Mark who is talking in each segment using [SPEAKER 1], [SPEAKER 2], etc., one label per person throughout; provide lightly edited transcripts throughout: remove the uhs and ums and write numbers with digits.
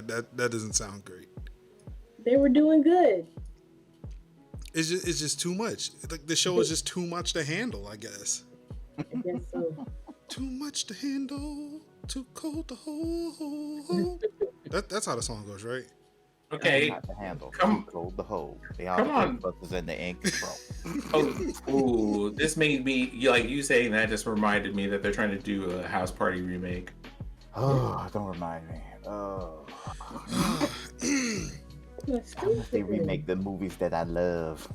[SPEAKER 1] That doesn't sound great.
[SPEAKER 2] They were doing good.
[SPEAKER 1] It's just too much. Like the show is just too much to handle, I guess.
[SPEAKER 2] I guess so.
[SPEAKER 1] Too much to handle, too cold to hold. That's how the song goes, right?
[SPEAKER 3] Okay.
[SPEAKER 4] Not to handle.
[SPEAKER 3] Come-
[SPEAKER 4] Too cold to hold. They
[SPEAKER 3] Come
[SPEAKER 4] all
[SPEAKER 3] on.
[SPEAKER 4] the in the ink, bro.
[SPEAKER 3] Ooh, this made me like you saying that just reminded me that they're trying to do a House Party remake.
[SPEAKER 4] Oh, don't remind me. Oh. Unless they remake the movies that I love.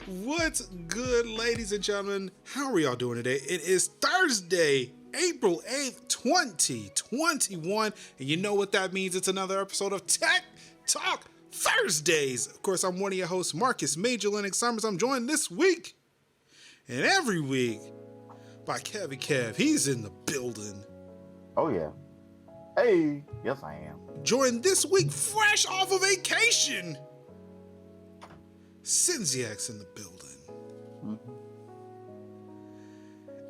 [SPEAKER 1] What's good, ladies and gentlemen? How are y'all doing today? It is Thursday, April 8th, 2021. And you know what that means. It's another episode of Tech Talk Thursdays. Of course, I'm one of your hosts, Marcus Major Linux Summers. I'm joined this week and every week by Kevy Kev. He's in the building.
[SPEAKER 4] Oh, yeah. Hey. Yes, I am.
[SPEAKER 1] Joined this week fresh off of vacation. Cinziak's in the building.
[SPEAKER 4] Mm-hmm.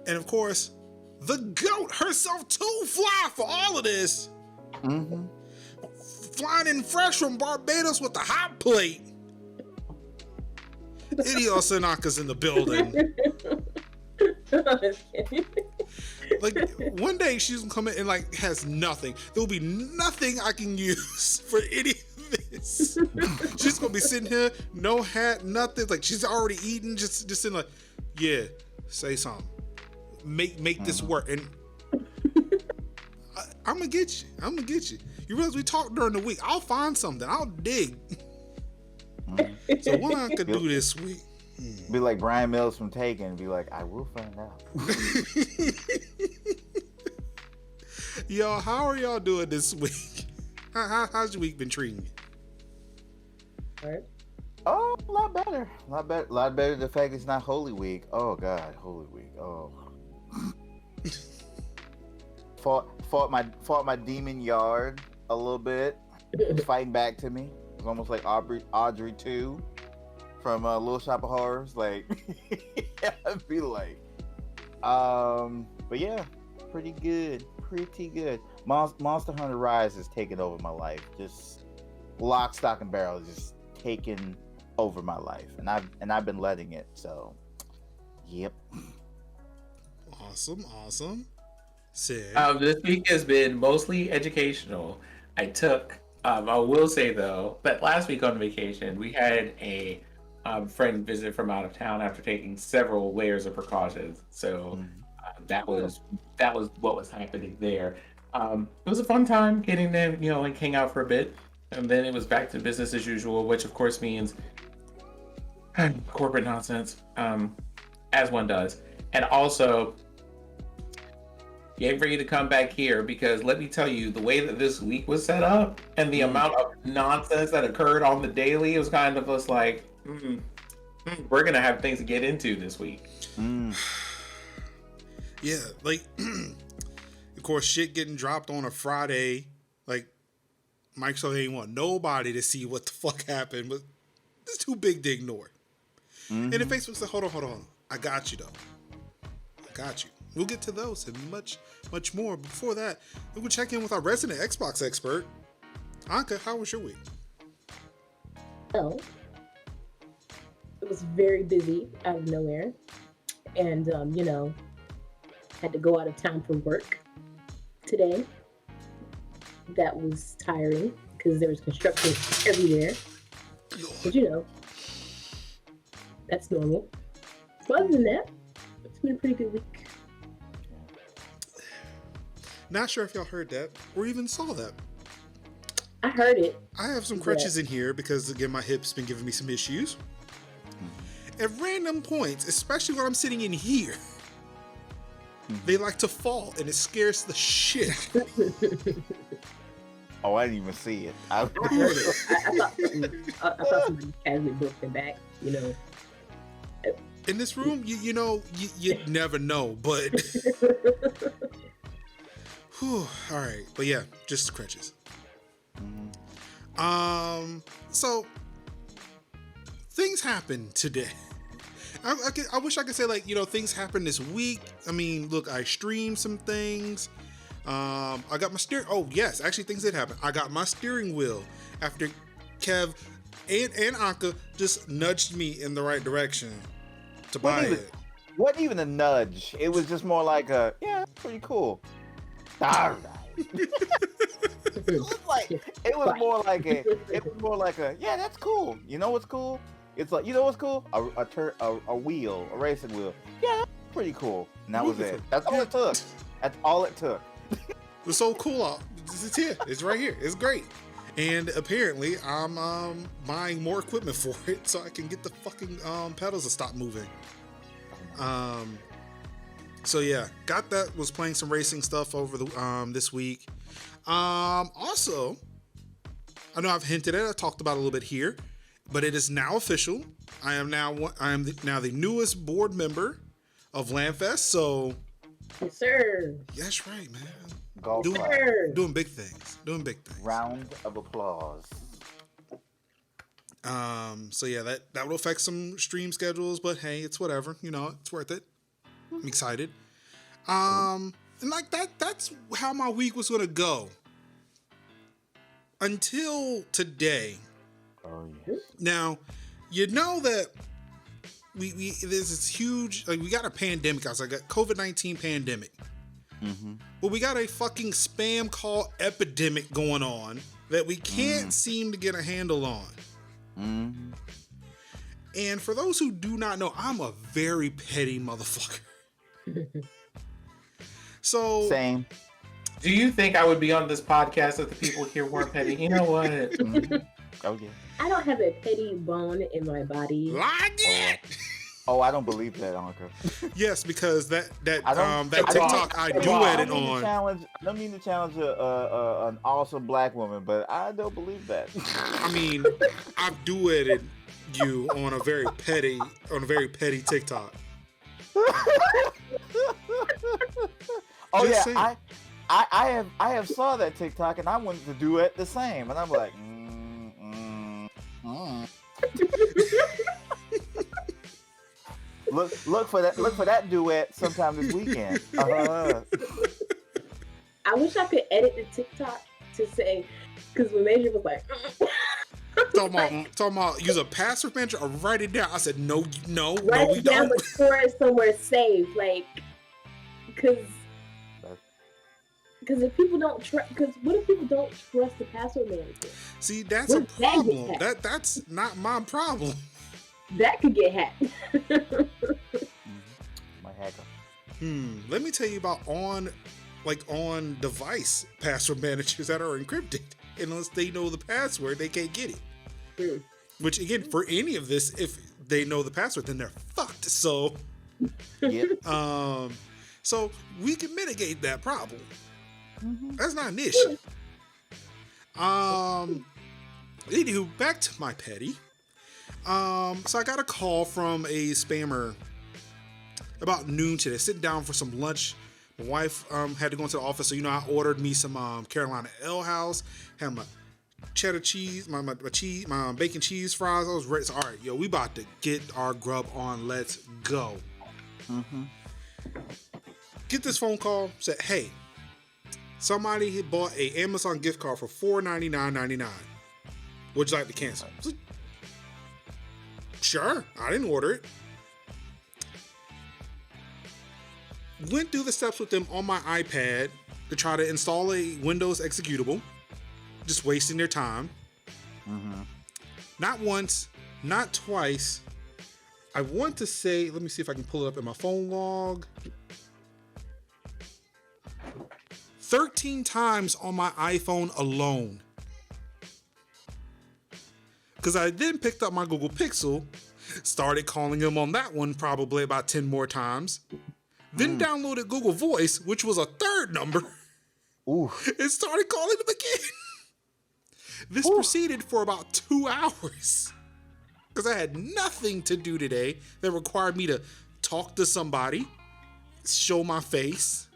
[SPEAKER 1] And of course, the GOAT herself, too fly for all of this.
[SPEAKER 4] Mm-hmm.
[SPEAKER 1] Flying in fresh from Barbados with the hot plate. Idios Sanaka's in the building. Like, one day she's gonna come in and like has nothing. There'll be nothing I can use for any of this. She's gonna be sitting here, no hat, nothing. Like she's already eaten, just sitting like, yeah, say something. Make this work. And I'm gonna get you. I'm gonna get you. You realize we talked during the week. I'll find something. I'll dig. So what I could do this week?
[SPEAKER 4] Be like Brian Mills from Taken. Be like, I will find out.
[SPEAKER 1] Yo, how are y'all doing this week? How's your week been treating you?
[SPEAKER 2] All right.
[SPEAKER 4] Oh, a lot better. A lot better. The fact it's not Holy Week. Oh God, Holy Week. Oh. fought my demon yard a little bit. Fighting back to me. It was almost like Audrey 2 from Little Shop of Horrors. Like, I'd be like, but yeah, pretty good. Monster Hunter Rise is taking over my life. Just lock, stock, and barrel, just taking over my life, and I've been letting it. So, yep.
[SPEAKER 1] Awesome. Sid.
[SPEAKER 3] This week has been mostly educational. I will say though that last week on vacation we had a friend visit from out of town after taking several layers of precautions. So that was what was happening there. It was a fun time getting them, like hang out for a bit, and then it was back to business as usual, which of course means corporate nonsense, as one does, and also get ready to come back here because let me tell you, the way that this week was set up and the amount of nonsense that occurred on the daily, it was kind of just like, we're gonna have things to get into this week.
[SPEAKER 1] Yeah, like, of course, shit getting dropped on a Friday. Like, Microsoft ain't want nobody to see what the fuck happened, but it's too big to ignore. And then Facebook said, hold on. I got you, though. I got you. We'll get to those and much more. Before that, we will check in with our resident Xbox expert. Anka, how was your week?
[SPEAKER 2] Well, it was very busy out of nowhere. And, had to go out of town for work today. That was tiring because there was construction everywhere. But, that's normal. But other than that, it's been a pretty good week.
[SPEAKER 1] Not sure if y'all heard that or even saw that.
[SPEAKER 2] I heard it.
[SPEAKER 1] I have some crutches in here because, again, my hip's been giving me some issues. At random points, especially when I'm sitting in here, they like to fall, and it scares the shit out of me.
[SPEAKER 4] Oh, I didn't even see it.
[SPEAKER 2] I heard it. I thought somebody casually broke their back,
[SPEAKER 1] In this room, you never know, but... Whew, all right, but yeah, just crutches. So things happened today. I wish I could say, like, things happened this week. I mean, look, I streamed some things. I got my steering. Oh yes, actually things did happen. I got my steering wheel after Kev and Anka just nudged me in the right direction to buy it.
[SPEAKER 4] Wasn't even a nudge. It was just more like a, yeah, pretty cool. All right. It was more like a, yeah, that's cool. You know what's cool? It's like, you know what's cool? A wheel, a racing wheel. Yeah, that's pretty cool. And that was it. That's all it took. That's all it took.
[SPEAKER 1] It's so cool. It's here. It's right here. It's great. And apparently, I'm buying more equipment for it so I can get the fucking pedals to stop moving. So yeah, got that. Was playing some racing stuff over the this week. Also, I know I've hinted at it. I talked about it a little bit here, but it is now official. I am now the newest board member of Landfest. So,
[SPEAKER 2] yes, sir.
[SPEAKER 1] That's right, man. Doing big things. Doing big things.
[SPEAKER 4] Round of applause.
[SPEAKER 1] So yeah, that will affect some stream schedules, but hey, it's whatever. You know, it's worth it. I'm excited. And like that's how my week was gonna go. Until today.
[SPEAKER 4] Oh yes.
[SPEAKER 1] Now, you know that we there's this huge, like, we got a pandemic. I was like, a COVID-19 pandemic.
[SPEAKER 4] Mm-hmm.
[SPEAKER 1] But we got a fucking spam call epidemic going on that we can't seem to get a handle on.
[SPEAKER 4] Mm-hmm.
[SPEAKER 1] And for those who do not know, I'm a very petty motherfucker. So
[SPEAKER 4] same.
[SPEAKER 3] Do you think I would be on this podcast if the people here weren't petty? You know what?
[SPEAKER 4] Mm-hmm. Oh yeah.
[SPEAKER 2] I don't have a petty bone in my body.
[SPEAKER 1] like it.
[SPEAKER 4] Oh, I don't believe that, Anka.
[SPEAKER 1] Yes, because that
[SPEAKER 4] I
[SPEAKER 1] TikTok I duetted on.
[SPEAKER 4] I don't mean to challenge an awesome black woman, but I don't believe that.
[SPEAKER 1] I mean, I've duetted you on a very petty TikTok.
[SPEAKER 4] Oh
[SPEAKER 1] Just
[SPEAKER 4] yeah,
[SPEAKER 1] saying.
[SPEAKER 4] I have saw that TikTok and I wanted to do it the same, and I'm like, look for that duet sometime this weekend.
[SPEAKER 2] I wish I could edit the TikTok to say, because when Major was like,
[SPEAKER 1] talking about use a password manager or write it down. I said no,
[SPEAKER 2] write
[SPEAKER 1] we
[SPEAKER 2] it down,
[SPEAKER 1] don't.
[SPEAKER 2] but store it somewhere safe, like, because if people don't trust, because what if people don't trust the password manager?
[SPEAKER 1] See, that's a problem. That's not my problem.
[SPEAKER 2] That could get hacked.
[SPEAKER 4] My hacker.
[SPEAKER 1] Let me tell you about on device password managers that are encrypted. Unless they know the password, they can't get it. Which again, for any of this, if they know the password, then they're fucked. So,
[SPEAKER 4] Yep.
[SPEAKER 1] So we can mitigate that problem. That's not an issue. Anywho, back to my petty. So I got a call from a spammer about noon today, sitting down for some lunch. My wife had to go into the office, so I ordered me some Carolina Ale House, had my cheddar cheese, my bacon cheese fries. I was ready. So, all right, we about to get our grub on. Let's go. Get this phone call. Said, hey, somebody had bought a Amazon gift card for $499.99. Would you like to cancel? I was like, sure, I didn't order it. Went through the steps with them on my iPad to try to install a Windows executable. Just wasting their time. Not once, not twice. I want to say, let me see if I can pull it up in my phone log. 13 times on my iPhone alone. Because I then picked up my Google Pixel, started calling them on that one probably about 10 more times. Then downloaded Google Voice, which was a third number, and started calling them again. This proceeded for about 2 hours because I had nothing to do today that required me to talk to somebody, show my face.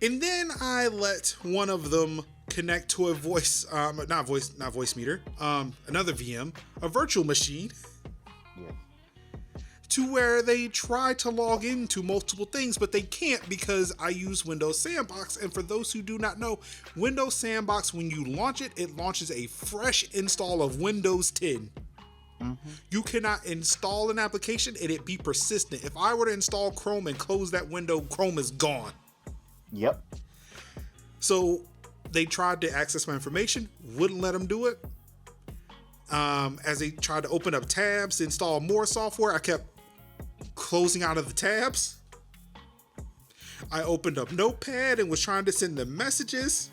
[SPEAKER 1] And then I let one of them connect to a not voice meter, another VM, a virtual machine.
[SPEAKER 4] Yeah.
[SPEAKER 1] to where they try to log into multiple things, but they can't because I use Windows Sandbox. And for those who do not know, Windows Sandbox, when you launch it, it launches a fresh install of Windows 10. You cannot install an application and it be persistent. If I were to install Chrome and close that window, Chrome is gone.
[SPEAKER 4] Yep.
[SPEAKER 1] So they tried to access my information, wouldn't let them do it. As they tried to open up tabs to install more software, I kept closing out of the tabs. I opened up Notepad and was trying to send them messages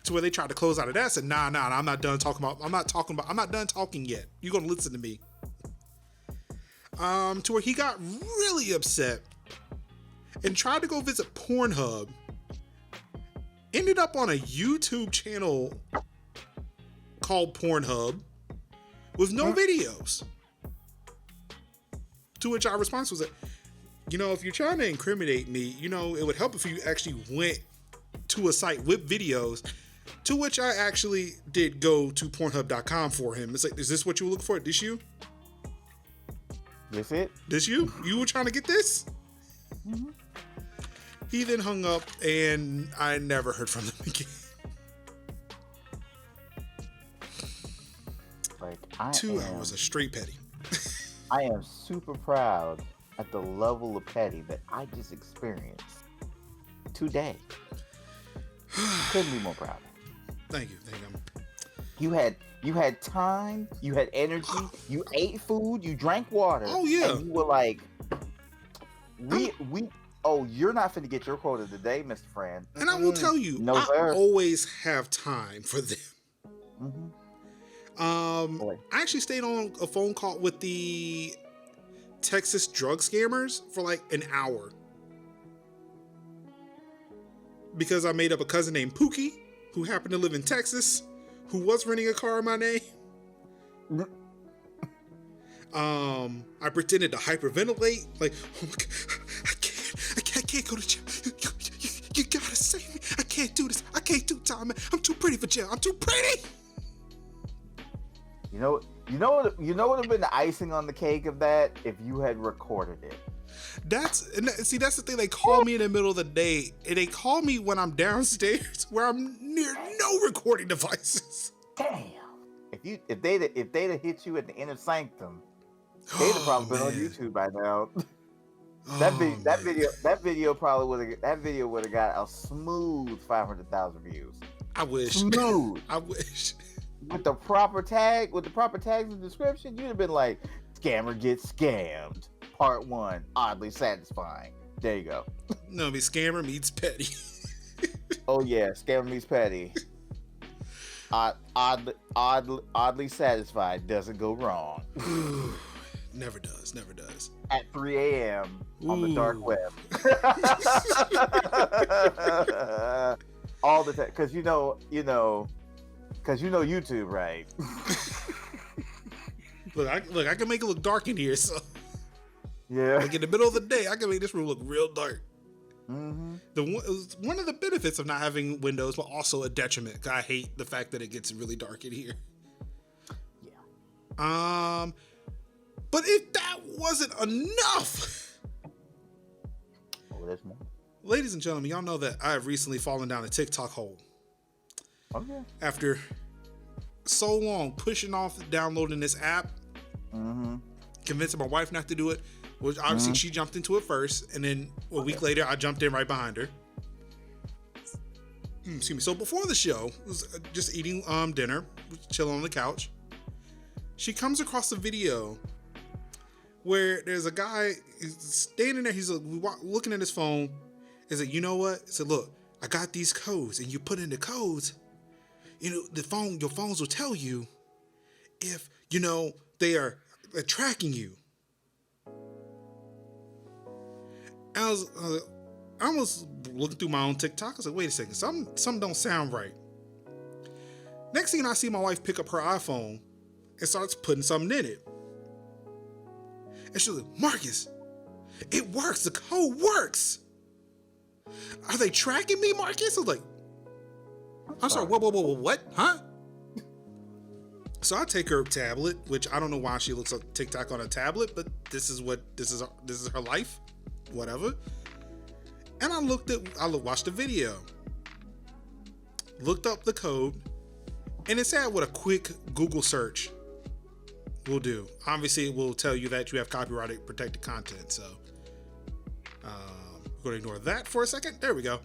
[SPEAKER 1] to where they tried to close out of that. I said, nah, I'm not done talking about, I'm not done talking yet. You're going to listen to me. To where he got really upset and tried to go visit Pornhub. Ended up on a YouTube channel called Pornhub with no videos. To which our response was that, if you're trying to incriminate me, it would help if you actually went to a site with videos. To which I actually did go to Pornhub.com for him. It's like, is this what you look for? This you?
[SPEAKER 4] This it?
[SPEAKER 1] This you? You were trying to get this?
[SPEAKER 4] Mm-hmm.
[SPEAKER 1] He then hung up and I never heard from them again.
[SPEAKER 4] Like
[SPEAKER 1] 2 hours of straight petty.
[SPEAKER 4] I am super proud at the level of petty that I just experienced today. Couldn't be more proud.
[SPEAKER 1] Thank you.
[SPEAKER 4] You had time, you had energy, you ate food, you drank water.
[SPEAKER 1] Oh yeah.
[SPEAKER 4] And you were like, you're not finna get your quota today, Mr. Fran.
[SPEAKER 1] And I will tell you,
[SPEAKER 4] no,
[SPEAKER 1] I
[SPEAKER 4] sir.
[SPEAKER 1] always have time for them.
[SPEAKER 4] Mm-hmm.
[SPEAKER 1] I actually stayed on a phone call with the Texas drug scammers for like an hour. Because I made up a cousin named Pookie, who happened to live in Texas, who was renting a car in my name. I pretended to hyperventilate, like, oh my God, I can't go to jail. You gotta save me. I can't do this. I can't do time, man. I'm too pretty for jail. I'm too pretty.
[SPEAKER 4] You know what would have been the icing on the cake of that if you had recorded it.
[SPEAKER 1] That's the thing. They call me in the middle of the day, and they call me when I'm downstairs, where I'm near no recording devices.
[SPEAKER 4] Damn. If they'd have hit you at the inner sanctum, they'd have probably been on YouTube by now. That video would have got a smooth 500,000 views.
[SPEAKER 1] I wish.
[SPEAKER 4] Smooth.
[SPEAKER 1] I wish.
[SPEAKER 4] With the proper tags in the description, you'd have been like, "Scammer gets scammed." Part 1, oddly satisfying. There you go.
[SPEAKER 1] No, scammer meets petty.
[SPEAKER 4] Oh yeah, scammer meets petty. Oddly satisfied doesn't go wrong.
[SPEAKER 1] Never does.
[SPEAKER 4] At 3 a.m. on the dark web. All the time, because you know YouTube, right?
[SPEAKER 1] Look, I can make it look dark in here, so
[SPEAKER 4] yeah.
[SPEAKER 1] like in the middle of the day, I can make this room look real dark.
[SPEAKER 4] Mm-hmm.
[SPEAKER 1] It was one of the benefits of not having windows, but also a detriment. I hate the fact that it gets really dark in here.
[SPEAKER 4] Yeah.
[SPEAKER 1] But if that wasn't enough,
[SPEAKER 4] There's more.
[SPEAKER 1] Ladies and gentlemen, y'all know that I have recently fallen down a TikTok hole.
[SPEAKER 4] Okay.
[SPEAKER 1] After so long pushing off downloading this app, convincing my wife not to do it, which obviously she jumped into it first, and then a week later I jumped in right behind her. Excuse me. So before the show, I was just eating dinner, chilling on the couch. She comes across a video where there's a guy standing there. He's looking at his phone. He's like, you know what? He said, look, I got these codes, and you put in the codes. Your phones will tell you if they're tracking you. I was looking through my own TikTok. I was like, wait a second, something don't sound right. Next thing I see my wife pick up her iPhone and starts putting something in it. And she's like, Marcus, it works. The code works. Are they tracking me, Marcus? I was like, I'm sorry, whoa, what? Huh? So I take her tablet, which I don't know why she looks like TikTok on a tablet, but this is her life, whatever. And I watched the video, looked up the code, and it said what a quick Google search will do. Obviously, it will tell you that you have copyrighted protected content. So we're going to ignore that for a second. There we go.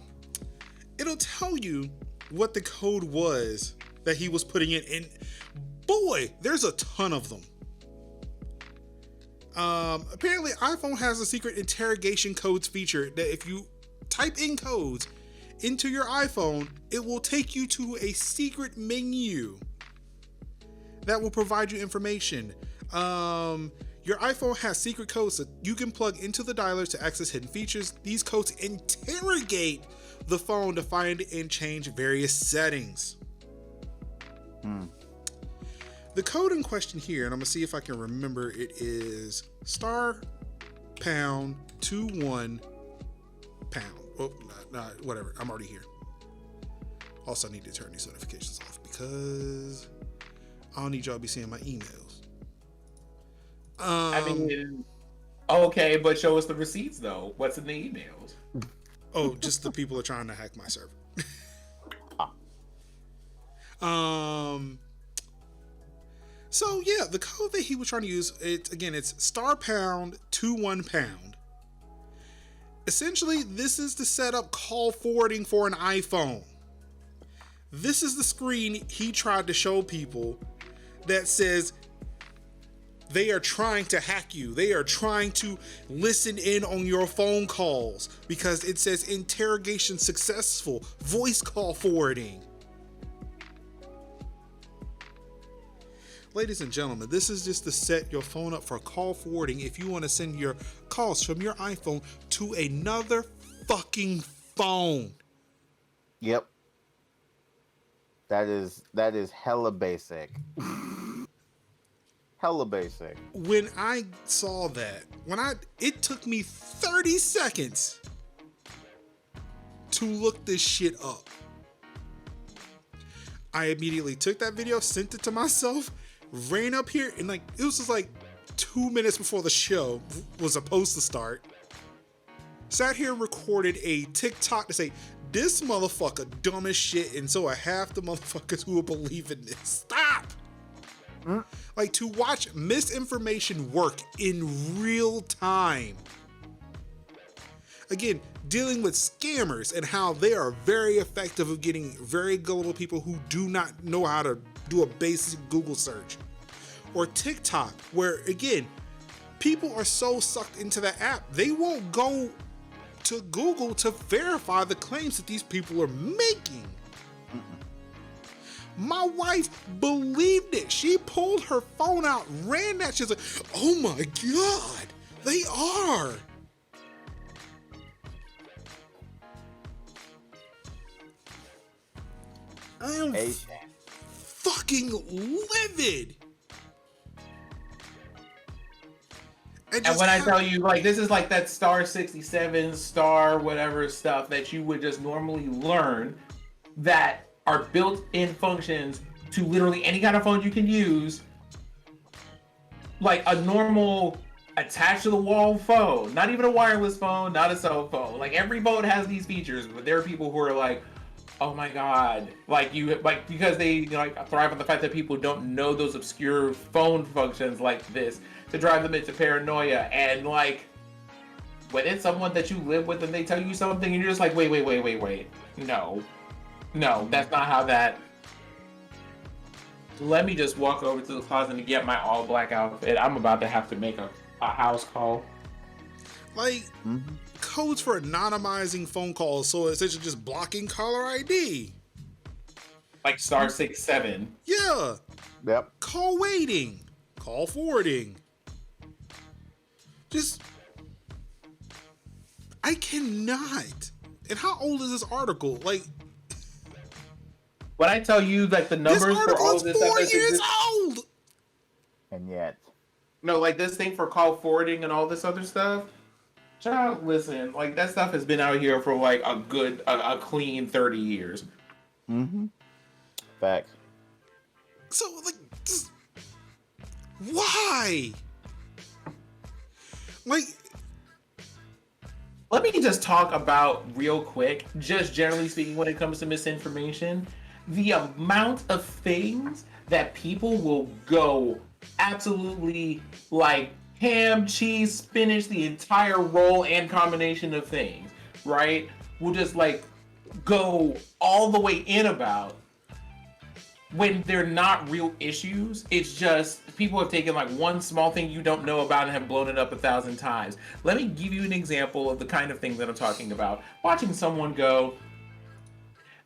[SPEAKER 1] It'll tell you what the code was that he was putting in. And boy, there's a ton of them. Apparently, iPhone has a secret interrogation codes feature that if you type in codes into your iPhone, it will take you to a secret menu that will provide you information. Your iPhone has secret codes that you can plug into the dialer to access hidden features. These codes interrogate the phone to find and change various settings. The code in question here, and I'm gonna see if I can remember, it is *#21#. Oh, whatever. I'm already here. Also, I need to turn these notifications off because I don't need y'all to be seeing my emails.
[SPEAKER 3] I mean, okay, but show us the receipts though. What's in the emails?
[SPEAKER 1] Oh, just the people are trying to hack my server. So yeah, the code that he was trying to use, it's *#21#. Essentially, this is to set up call forwarding for an iPhone. This is the screen he tried to show people that says they are trying to hack you. They are trying to listen in on your phone calls because it says interrogation successful, voice call forwarding. Ladies and gentlemen, this is just to set your phone up for call forwarding if you want to send your calls from your iPhone to another fucking phone.
[SPEAKER 4] Yep. That is hella basic. Hella basic.
[SPEAKER 1] When I saw that, it took me 30 seconds to look this shit up. I immediately took that video, sent it to myself, ran up here, and it was just 2 minutes before the show was supposed to start. Sat here and recorded a TikTok to say, this motherfucker dumb as shit, and so are half the motherfuckers who will believe in this. Stop! To watch misinformation work in real time. Again, dealing with scammers and how they are very effective of getting very gullible people who do not know how to do a basic Google search. Or TikTok, where again, people are so sucked into the app, they won't go to Google to verify the claims that these people are making. My wife believed it. She pulled her phone out, ran that. She's like, oh my God, they are. I am fucking livid.
[SPEAKER 3] And when I tell you, this is that *67, star whatever stuff that you would just normally learn that are built-in functions to literally any kind of phone you can use, a normal attached to the wall phone, not even a wireless phone, not a cell phone. Every phone has these features, but there are people who are oh my God, because they thrive on the fact that people don't know those obscure phone functions like this to drive them into paranoia. And when it's someone that you live with and they tell you something and you're just wait, no, that's not how that. Let me just walk over to the closet and get my all black outfit. I'm about to have to make a house call.
[SPEAKER 1] Codes for anonymizing phone calls, so essentially just blocking caller ID.
[SPEAKER 3] *67.
[SPEAKER 1] Yeah.
[SPEAKER 4] Yep.
[SPEAKER 1] Call waiting. Call forwarding. I cannot. And how old is this article?
[SPEAKER 3] When I tell you the numbers for all of this
[SPEAKER 1] article is 4
[SPEAKER 3] stuff
[SPEAKER 1] years old.
[SPEAKER 4] And yet.
[SPEAKER 3] No, this thing for call forwarding and all this other stuff. Child, listen, that stuff has been out here for a clean 30 years.
[SPEAKER 4] Facts.
[SPEAKER 1] So just Why? Like,
[SPEAKER 3] let me just talk about real quick, just generally speaking, when it comes to misinformation, the amount of things that people will go absolutely like ham, cheese, spinach, the entire roll and combination of things, right? Will just like go all the way in about when they're not real issues. It's just people have taken like one small thing you don't know about and have blown it up 1,000 times. Let me give you an example of the kind of thing that I'm talking about. Watching someone go,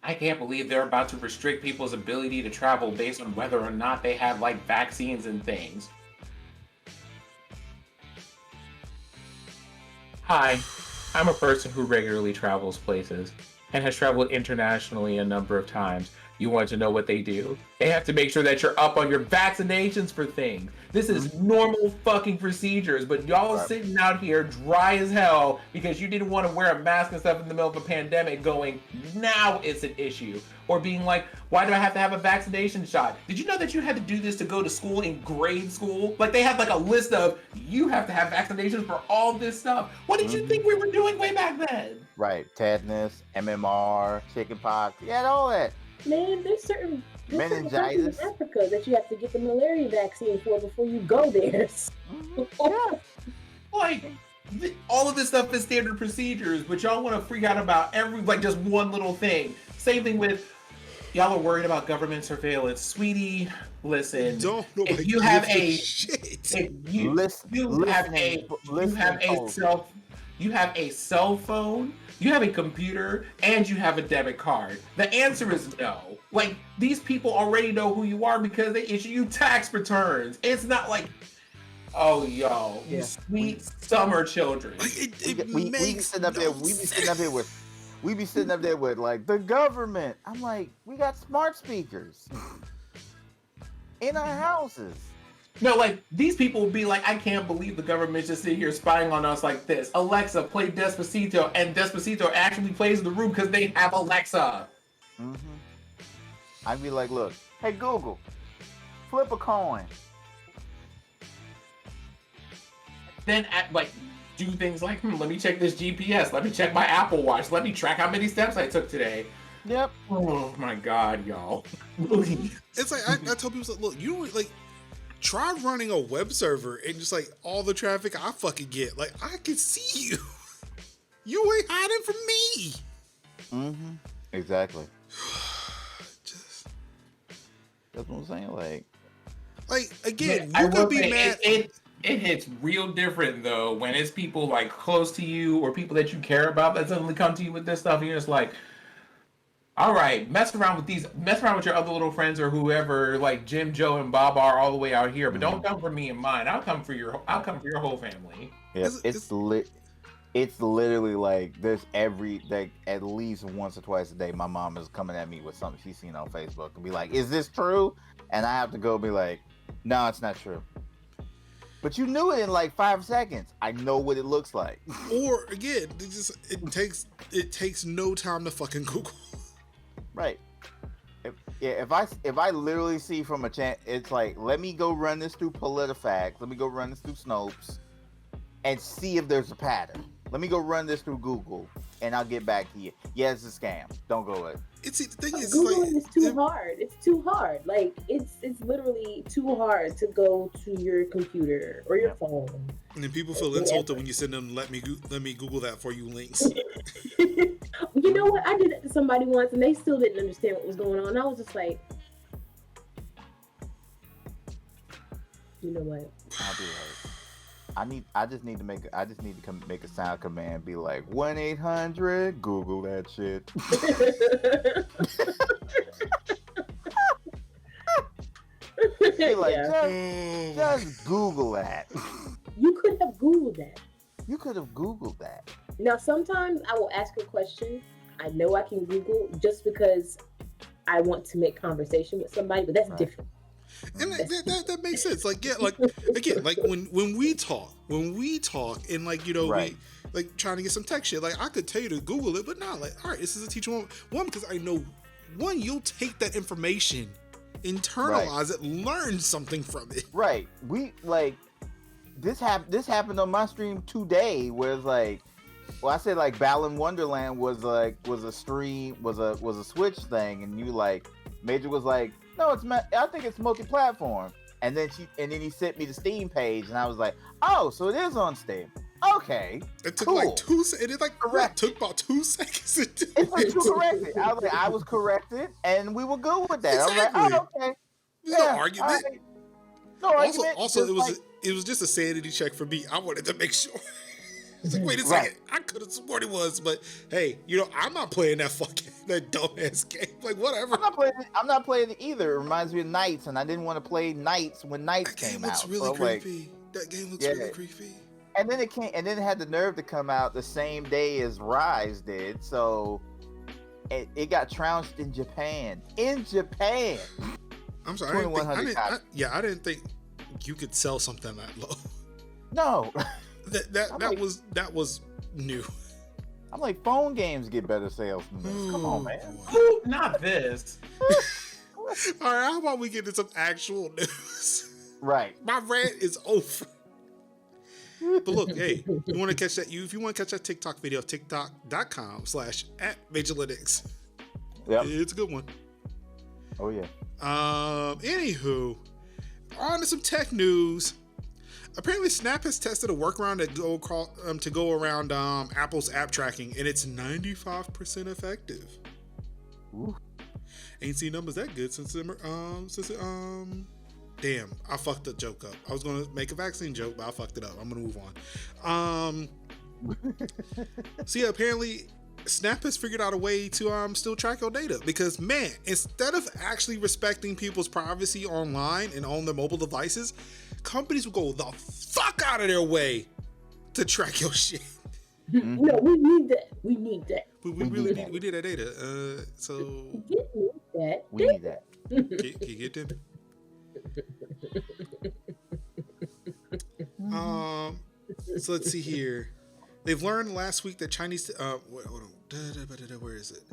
[SPEAKER 3] I can't believe they're about to restrict people's ability to travel based on whether or not they have like vaccines and things. Hi, I'm a person who regularly travels places and has traveled internationally a number of times. You want to know what they do? They have to make sure that you're up on your vaccinations for things. This is normal fucking procedures, but y'all sitting out here dry as hell because you didn't want to wear a mask and stuff in the middle of a pandemic going, now it's an issue. Or being like, why do I have to have a vaccination shot? Did you know that you had to do this to go to school in grade school? Like they had like a list of, you have to have vaccinations for all this stuff. What did you think we were doing way back then?
[SPEAKER 4] Right. Tetanus, MMR, chickenpox. You had all that.
[SPEAKER 2] Man, there's certain
[SPEAKER 4] meningitis
[SPEAKER 2] in Africa that you have to get the malaria vaccine for before you go there.
[SPEAKER 4] Yeah.
[SPEAKER 3] Like, all of this stuff is standard procedures, but y'all want to freak out about every, like, just one little thing. Same thing with, y'all are worried about government surveillance. Sweetie, listen. If you have a
[SPEAKER 1] shit.
[SPEAKER 3] If you have a cell phone, you have a computer, and you have a debit card. The answer is no. Like, these people already know who you are because they issue you tax returns. It's not like, oh, yo, you sweet summer children.
[SPEAKER 4] We be sitting up there with like the government. I'm like, we got smart speakers in our houses.
[SPEAKER 3] No, like, these people will be like, I can't believe the government's just sitting here spying on us like this. Alexa, play Despacito, and Despacito actually plays in the room because they have Alexa.
[SPEAKER 4] Mm-hmm. I'd be like, look, hey, Google, flip a coin.
[SPEAKER 3] Then, do things like, let me check this GPS. Let me check my Apple Watch. Let me track how many steps I took today.
[SPEAKER 4] Yep.
[SPEAKER 3] Oh, my God, y'all.
[SPEAKER 1] It's like, I tell people, look, you don't, like, try running a web server and just like all the traffic I fucking get. Like I can see you. You ain't hiding from me.
[SPEAKER 4] Mm-hmm. Exactly. That's what I'm saying. Like
[SPEAKER 1] again, you could be mad.
[SPEAKER 3] It hits real different though when it's people like close to you or people that you care about that suddenly come to you with this stuff and you're just like, all right, mess around with your other little friends or whoever, like Jim, Joe, and Bob are all the way out here, but don't come for me and mine. I'll come for your whole family.
[SPEAKER 4] Yeah, it's literally like there's at least once or twice a day my mom is coming at me with something she's seen on Facebook and be like, is this true? And I have to go be like, no, it's not true. But you knew it in like 5 seconds. I know what it looks like.
[SPEAKER 1] Or again, it takes no time to fucking Google.
[SPEAKER 4] Right. If I literally see from a chance, it's like, let me go run this through PolitiFact, let me go run this through Snopes, and see if there's a pattern. Let me go run this through Google, and I'll get back to you. Yeah, it's a scam. Don't go with it.
[SPEAKER 1] The thing is,
[SPEAKER 2] Googling is too hard. It's too hard. Like it's literally too hard to go to your computer or your phone.
[SPEAKER 1] And then people feel insulted when you send them let me Google that for you links.
[SPEAKER 2] You know what? I did it to somebody once, and they still didn't understand what was going on. I was just like, you know what?
[SPEAKER 4] I'll be like, I just need to make a sound command. Be like 1-800 Google that shit. Be like, just Google that.
[SPEAKER 2] You could have Googled that.
[SPEAKER 4] You could have Googled that.
[SPEAKER 2] Now, sometimes I will ask a question I know I can Google just because I want to make conversation with somebody, but that's different.
[SPEAKER 1] And that makes sense. Like, yeah, like again, like when we talk and like, you know, we like trying to get some tech shit, like I could tell you to Google it, but not like, all right, this is a teacher one because I know you'll take that information internalize it, learn something from it.
[SPEAKER 4] Right. We like this happened on my stream today, where it's like, well, I said like Balan Wonderland was a Switch thing, and you like Major was like, no, I think it's multi-platform, and then he sent me the Steam page, and I was like, oh, so it is on Steam. Okay,
[SPEAKER 1] it took
[SPEAKER 4] cool.
[SPEAKER 1] like 2 seconds. It like
[SPEAKER 4] Correct.
[SPEAKER 1] took about 2 seconds to do
[SPEAKER 4] It's like
[SPEAKER 1] it.
[SPEAKER 4] to correct it. I was like, I was corrected, and we were good with that.
[SPEAKER 1] Exactly.
[SPEAKER 4] I was like, oh, okay.
[SPEAKER 1] There's no argument.
[SPEAKER 4] Right. No argument.
[SPEAKER 1] Also,
[SPEAKER 4] Just
[SPEAKER 1] it was just a sanity check for me. I wanted to make sure. It's like, wait a
[SPEAKER 4] Right.
[SPEAKER 1] second. I could have sworn it was, but hey, I'm not playing that dumbass game. Like, whatever.
[SPEAKER 4] I'm not playing it either. It reminds me of Knights, and I didn't want to play Knights when Knights
[SPEAKER 1] That game
[SPEAKER 4] came
[SPEAKER 1] looks
[SPEAKER 4] out.
[SPEAKER 1] really
[SPEAKER 4] So, like,
[SPEAKER 1] creepy. That game looks
[SPEAKER 4] Yeah.
[SPEAKER 1] really creepy.
[SPEAKER 4] and then it had the nerve to come out the same day as Rise did. So it got trounced in Japan.
[SPEAKER 1] I'm sorry. I didn't think you could sell something that low.
[SPEAKER 4] No.
[SPEAKER 1] That was new.
[SPEAKER 4] I'm like, phone games get better sales than this. Come on, man.
[SPEAKER 3] Ooh, not this.
[SPEAKER 1] All right, how about we get into some actual news?
[SPEAKER 4] Right.
[SPEAKER 1] My rant is over. But look, hey, if you want to catch that TikTok video, tiktok.com/@MajorLinux.
[SPEAKER 4] Yep.
[SPEAKER 1] It's a good one.
[SPEAKER 4] Oh yeah.
[SPEAKER 1] Anywho, on to some tech news. Apparently, Snap has tested a workaround to go around Apple's app tracking, and it's 95% effective.
[SPEAKER 4] Ooh.
[SPEAKER 1] Ain't seen numbers that good since damn, I fucked the joke up. I was gonna make a vaccine joke, but I fucked it up. I'm gonna move on. So yeah, apparently Snap has figured out a way to still track your data, because man, instead of actually respecting people's privacy online and on their mobile devices, companies will go the fuck out of their way to track your shit.
[SPEAKER 2] No, we need that. We need that.
[SPEAKER 1] We really need that data. So
[SPEAKER 2] We need that.
[SPEAKER 4] We need that.
[SPEAKER 1] can you get them? So let's see here. They've learned last week that Chinese. Wait, hold on. Where is it?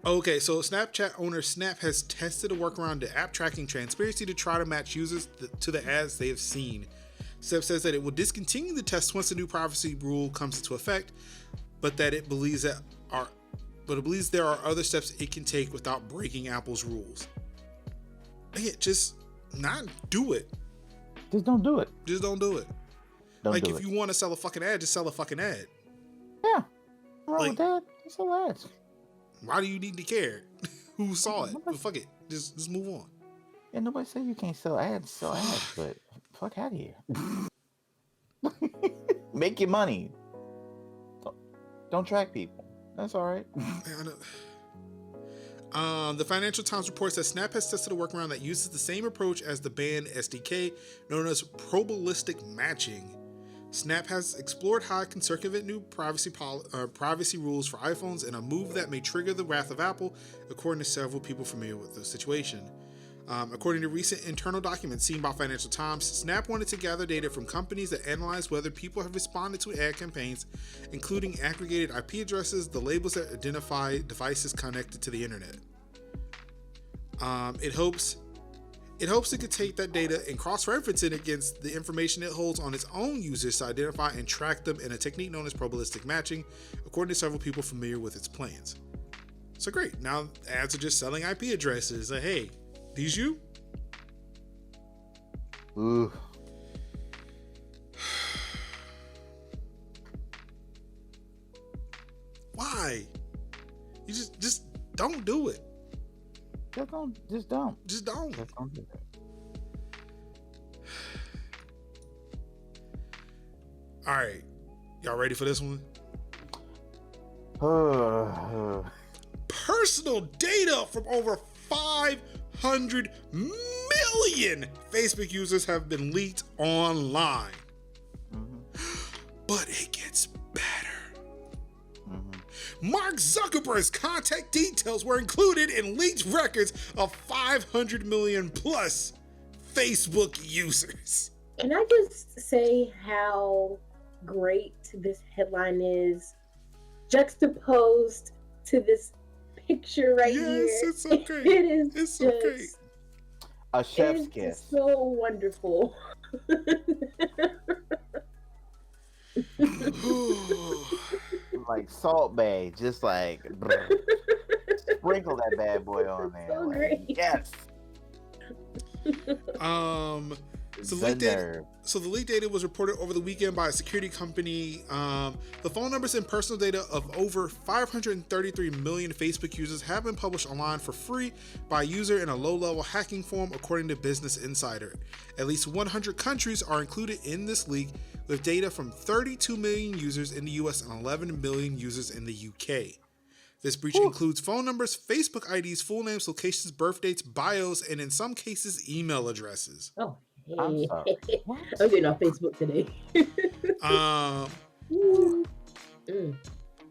[SPEAKER 1] Okay, so Snapchat owner Snap has tested a workaround to app tracking transparency to try to match users to the ads they have seen. Snap says that it will discontinue the test once the new privacy rule comes into effect, but that it believes there are other steps it can take without breaking Apple's rules. Yeah, just not do it.
[SPEAKER 4] Just don't do it.
[SPEAKER 1] Just don't do it.
[SPEAKER 4] Don't
[SPEAKER 1] like
[SPEAKER 4] do
[SPEAKER 1] if
[SPEAKER 4] it.
[SPEAKER 1] you want to sell a fucking ad, just sell a fucking ad.
[SPEAKER 4] Yeah. What's wrong
[SPEAKER 1] Like-
[SPEAKER 4] with that? Just sell ads.
[SPEAKER 1] Why do you need to care who saw it? But fuck it. Just move on.
[SPEAKER 4] Yeah, nobody said you can't sell ads, but fuck out of here. Make your money. Don't track people. That's all right.
[SPEAKER 1] Yeah, I know. The Financial Times reports that Snap has tested a workaround that uses the same approach as the banned SDK, known as probabilistic matching. Snap has explored how it can circumvent new privacy rules for iPhones in a move that may trigger the wrath of Apple, according to several people familiar with the situation. According to recent internal documents seen by Financial Times, Snap wanted to gather data from companies that analyze whether people have responded to ad campaigns, including aggregated IP addresses, the labels that identify devices connected to the internet. It hopes it could take that data and cross-reference it against the information it holds on its own users to identify and track them in a technique known as probabilistic matching, according to several people familiar with its plans. So great, now ads are just selling IP addresses. Like, hey, these you?
[SPEAKER 4] Ooh.
[SPEAKER 1] Why? You just don't do it.
[SPEAKER 4] Just don't.
[SPEAKER 1] Just don't.
[SPEAKER 4] Just don't do that.
[SPEAKER 1] All right, y'all ready for this one? Personal data from over 500 million Facebook users have been leaked online. But it gets better. Mark Zuckerberg's contact details were included in leaked records of 500 million plus Facebook users.
[SPEAKER 2] Can I just say how great this headline is juxtaposed to this picture right
[SPEAKER 1] Yes,
[SPEAKER 2] here.
[SPEAKER 1] it's okay.
[SPEAKER 2] It is
[SPEAKER 1] It's
[SPEAKER 2] just,
[SPEAKER 1] okay.
[SPEAKER 4] A chef's
[SPEAKER 2] it's
[SPEAKER 4] kiss.
[SPEAKER 2] just so wonderful.
[SPEAKER 4] Like Salt Bay, just like brr, sprinkle that bad boy on there.
[SPEAKER 2] So
[SPEAKER 4] like,
[SPEAKER 2] great.
[SPEAKER 4] yes.
[SPEAKER 1] So
[SPEAKER 4] The nerve.
[SPEAKER 1] the leaked data was reported over the weekend by a security company. The phone numbers and personal data of over 533 million Facebook users have been published online for free by a user in a low-level hacking form, according to Business Insider. At least 100 countries are included in this leak, with data from 32 million users in the US and 11 million users in the UK. This breach includes phone numbers, Facebook IDs, full names, locations, birth dates, bios, and in some cases, email addresses.
[SPEAKER 2] Oh,
[SPEAKER 4] I'm
[SPEAKER 2] hey.
[SPEAKER 4] sorry.
[SPEAKER 2] I'm getting off Facebook today.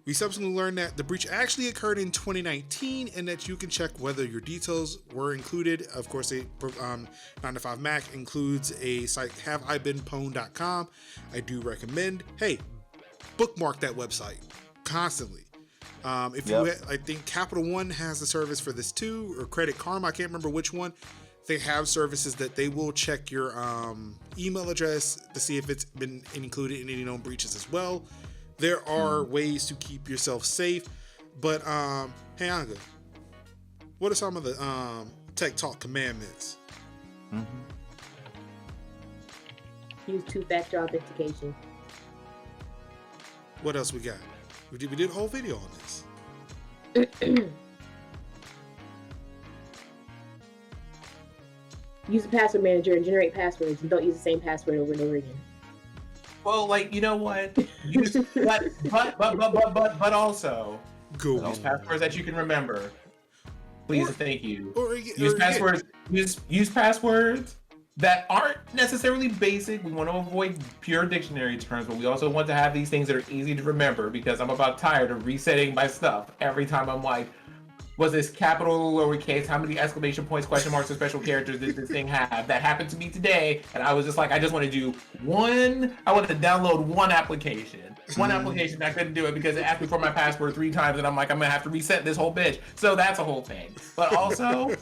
[SPEAKER 1] We subsequently learned that the breach actually occurred in 2019 and that you can check whether your details were included. Of course, 9to5Mac includes a site, haveibeenpwned.com. I do recommend, hey, bookmark that website constantly. If you, I think Capital One has a service for this too, or Credit Karma, I can't remember which one. They have services that they will check your email address to see if it's been included in any known breaches as well. There are ways to keep yourself safe, but hey Anga, what are some of the Tech Talk commandments?
[SPEAKER 2] Use two-factor authentication.
[SPEAKER 1] What else we got? We did a whole video on this.
[SPEAKER 2] Use a password manager and generate passwords, and don't use the same password over and over again.
[SPEAKER 3] Well, like, you know what? But also
[SPEAKER 1] Go.
[SPEAKER 3] use passwords that you can remember. Please and thank you.
[SPEAKER 1] Use
[SPEAKER 3] passwords. Use passwords that aren't necessarily basic. We want to avoid pure dictionary terms, but we also want to have these things that are easy to remember, because I'm about tired of resetting my stuff every time. I'm like, was this capital or lowercase? How many exclamation points, question marks, or special characters did this thing have? That happened to me today, and I was just like, I just want to do one. I wanted to download one application. One application, I couldn't do it because it asked me for my password 3 times, and I'm like, I'm gonna have to reset this whole bitch. So that's a whole thing. But also,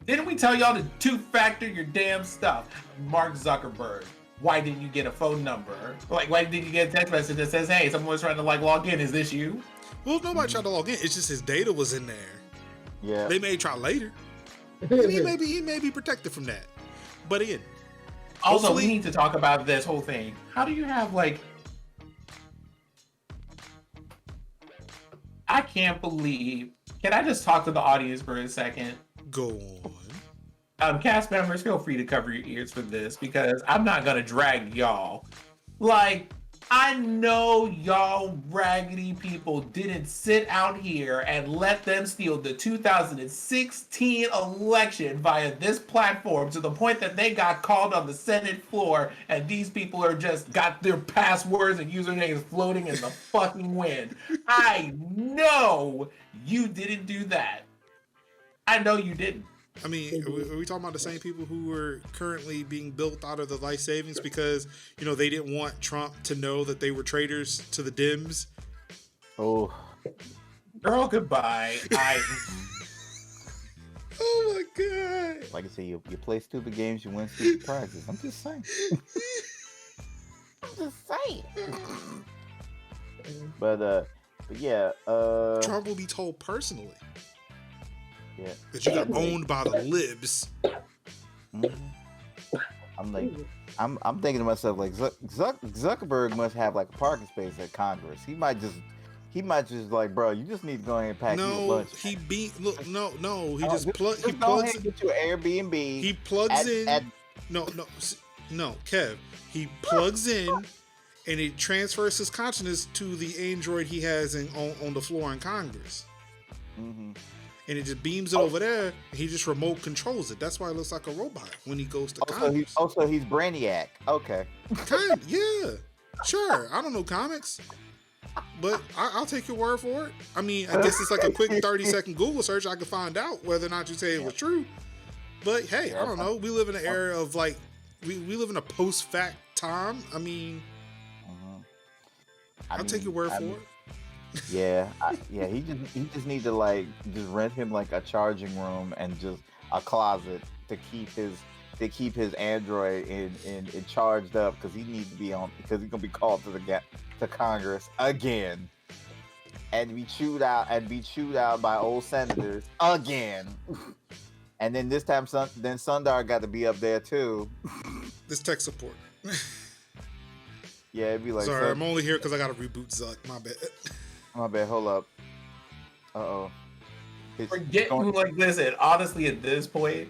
[SPEAKER 3] didn't we tell y'all to two-factor your damn stuff? Mark Zuckerberg, why didn't you get a phone number? Like, why didn't you get a text message that says, hey, someone's trying to like log in, is this you?
[SPEAKER 1] Well, nobody tried to log in. It's just his data was in there.
[SPEAKER 4] Yeah.
[SPEAKER 1] They may try later. And he may be protected from that. But again,
[SPEAKER 3] also,
[SPEAKER 1] hopefully,
[SPEAKER 3] we need to talk about this whole thing. How do you have like? I can't believe. Can I just talk to the audience for a second?
[SPEAKER 1] go on.
[SPEAKER 3] Cast members, feel free to cover your ears for this, because I'm not gonna drag y'all. Like, I know y'all raggedy people didn't sit out here and let them steal the 2016 election via this platform to the point that they got called on the Senate floor, and these people are just got their passwords and usernames floating in the fucking wind. I know you didn't do that. I know you didn't.
[SPEAKER 1] I mean, are we talking about the same people who were currently being built out of the life savings because, you know, they didn't want Trump to know that they were traitors to the Dems?
[SPEAKER 4] Oh.
[SPEAKER 3] Girl, goodbye.
[SPEAKER 1] Oh my God.
[SPEAKER 4] Like I say, you play stupid games, you win stupid prizes. I'm just saying. I'm just saying. But yeah.
[SPEAKER 1] Trump will be told personally.
[SPEAKER 4] Yeah.
[SPEAKER 1] That you got owned by the libs.
[SPEAKER 4] I'm like, I'm thinking to myself, like, Zuckerberg must have like a parking space at Congress. He might just like, bro, you just need to go ahead and pack you a lunch.
[SPEAKER 1] He just
[SPEAKER 4] Go
[SPEAKER 1] plugs.
[SPEAKER 4] ahead and get you an Airbnb.
[SPEAKER 1] He plugs in. No, Kev. He plugs in, and he transfers his consciousness to the Android he has on the floor in Congress.
[SPEAKER 4] Mm-hmm.
[SPEAKER 1] And it just beams it over there, and he just remote controls it. That's why it looks like a robot when he goes to Congress.
[SPEAKER 4] Also, he's Brainiac. Okay.
[SPEAKER 1] Yeah. Sure. I don't know comics, but I'll take your word for it. I mean, I guess it's like a quick 30-second Google search. I could find out whether or not you say it was true. But hey, I don't know. We live in an era of like, we live in a post-fact time. I mean, I'll take your word for it.
[SPEAKER 4] Yeah, he just need to like just rent him like a charging room and just a closet to keep his Android in charged up because he needs to be on because he's gonna be called to Congress again and be chewed out by old senators again. And then this time, Sundar got to be up there too.
[SPEAKER 1] This tech support.
[SPEAKER 4] Yeah, it'd be like.
[SPEAKER 1] Sorry, I'm only here because I got to reboot Zuck. My bad.
[SPEAKER 4] My bad. Hold up. Uh-oh.
[SPEAKER 3] Listen, honestly, at this point,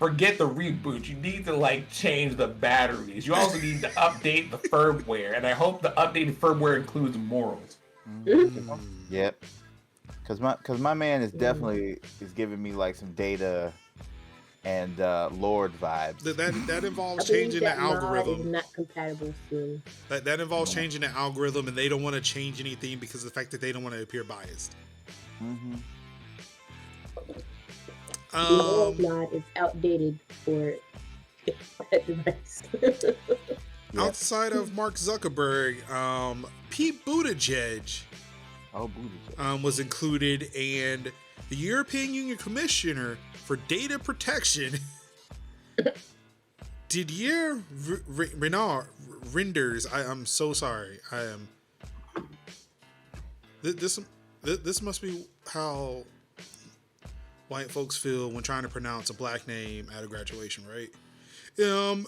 [SPEAKER 3] forget the reboot. You need to like change the batteries. You also need to update the firmware, and I hope the updated firmware includes morals.
[SPEAKER 4] Yep. Cause my man is definitely is giving me like some data and Lord vibes.
[SPEAKER 1] That involves changing the algorithm.
[SPEAKER 2] Is not compatible soon.
[SPEAKER 1] That involves changing the algorithm, and they don't want to change anything because of the fact that they don't want to appear biased.
[SPEAKER 4] Mm-hmm.
[SPEAKER 2] The mod is outdated for that device.
[SPEAKER 1] Outside of Mark Zuckerberg, Pete Buttigieg was included, and the European Union Commissioner for Data Protection, Didier Reynders. I'm so sorry. I am. This must be how white folks feel when trying to pronounce a black name at a graduation, right? Didier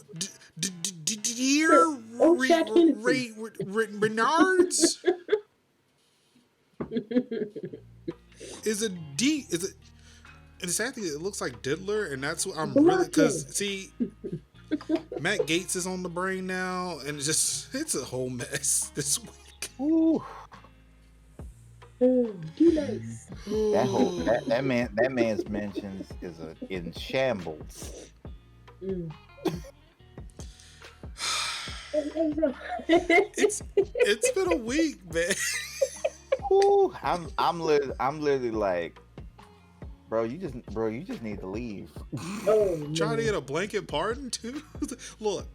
[SPEAKER 1] Reynders is a D. Is it? And the sad thing, it looks like Diddler, and that's what I'm really because see, Matt Gaetz is on the brain now, and it's a whole mess this week.
[SPEAKER 4] Ooh.
[SPEAKER 2] Nice.
[SPEAKER 4] That man's mentions is in shambles.
[SPEAKER 1] It's been a week, man.
[SPEAKER 4] Ooh, I'm literally like, bro, you just need to leave.
[SPEAKER 1] Trying to get a blanket pardon too. Look,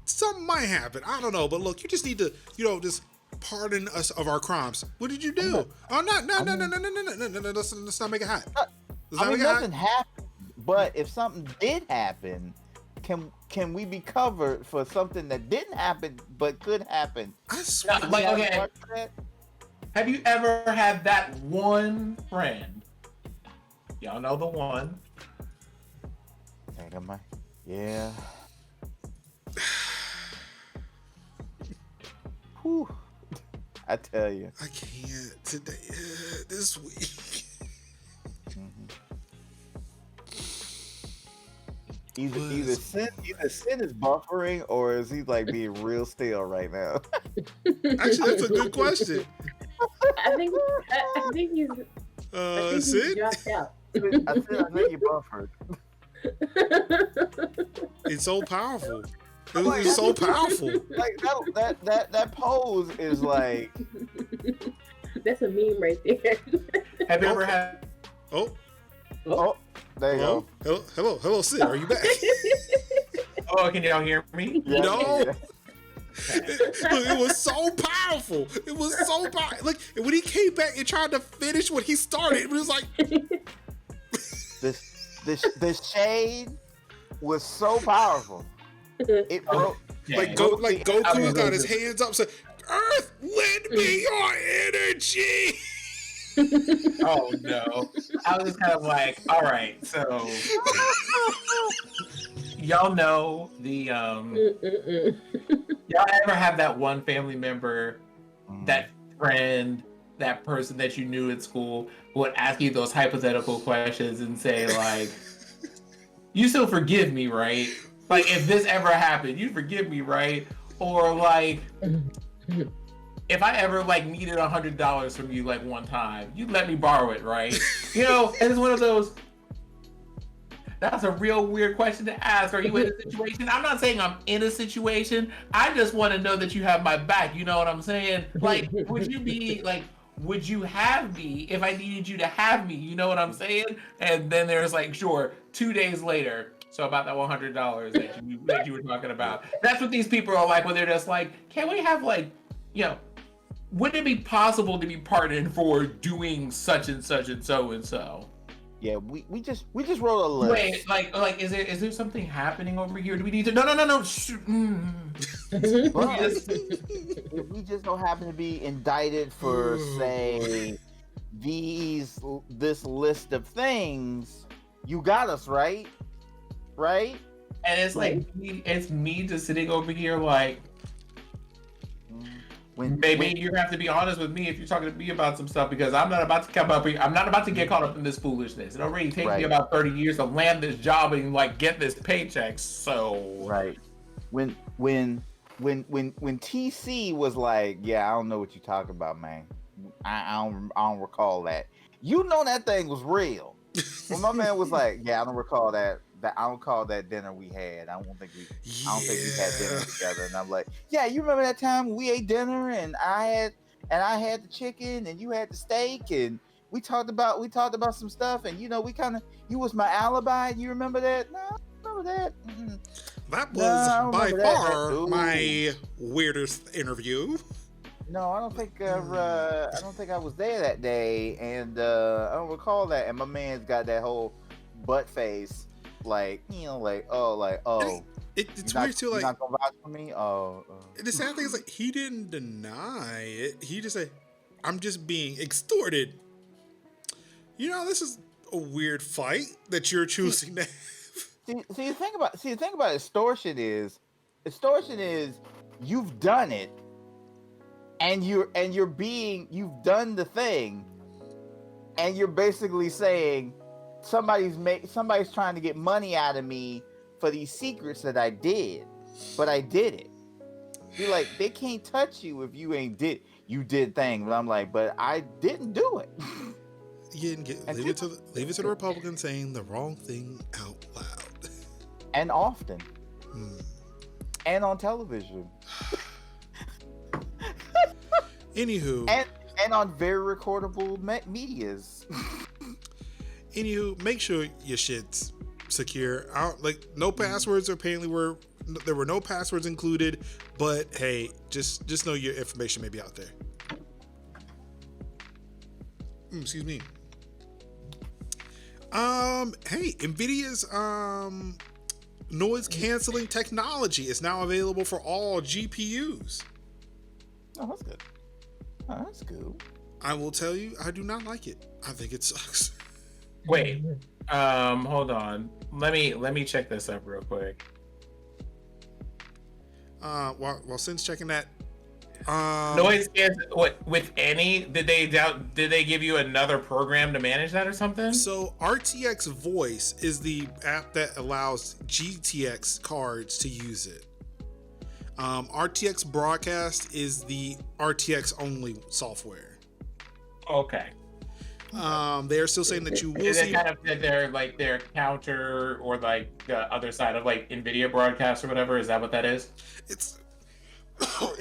[SPEAKER 1] something might happen. I don't know, but look, you just need to, just pardon us of our crimes. What did you do? No. Let's not make it hot.
[SPEAKER 4] Nothing happened. But if something did happen, can we be covered for something that didn't happen but could happen?
[SPEAKER 1] I swear.
[SPEAKER 3] Okay. Have you ever had that one friend? Y'all know the one.
[SPEAKER 4] Yeah. Whew. I tell you.
[SPEAKER 1] I can't today. This week.
[SPEAKER 4] Either Sin is buffering or is he like being real still right now?
[SPEAKER 1] Actually, that's a good question.
[SPEAKER 2] I think he's.
[SPEAKER 1] Sid?
[SPEAKER 2] Dropped out.
[SPEAKER 4] I know you buffered.
[SPEAKER 1] It's so powerful. It was so powerful.
[SPEAKER 4] Like that pose is like.
[SPEAKER 2] That's a meme right there.
[SPEAKER 3] Have you ever had?
[SPEAKER 1] Oh,
[SPEAKER 4] there you go.
[SPEAKER 1] Hello, Sid. Are you back?
[SPEAKER 3] Oh, can y'all hear me?
[SPEAKER 4] Yeah,
[SPEAKER 1] no.
[SPEAKER 4] yeah.
[SPEAKER 1] Look, it was so powerful. It was so powerful. Like when he came back and tried to finish what he started, it was like
[SPEAKER 4] the shade was so powerful. It broke.
[SPEAKER 1] Goku got his hands up, said, "Earth, lend me your energy."
[SPEAKER 3] Oh no! I was just kind of like, all right, so y'all know the y'all ever have that one family member, that friend, that person that you knew at school who would ask you those hypothetical questions and say like, "You still forgive me, right? Like if this ever happened, you forgive me, right?" Or like, if I ever like needed $100 from you like one time, you'd let me borrow it, right? And it's one of those. That's a real weird question to ask. Are you in a situation? I'm not saying I'm in a situation. I just want to know that you have my back. You know what I'm saying? Like, would you have me if I needed you to have me? You know what I'm saying? And then there's like, sure, 2 days later. So about that $100 that you were talking about. That's what these people are like when they're just like, can we have like, would it be possible to be pardoned for doing such and such and so and so?
[SPEAKER 4] Yeah, we just wrote a list.
[SPEAKER 3] Wait, like, is there something happening over here? Do we need to? No.
[SPEAKER 4] But if we just don't happen to be indicted for, say, this list of things, you got us, right? Right?
[SPEAKER 3] And it's like, it's me just sitting over here like, maybe you have to be honest with me if you're talking to me about some stuff, because I'm not about to come up here. I'm not about to get caught up in this foolishness. It already takes me about 30 years to land this job and like get this paycheck. So
[SPEAKER 4] right. When TC was like, yeah, I don't know what you're talking about, man. I don't recall that. You know that thing was real. When my man was like, yeah, I don't recall that. I don't call that dinner we had. I don't think we had dinner together. And I'm like, yeah, you remember that time we ate dinner and I had the chicken and you had the steak and we talked about some stuff and you was my alibi. You remember that? No, I don't remember that. Mm-hmm.
[SPEAKER 1] That was by far my weirdest interview.
[SPEAKER 4] No, I don't think I was there that day, and I don't recall that. And my man's got that whole butt face. Like,
[SPEAKER 1] it's weird too. Like,
[SPEAKER 4] you're not gonna vouch for me.
[SPEAKER 1] The sad thing is, like, he didn't deny it. He just said, "I'm just being extorted." This is a weird fight that you're choosing to have.
[SPEAKER 4] See, the thing about extortion is you've done it, and you've done the thing, and you're basically saying, somebody's trying to get money out of me for these secrets that I did, but I did it. You're like, they can't touch you if you did things. But I'm like, but I didn't do it.
[SPEAKER 1] You didn't leave it to the Republicans saying the wrong thing out loud.
[SPEAKER 4] And often. And on television.
[SPEAKER 1] Anywho.
[SPEAKER 4] And on very recordable medias.
[SPEAKER 1] Anywho, make sure your shit's secure. No passwords apparently there were no passwords included, but hey, just know your information may be out there. Excuse me. Hey, Nvidia's noise canceling technology is now available for all GPUs.
[SPEAKER 4] Oh, that's good. Oh, that's good.
[SPEAKER 1] I will tell you, I do not like it. I think it sucks.
[SPEAKER 3] Wait, hold on. Let me check this up real quick.
[SPEAKER 1] While Sin's checking that,
[SPEAKER 3] noise with any? Did they give you another program to manage that or something?
[SPEAKER 1] So RTX Voice is the app that allows GTX cards to use it. RTX Broadcast is the RTX only software.
[SPEAKER 3] Okay.
[SPEAKER 1] They're still saying that you will
[SPEAKER 3] is
[SPEAKER 1] see.
[SPEAKER 3] It kind of their counter or like the other side of like Nvidia Broadcast or whatever. Is that what that is?
[SPEAKER 1] It's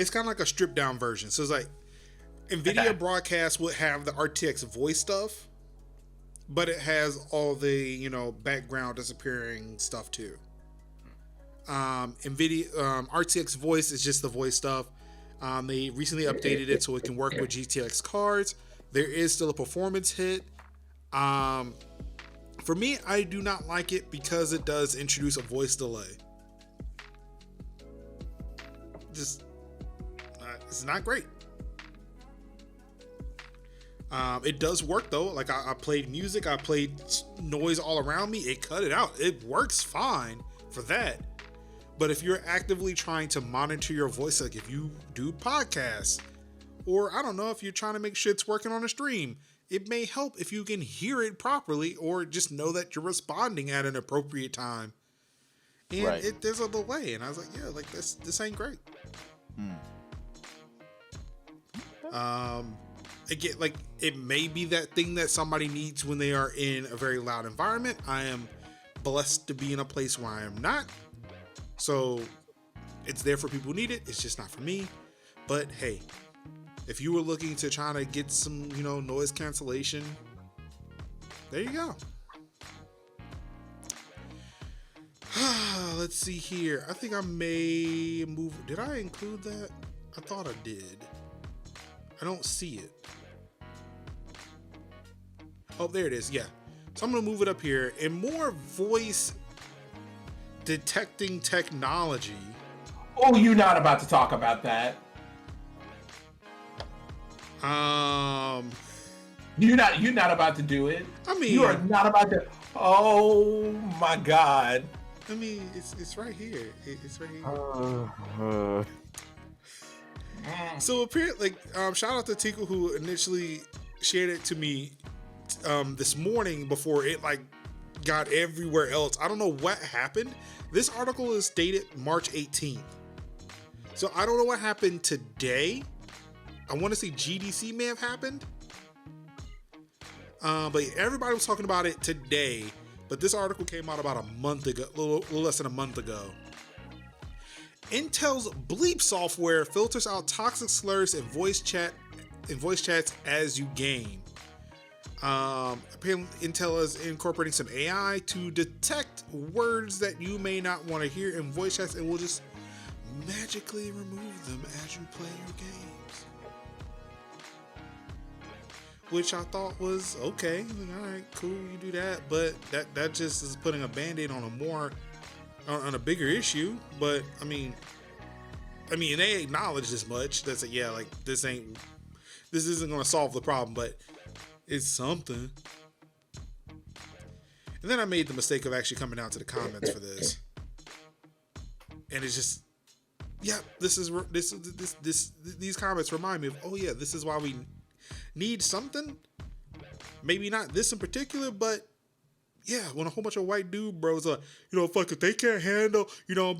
[SPEAKER 1] kind of like a stripped down version. So it's like Nvidia Broadcast would have the RTX voice stuff, but it has all the background disappearing stuff too. Nvidia RTX Voice is just the voice stuff. They recently updated it so it can work with GTX cards. There is still a performance hit. For me, I do not like it because it does introduce a voice delay. It's not great. It does work though. Like I played music, I played noise all around me. It cut it out. It works fine for that. But if you're actively trying to monitor your voice, like if you do podcasts, or I don't know, if you're trying to make sure it's working on a stream, it may help if you can hear it properly or just know that you're responding at an appropriate time. And there's a delay. And I was like, yeah, like this ain't great. Again, like it may be that thing that somebody needs when they are in a very loud environment. I am blessed to be in a place where I am not. So it's there for people who need it. It's just not for me. But hey, if you were looking to try to get some, noise cancellation, there you go. Let's see here. I think I may move. Did I include that? I thought I did. I don't see it. Oh, there it is. Yeah. So I'm going to move it up here. And more voice detecting technology.
[SPEAKER 3] Oh, you're not about to talk about that. You're not about to do it.
[SPEAKER 1] I mean,
[SPEAKER 3] you are not about to. Oh my God.
[SPEAKER 1] I mean, it's right here. It's right here. So apparently, shout out to Tico who initially shared it to me this morning before it like got everywhere else. I don't know what happened. This article is dated March 18th. So I don't know what happened today. I want to say GDC may have happened. But everybody was talking about it today. But this article came out about a month ago, a little less than a month ago. Intel's Bleep software filters out toxic slurs in voice chats as you game. Apparently, Intel is incorporating some AI to detect words that you may not want to hear in voice chats, and will just magically remove them as you play your games. Which I thought was okay. All right, cool, you do that, but that just is putting a band-aid on a bigger issue. But I mean, they acknowledge this much. That's it. Yeah, like this isn't going to solve the problem, but it's something. And then I made the mistake of actually coming out to the comments for this, and it's just, yeah, these comments remind me of, oh yeah, this is why we need something. Maybe not this in particular, but yeah, when a whole bunch of white dude bros are, fuck, if they can't handle,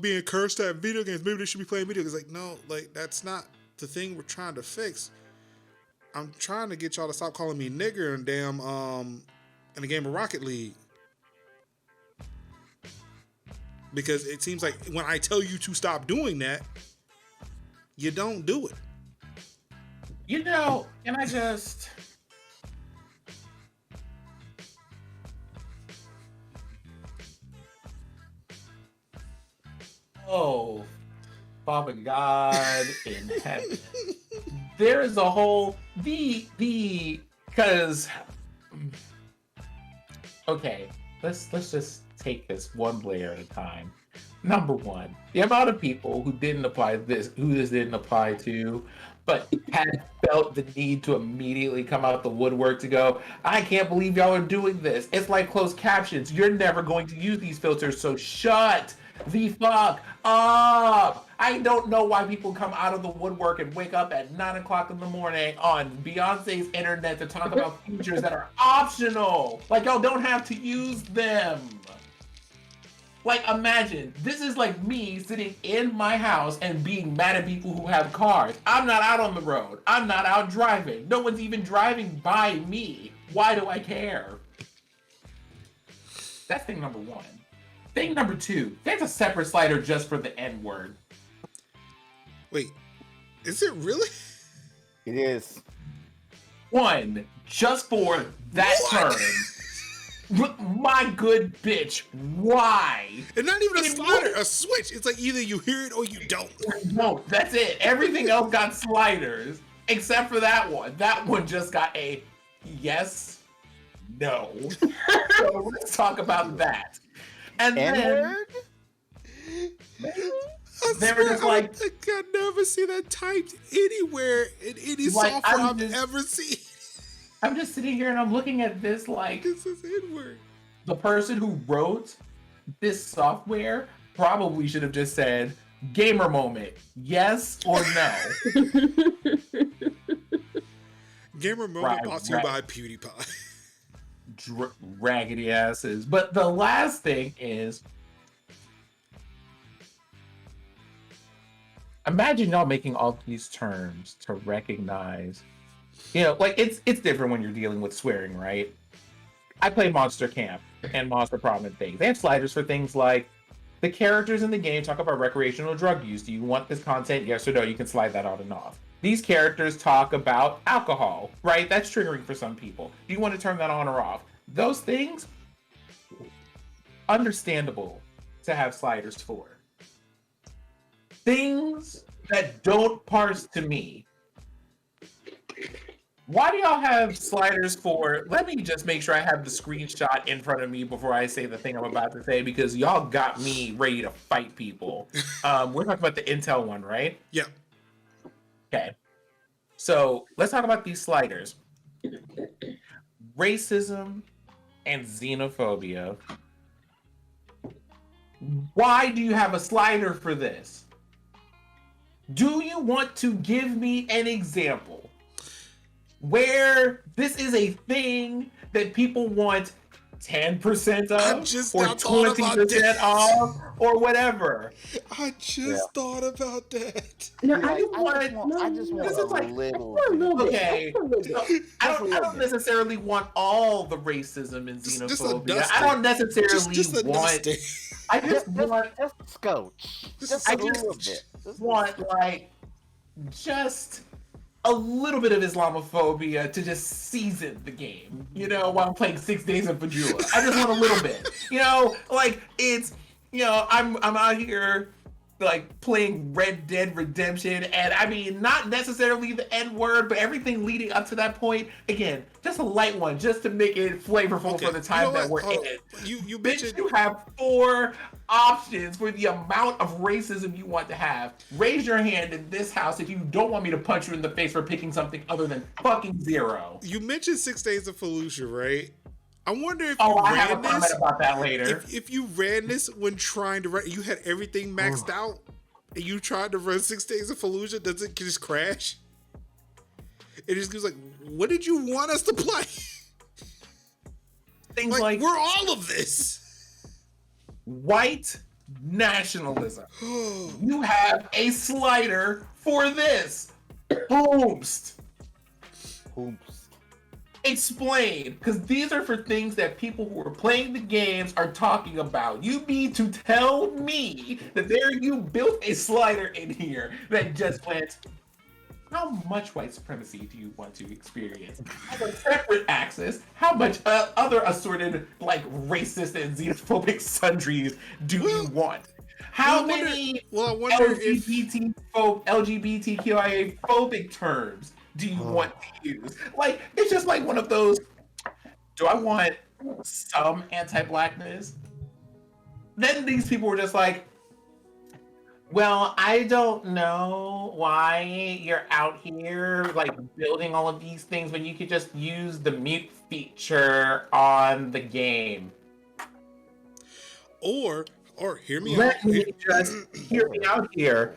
[SPEAKER 1] being cursed at video games, maybe they should be playing video games. Like, no, like that's not the thing we're trying to fix. I'm trying to get y'all to stop calling me nigger and damn in the game of Rocket League. Because it seems like when I tell you to stop doing that, you don't do it.
[SPEAKER 3] And I just... Oh, Father God in heaven. There is a whole... Because... Okay, let's just take this one layer at a time. Number one, the amount of people who this didn't apply to, but had felt the need to immediately come out the woodwork to go, I can't believe y'all are doing this. It's like closed captions. You're never going to use these filters, so shut the fuck up. I don't know why people come out of the woodwork and wake up at 9 o'clock in the morning on Beyonce's internet to talk about features that are optional. Like, y'all don't have to use them. Like, imagine, this is like me sitting in my house and being mad at people who have cars. I'm not out on the road. I'm not out driving. No one's even driving by me. Why do I care? That's thing number one. Thing number two, there's a separate slider just for the N word.
[SPEAKER 1] Wait, is it really?
[SPEAKER 4] It is.
[SPEAKER 3] One, just for that term. My good bitch, why?
[SPEAKER 1] And not even a slider, a switch. It's like either you hear it or you don't.
[SPEAKER 3] No, that's it. Everything else got sliders, except for that one. That one just got a yes, no. So let's talk about that. And
[SPEAKER 4] N-word?
[SPEAKER 3] They were just like,
[SPEAKER 1] I could never see that typed anywhere in any software I've ever seen.
[SPEAKER 3] I'm just sitting here and I'm looking at this like,
[SPEAKER 1] This is N-word.
[SPEAKER 3] The person who wrote this software probably should have just said, gamer moment, yes or no.
[SPEAKER 1] Gamer moment brought to you by PewDiePie.
[SPEAKER 3] Raggedy asses. But the last thing is, imagine y'all making all these terms to recognize, like it's different when you're dealing with swearing, right? I play Monster Camp and Monster Prom and things. They have sliders for things like the characters in the game talk about recreational drug use. Do you want this content? Yes or no? You can slide that on and off. These characters talk about alcohol, right? That's triggering for some people. Do you want to turn that on or off? Those things, understandable to have sliders for. Things that don't parse to me, Why do y'all have sliders for? Let me just make sure I have the screenshot in front of me before I say the thing I'm about to say, because y'all got me ready to fight people. We're talking about the Intel one, right?
[SPEAKER 1] Yeah.
[SPEAKER 3] Okay. So let's talk about these sliders. Racism and xenophobia. Why do you have a slider for this? Do you want to give me an example where this is a thing that people want 10%
[SPEAKER 1] I
[SPEAKER 3] of
[SPEAKER 1] just
[SPEAKER 3] or
[SPEAKER 1] now thought about
[SPEAKER 3] 20%
[SPEAKER 1] that.
[SPEAKER 3] off or whatever?
[SPEAKER 1] I just thought about that.
[SPEAKER 2] No,
[SPEAKER 4] You're like, I just
[SPEAKER 3] this
[SPEAKER 4] want
[SPEAKER 3] is
[SPEAKER 4] a
[SPEAKER 3] like-
[SPEAKER 4] little
[SPEAKER 2] for a little
[SPEAKER 4] bit.
[SPEAKER 2] bit.
[SPEAKER 3] Okay.
[SPEAKER 2] For a little bit.
[SPEAKER 3] I don't necessarily want all the racism and
[SPEAKER 1] Just a
[SPEAKER 3] xenophobia.
[SPEAKER 1] dusting.
[SPEAKER 3] I don't necessarily
[SPEAKER 1] Just a
[SPEAKER 3] want.
[SPEAKER 1] dusting.
[SPEAKER 3] I just want
[SPEAKER 4] Just scotch. Just
[SPEAKER 3] I
[SPEAKER 4] a
[SPEAKER 3] just
[SPEAKER 4] little bit. Just
[SPEAKER 3] want like just a little bit of Islamophobia to just season the game, you know, while I'm playing 6 Days of Fajula. I just want a little bit, you know, like it's, you know, I'm out here like playing Red Dead Redemption, and I mean, not necessarily the N word, but everything leading up to that point. Again, just a light one, just to make it flavorful
[SPEAKER 1] Okay,
[SPEAKER 3] for the time
[SPEAKER 1] you know
[SPEAKER 3] that
[SPEAKER 1] what?
[SPEAKER 3] we're in.
[SPEAKER 1] You
[SPEAKER 3] Bitch,
[SPEAKER 1] mentioned
[SPEAKER 3] you have 4 options for the amount of racism you want to have. Raise your hand in this house if you don't want me to punch you in the face for picking something other than fucking 0.
[SPEAKER 1] you mentioned 6 Days of Fallujah, right? I wonder if
[SPEAKER 3] Oh,
[SPEAKER 1] you
[SPEAKER 3] I have a
[SPEAKER 1] ran
[SPEAKER 3] comment
[SPEAKER 1] this.
[SPEAKER 3] about that later.
[SPEAKER 1] If you ran this when trying to run, you had everything maxed out, and you tried to run 6 Days of Fallujah, does it just crash? It just goes like, what did you want us to play?
[SPEAKER 3] Things
[SPEAKER 1] Like,
[SPEAKER 3] like
[SPEAKER 1] we're all of this.
[SPEAKER 3] white nationalism. You have a slider for this. Boomst.
[SPEAKER 4] Oops.
[SPEAKER 3] Explain, because these are for things that people who are playing the games are talking about. You need to tell me that there you built a slider in here that just went, how much white supremacy do you want to experience? As a separate axis, how much other assorted, like, racist and xenophobic sundries do you want? How
[SPEAKER 1] I wonder-
[SPEAKER 3] many
[SPEAKER 1] I wonder if
[SPEAKER 3] LGBTQIA phobic terms do you want to use? Like, it's just like one of those, do I want some anti-blackness? Then these people were just like, well, I don't know why you're out here like building all of these things when you could just use the mute feature on the game.
[SPEAKER 1] Or hear me
[SPEAKER 3] Let
[SPEAKER 1] out.
[SPEAKER 3] me just hear me out here.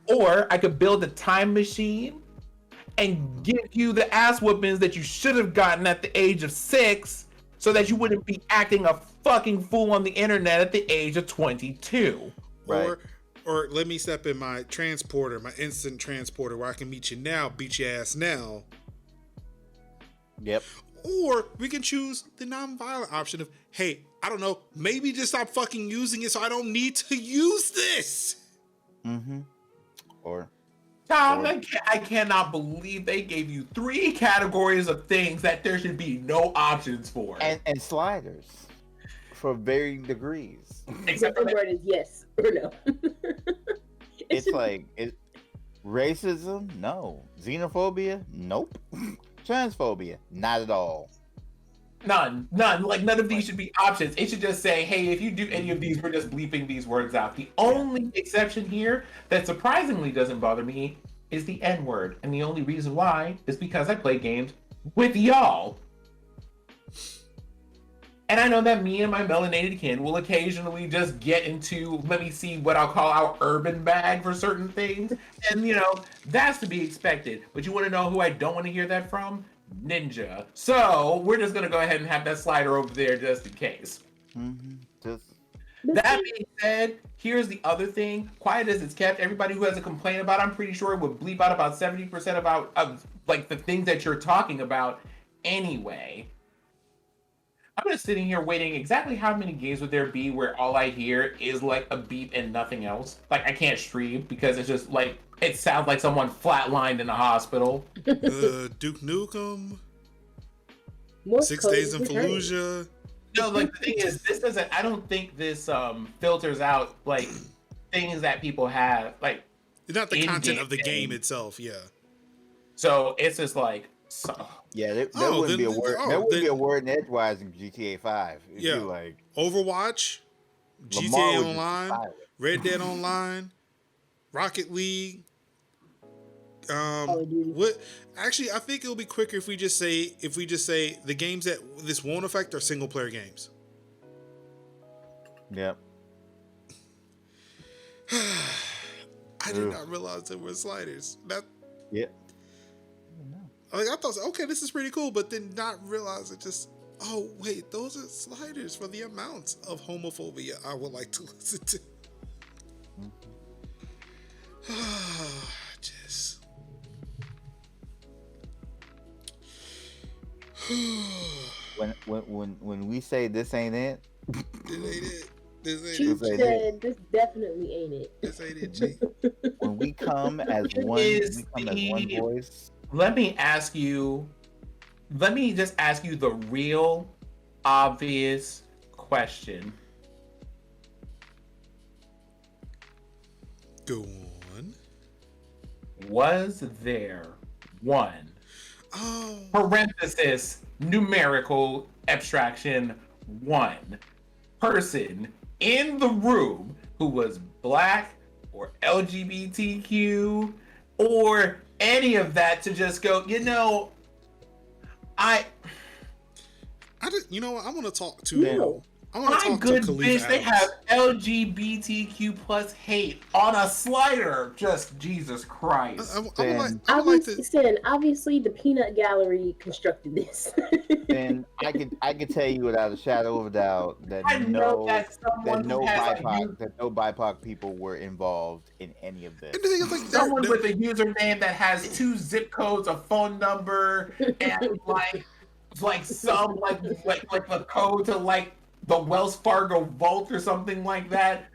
[SPEAKER 3] Or I could build a time machine and give you the ass whoopings that you should have gotten at the age of 6 so that you wouldn't be acting a fucking fool on the internet at the age of 22.
[SPEAKER 4] Right.
[SPEAKER 1] Or let me step in my transporter, my instant transporter, where I can meet you now, beat your ass now.
[SPEAKER 4] Yep.
[SPEAKER 1] Or we can choose the non-violent option of, hey, I don't know, maybe just stop fucking using it so I don't need to use this.
[SPEAKER 4] Mm-hmm. Or
[SPEAKER 3] Tom, I cannot believe they gave you 3 categories of things that there should be no options for.
[SPEAKER 4] and sliders for varying degrees.
[SPEAKER 3] Except
[SPEAKER 2] The
[SPEAKER 3] for
[SPEAKER 2] word is yes or no.
[SPEAKER 4] It's like racism, no. Xenophobia, nope. Transphobia, not at all.
[SPEAKER 3] none. Like, none of these should be options. It should just say, hey, if you do any of these, we're just bleeping these words out. The only exception here that surprisingly doesn't bother me is the N word. And the only reason why is because I play games with y'all. And I know that me and my melanated kin will occasionally just get into, let me see, what I'll call our urban bag for certain things. And, you know, that's to be expected. But you want to know who I don't want to hear that from? Ninja. So we're just going to go ahead and have that slider over there just in case.
[SPEAKER 4] Mm-hmm. Just
[SPEAKER 3] That being said, here's the other thing. Quiet as it's kept, everybody who has a complaint about it, I'm pretty sure it would bleep out about 70% of like the things that you're talking about anyway. I'm just sitting here waiting. Exactly how many games would there be where all I hear is like a beep and nothing else? Like I can't stream because it's just like it sounds like someone flatlined in a hospital.
[SPEAKER 1] Duke Nukem,
[SPEAKER 2] More
[SPEAKER 1] 6
[SPEAKER 2] code
[SPEAKER 1] Days in
[SPEAKER 2] returning.
[SPEAKER 1] Fallujah.
[SPEAKER 3] No, like the thing is, this doesn't. I don't think this filters out like things that people have. Like
[SPEAKER 1] Not the content of the
[SPEAKER 3] in-game
[SPEAKER 1] game itself, yeah.
[SPEAKER 3] So it's just like,
[SPEAKER 4] Yeah, there
[SPEAKER 1] Oh,
[SPEAKER 4] wouldn't be a
[SPEAKER 1] then
[SPEAKER 4] word.
[SPEAKER 1] oh,
[SPEAKER 4] There wouldn't be a
[SPEAKER 1] then
[SPEAKER 4] word in edgewise in GTA 5. It'd be
[SPEAKER 1] yeah.
[SPEAKER 4] like
[SPEAKER 1] Overwatch,
[SPEAKER 4] Lamar
[SPEAKER 1] GTA
[SPEAKER 4] would just be
[SPEAKER 1] Online,
[SPEAKER 4] silent.
[SPEAKER 1] Red Dead Online, Rocket League.
[SPEAKER 2] Call of Duty.
[SPEAKER 1] What? Actually, I think it'll be quicker if we just say the games that this won't affect are single player games.
[SPEAKER 4] Yep.
[SPEAKER 1] I did not realize there were sliders. That
[SPEAKER 4] Yep.
[SPEAKER 1] like I thought, okay, this is pretty cool, but then not realize it just. Oh wait, those are sliders for the amounts of homophobia I would like to listen to. Just.
[SPEAKER 4] When we say this ain't it,
[SPEAKER 1] This ain't it. This ain't
[SPEAKER 2] Chief
[SPEAKER 1] it.
[SPEAKER 4] This ain't
[SPEAKER 2] said, "This definitely ain't it."
[SPEAKER 1] This ain't it, Chief.
[SPEAKER 4] when we come as one,
[SPEAKER 3] is
[SPEAKER 4] we come as one
[SPEAKER 3] the-
[SPEAKER 4] voice.
[SPEAKER 3] let me just ask you the real obvious question.
[SPEAKER 1] Go on.
[SPEAKER 3] Was there one
[SPEAKER 1] Oh,
[SPEAKER 3] parenthesis numerical abstraction one person in the room who was black or LGBTQ or any of that to just go,
[SPEAKER 1] I did. You know what? I want to talk to.
[SPEAKER 2] No.
[SPEAKER 1] I want to
[SPEAKER 3] my
[SPEAKER 1] talk
[SPEAKER 3] good
[SPEAKER 1] to Khalif
[SPEAKER 3] bitch, they
[SPEAKER 1] Adams.
[SPEAKER 3] have LGBTQ plus hate on a slider. Just Jesus Christ.
[SPEAKER 1] I would like to.
[SPEAKER 2] Obviously, the peanut gallery constructed this.
[SPEAKER 4] And I can tell you without a shadow of a doubt that
[SPEAKER 3] I know that someone
[SPEAKER 4] no
[SPEAKER 3] who has
[SPEAKER 4] BIPOC people were involved in any of this.
[SPEAKER 1] And the thing is, like,
[SPEAKER 3] someone with a username that has 2 zip codes, a phone number, and like some like the code to like the Wells Fargo vault or something like that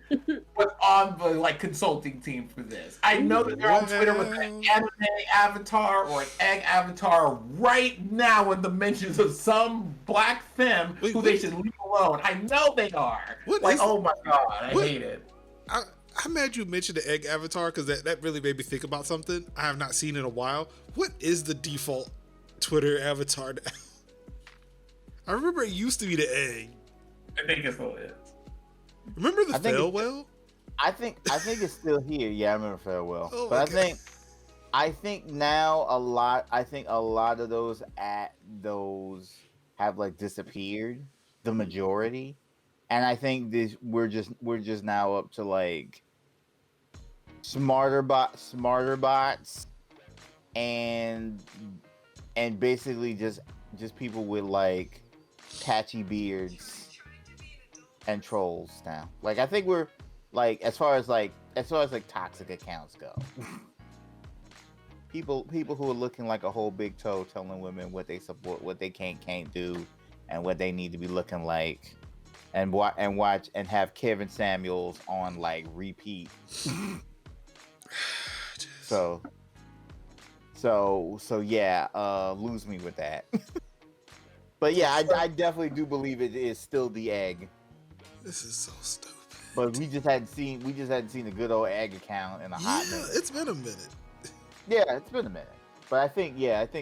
[SPEAKER 3] was on the like consulting team for this. I know that they're on Twitter with an anime avatar or an egg avatar right now in the mentions of some black femme who they should leave alone. I know they are. Oh my god, I hate it.
[SPEAKER 1] I'm mad you mentioned the egg avatar because that really made me think about something I have not seen in a while. What is the default Twitter avatar now? I remember it used to be the egg.
[SPEAKER 3] I think it still is.
[SPEAKER 1] Remember the farewell?
[SPEAKER 4] I think it's still here. Yeah, I remember farewell.
[SPEAKER 1] Oh
[SPEAKER 4] but
[SPEAKER 1] my
[SPEAKER 4] I think now a lot of those have like disappeared, the majority. And I think we're just now up to like smarter bots and basically just people with like patchy beards and trolls now. Like I think we're like as far as toxic accounts go. people who are looking like a whole big toe telling women what they support, what they can't do, and what they need to be looking like. And watch and have Kevin Samuels on like repeat. so yeah, lose me with that. But yeah, I definitely do believe it is still the egg.
[SPEAKER 1] This is so stupid.
[SPEAKER 4] But we just hadn't seen the good old egg account in a hot minute.
[SPEAKER 1] It's been a minute.
[SPEAKER 4] Yeah, it's been a minute. But I think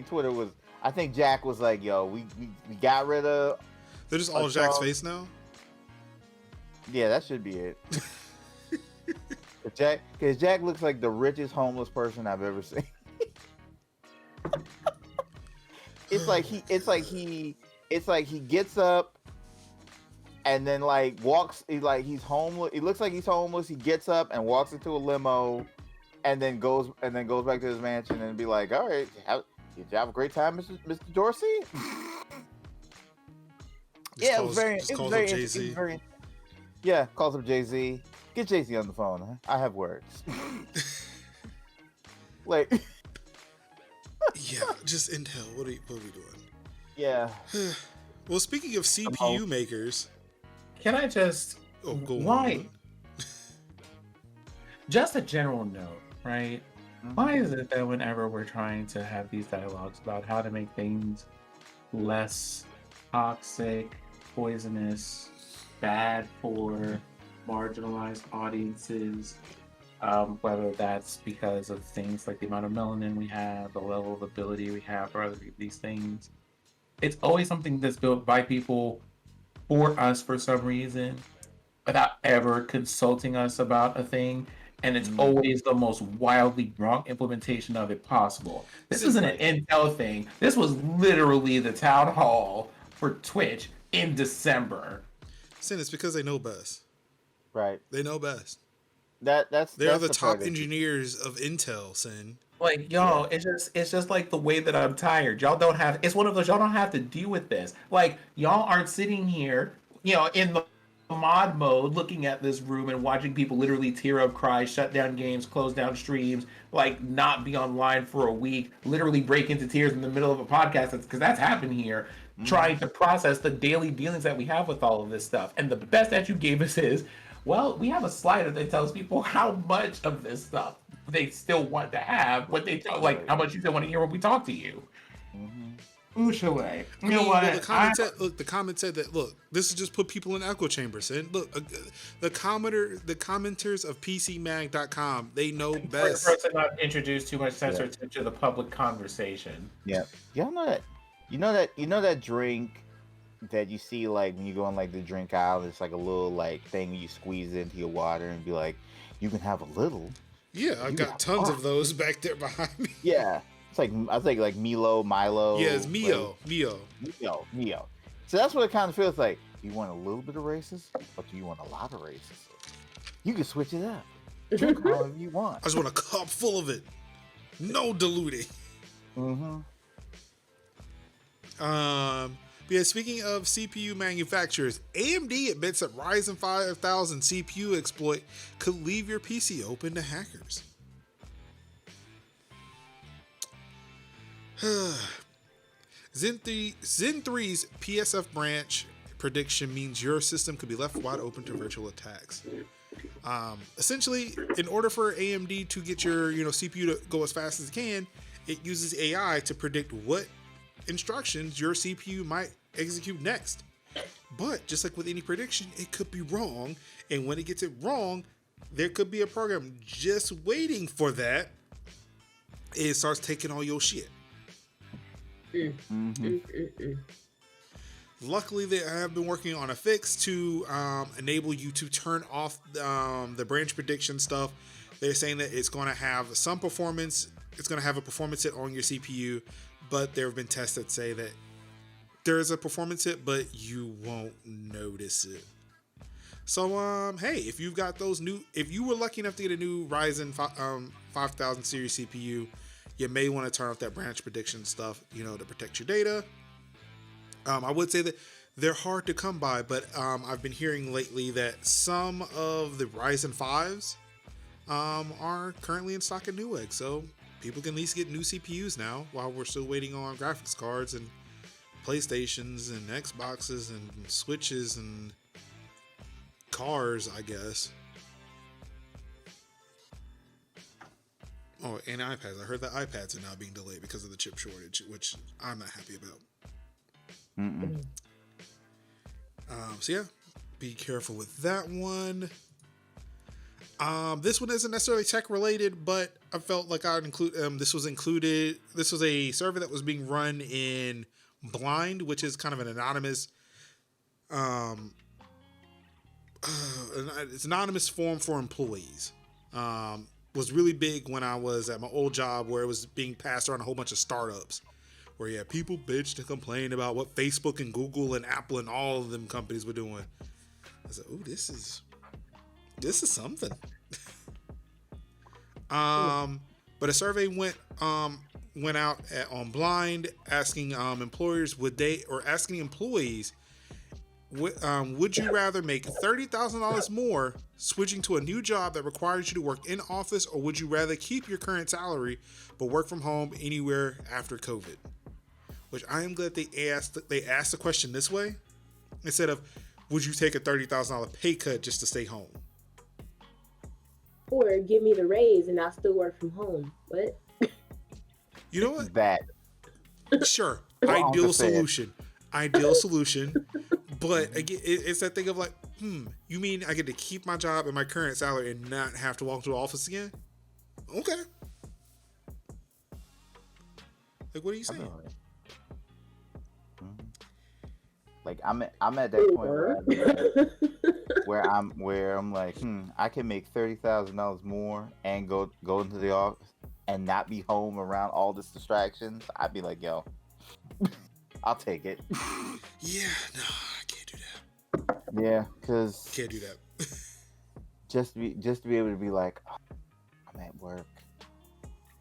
[SPEAKER 4] Twitter was. I think Jack was like, "Yo, we got rid of."
[SPEAKER 1] They're just all Jack's face now.
[SPEAKER 4] Yeah, that should be it. Because Jack looks like the richest homeless person I've ever seen. It's like he gets up and then like walks. He's homeless. He looks like he's homeless. He gets up and walks into a limo, and then goes back to his mansion and be like, "All right, did you have a great time, Mr. Dorsey?" Yeah, it was very interesting. Yeah, calls up Jay-Z. Get Jay-Z on the phone. Huh? I have words. Like,
[SPEAKER 1] yeah, just Intel. What are we doing?
[SPEAKER 4] Yeah.
[SPEAKER 1] Well, speaking of CPU makers,
[SPEAKER 3] can I just
[SPEAKER 1] go
[SPEAKER 3] why?
[SPEAKER 1] on.
[SPEAKER 3] Just a general note, right?
[SPEAKER 4] Mm-hmm.
[SPEAKER 3] Why is it that whenever we're trying to have these dialogues about how to make things less toxic, poisonous, bad for marginalized audiences, Whether that's because of things like the amount of melanin we have, the level of ability we have for these things. It's always something that's built by people for us for some reason without ever consulting us about a thing. And it's always the most wildly wrong implementation of it possible. This isn't an Intel thing. This was literally the town hall for Twitch in December.
[SPEAKER 1] Sin, it's because they know best.
[SPEAKER 4] Right.
[SPEAKER 1] They know best.
[SPEAKER 4] They're
[SPEAKER 1] the top engineers of Intel, Sin.
[SPEAKER 3] Like, y'all, it's just like the way that I'm tired. Y'all don't have, it's one of those, y'all don't have to deal with this. Like, y'all aren't sitting here, in the mod mode looking at this room and watching people literally tear up, cry, shut down games, close down streams, like not be online for a week, literally break into tears in the middle of a podcast, because that's happened here, trying to process the daily dealings that we have with all of this stuff. And the best that you gave us is, well, we have a slider that tells people how much of this stuff they still want to have, what they tell, like how much you still want to hear when we talk to you. Ushaway. You know what?
[SPEAKER 1] The comment said that, look, this is just put people in echo chambers. And look, the commenters of PCMag.com, they know best.
[SPEAKER 3] For to not introduce too much censorship to the public conversation.
[SPEAKER 4] Yeah. Y'all know that. You know that drink that you see like when you go on like the drink aisle, it's like a little like thing you squeeze into your water and be like, you can have a little.
[SPEAKER 1] Yeah, I've got tons of those back there behind me.
[SPEAKER 4] Yeah. It's like, I think like Milo.
[SPEAKER 1] Yeah, it's Mio.
[SPEAKER 4] So that's what it kind of feels like. You want a little bit of racist, or do you want a lot of racist? You can switch it up. Drink however you want.
[SPEAKER 1] I just want a cup full of it. No diluting. Yeah, speaking of CPU manufacturers, AMD admits that Ryzen 5000 CPU exploit could leave your PC open to hackers. Zen 3's PSF branch prediction means your system could be left wide open to virtual attacks. Essentially, in order for AMD to get your CPU to go as fast as it can, it uses AI to predict what instructions your CPU might execute next. But just like with any prediction, it could be wrong, and when it gets it wrong, there could be a program just waiting for that. It starts taking all your shit. Luckily, they have been working on a fix to enable you to turn off the branch prediction stuff. They're saying that it's going to have some performance. It's going to have a performance hit on your CPU, but there have been tests that say that there's a performance hit, but you won't notice it. So, hey, if you've got if you were lucky enough to get a new Ryzen 5000 series CPU, you may want to turn off that branch prediction stuff, to protect your data. I would say that they're hard to come by, but I've been hearing lately that some of the Ryzen 5s are currently in stock at Newegg, so people can at least get new CPUs now while we're still waiting on graphics cards and PlayStations and Xboxes and Switches and cars, I guess. Oh, and iPads. I heard that iPads are now being delayed because of the chip shortage, which I'm not happy about. So yeah, be careful with that one. This one isn't necessarily tech related, but I felt like I'd include. This was a survey that was being run in Blind, which is kind of an anonymous. It's an anonymous form for employees. Was really big when I was at my old job, where it was being passed around a whole bunch of startups, where you had people bitch and complain about what Facebook and Google and Apple and all of them companies were doing. I said, "Oh, this is something." But a survey went out on Blind, asking employees asking employees, would you rather make $30,000 more switching to a new job that requires you to work in office, or would you rather keep your current salary but work from home anywhere after COVID? Which I am glad they asked the question this way, instead of would you take a $30,000 pay cut just to stay home?
[SPEAKER 2] Or give me the raise and I'll still work from home. What?
[SPEAKER 1] You know what?
[SPEAKER 4] That.
[SPEAKER 1] Sure. Ideal solution. But again, it's that thing of like, You mean I get to keep my job and my current salary and not have to walk to the office again? Okay. Like, what are you
[SPEAKER 4] I
[SPEAKER 1] saying?
[SPEAKER 4] know it. Like I'm at that point where I'm like, I can make $30,000 more and go into the office and not be home around all this distractions. I'd be like, yo, I'll take it.
[SPEAKER 1] Yeah, no, I can't do that.
[SPEAKER 4] Yeah, because
[SPEAKER 1] Can't do that.
[SPEAKER 4] just to be able to be like, oh, I'm at work.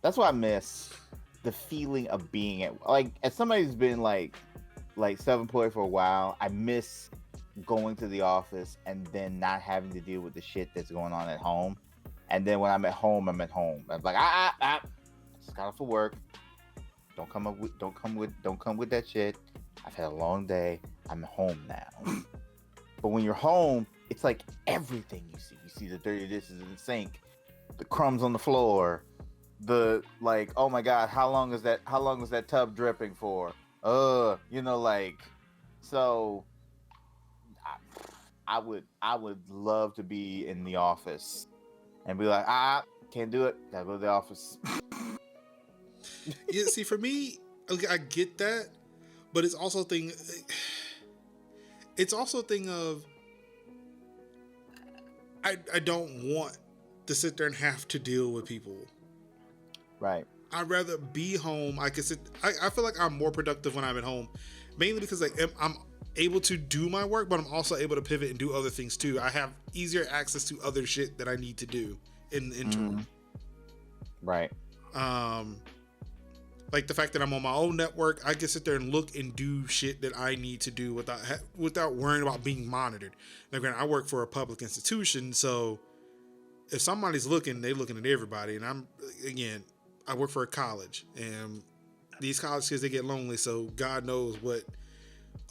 [SPEAKER 4] That's what I miss. The feeling of being as somebody who's been like self-employed for a while, I miss going to the office and then not having to deal with the shit that's going on at home. And then when I'm at home, I'm like, just got off for work. Don't come with that shit. I've had a long day. I'm home now. But when you're home, it's like everything you see. You see the dirty dishes in the sink, the crumbs on the floor, the like, oh my god, how long is that tub dripping for? So I would love to be in the office and be like, can't do it. Gotta go to the office.
[SPEAKER 1] Yeah, see, for me, okay, I get that, but it's also a thing. It's also a thing of I don't want to sit there and have to deal with people.
[SPEAKER 4] Right.
[SPEAKER 1] I'd rather be home. I feel like I'm more productive when I'm at home, mainly because I'm able to do my work, but I'm also able to pivot and do other things too. I have easier access to other shit that I need to do in the interim.
[SPEAKER 4] Right.
[SPEAKER 1] Like the fact that I'm on my own network, I can sit there and look and do shit that I need to do without worrying about being monitored. Now, granted, I work for a public institution, so if somebody's looking, they're looking at everybody. And I work for a college, and these college kids, they get lonely, so God knows what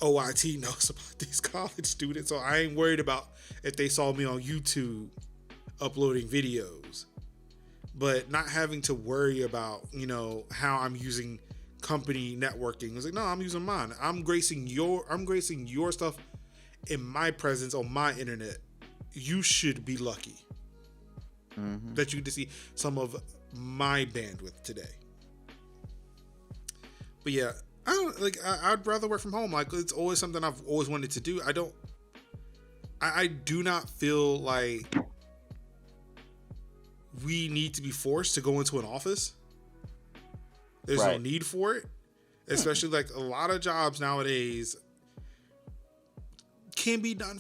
[SPEAKER 1] OIT knows about these college students. So I ain't worried about if they saw me on YouTube uploading videos. But not having to worry about, how I'm using company networking. It's like, no, I'm using mine. I'm gracing your stuff in my presence on my internet. You should be lucky that you get to see some of my bandwidth today. But yeah, I'd rather work from home. Like, it's always something I've always wanted to do. I do not feel like we need to be forced to go into an office. There's no need for it, especially like a lot of jobs nowadays can be done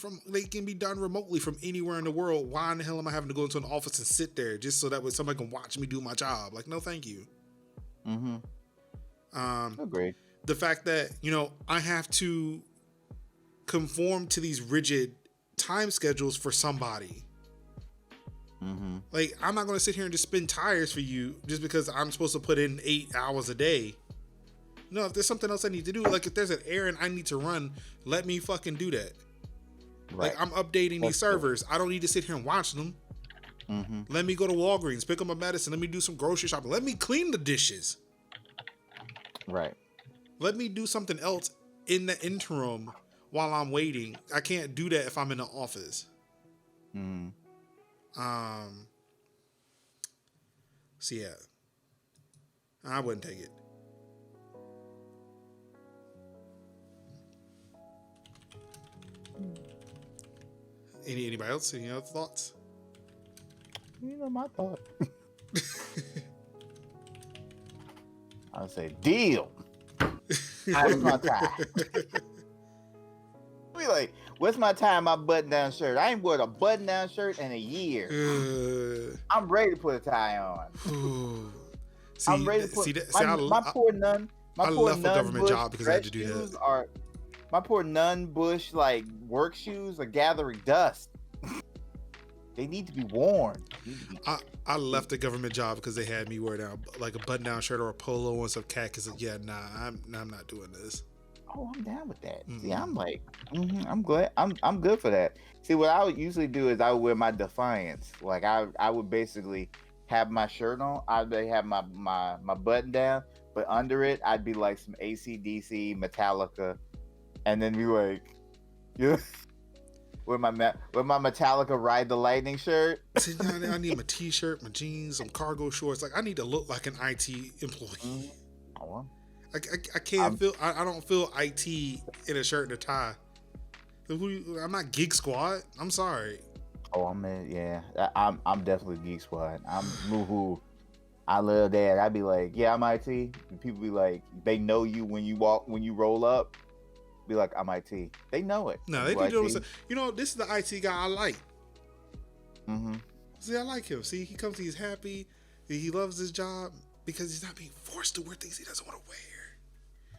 [SPEAKER 1] remotely from anywhere in the world. Why in the hell am I having to go into an office and sit there just so that way somebody can watch me do my job? Like, no, thank you.
[SPEAKER 4] Agreed.
[SPEAKER 1] The fact that, I have to conform to these rigid time schedules for somebody. Like, I'm not going to sit here and just spin tires for you just because I'm supposed to put in 8 hours a day. No, if there's something else I need to do, like if there's an errand I need to run, let me fucking do that. Right. Like, I'm updating these servers. I don't need to sit here and watch them. Let me go to Walgreens, pick up my medicine. Let me do some grocery shopping. Let me clean the dishes.
[SPEAKER 4] Right.
[SPEAKER 1] Let me do something else in the interim while I'm waiting. I can't do that if I'm in the office. So yeah, I wouldn't take it. Anybody else? Any other thoughts?
[SPEAKER 4] My thought. I would say, deal. Where's my tie? Be like, where's my tie and my button-down shirt? I ain't worn a button-down shirt in a year. I'm ready to put a tie on. I'm ready to put my poor nun. I left a government job because I had to do that. My poor nun bush work shoes are gathering dust. They need to be worn.
[SPEAKER 1] I left the government job because they had me wear down like a button-down shirt or a polo and some khakis. Yeah, I'm not doing this.
[SPEAKER 4] Oh, I'm down with that. See, I'm like, I'm glad. I'm good for that. See, what I would usually do is I would wear my Defiance. Like I would basically have my shirt on. I'd have my button down, but under it, I'd be like some AC/DC, Metallica, and then be like, yeah. with my Metallica Ride the Lightning shirt.
[SPEAKER 1] See, I need my t-shirt, my jeans, some cargo shorts. Like I need to look like an IT employee.
[SPEAKER 4] Oh,
[SPEAKER 1] I can't feel. I don't feel IT in a shirt and a tie. I'm not Geek Squad. I'm sorry.
[SPEAKER 4] oh, I'm definitely Geek Squad. I'm woohoo. I love that. I'd be like, yeah, I'm IT. And people be like, they know you when you roll up. Be like, I'm IT. They know it.
[SPEAKER 1] No, they do. You know, this is the IT guy I like.
[SPEAKER 4] Mm-hmm.
[SPEAKER 1] See, I like him. See, he comes, he's happy. He loves his job because he's not being forced to wear things he doesn't want to wear.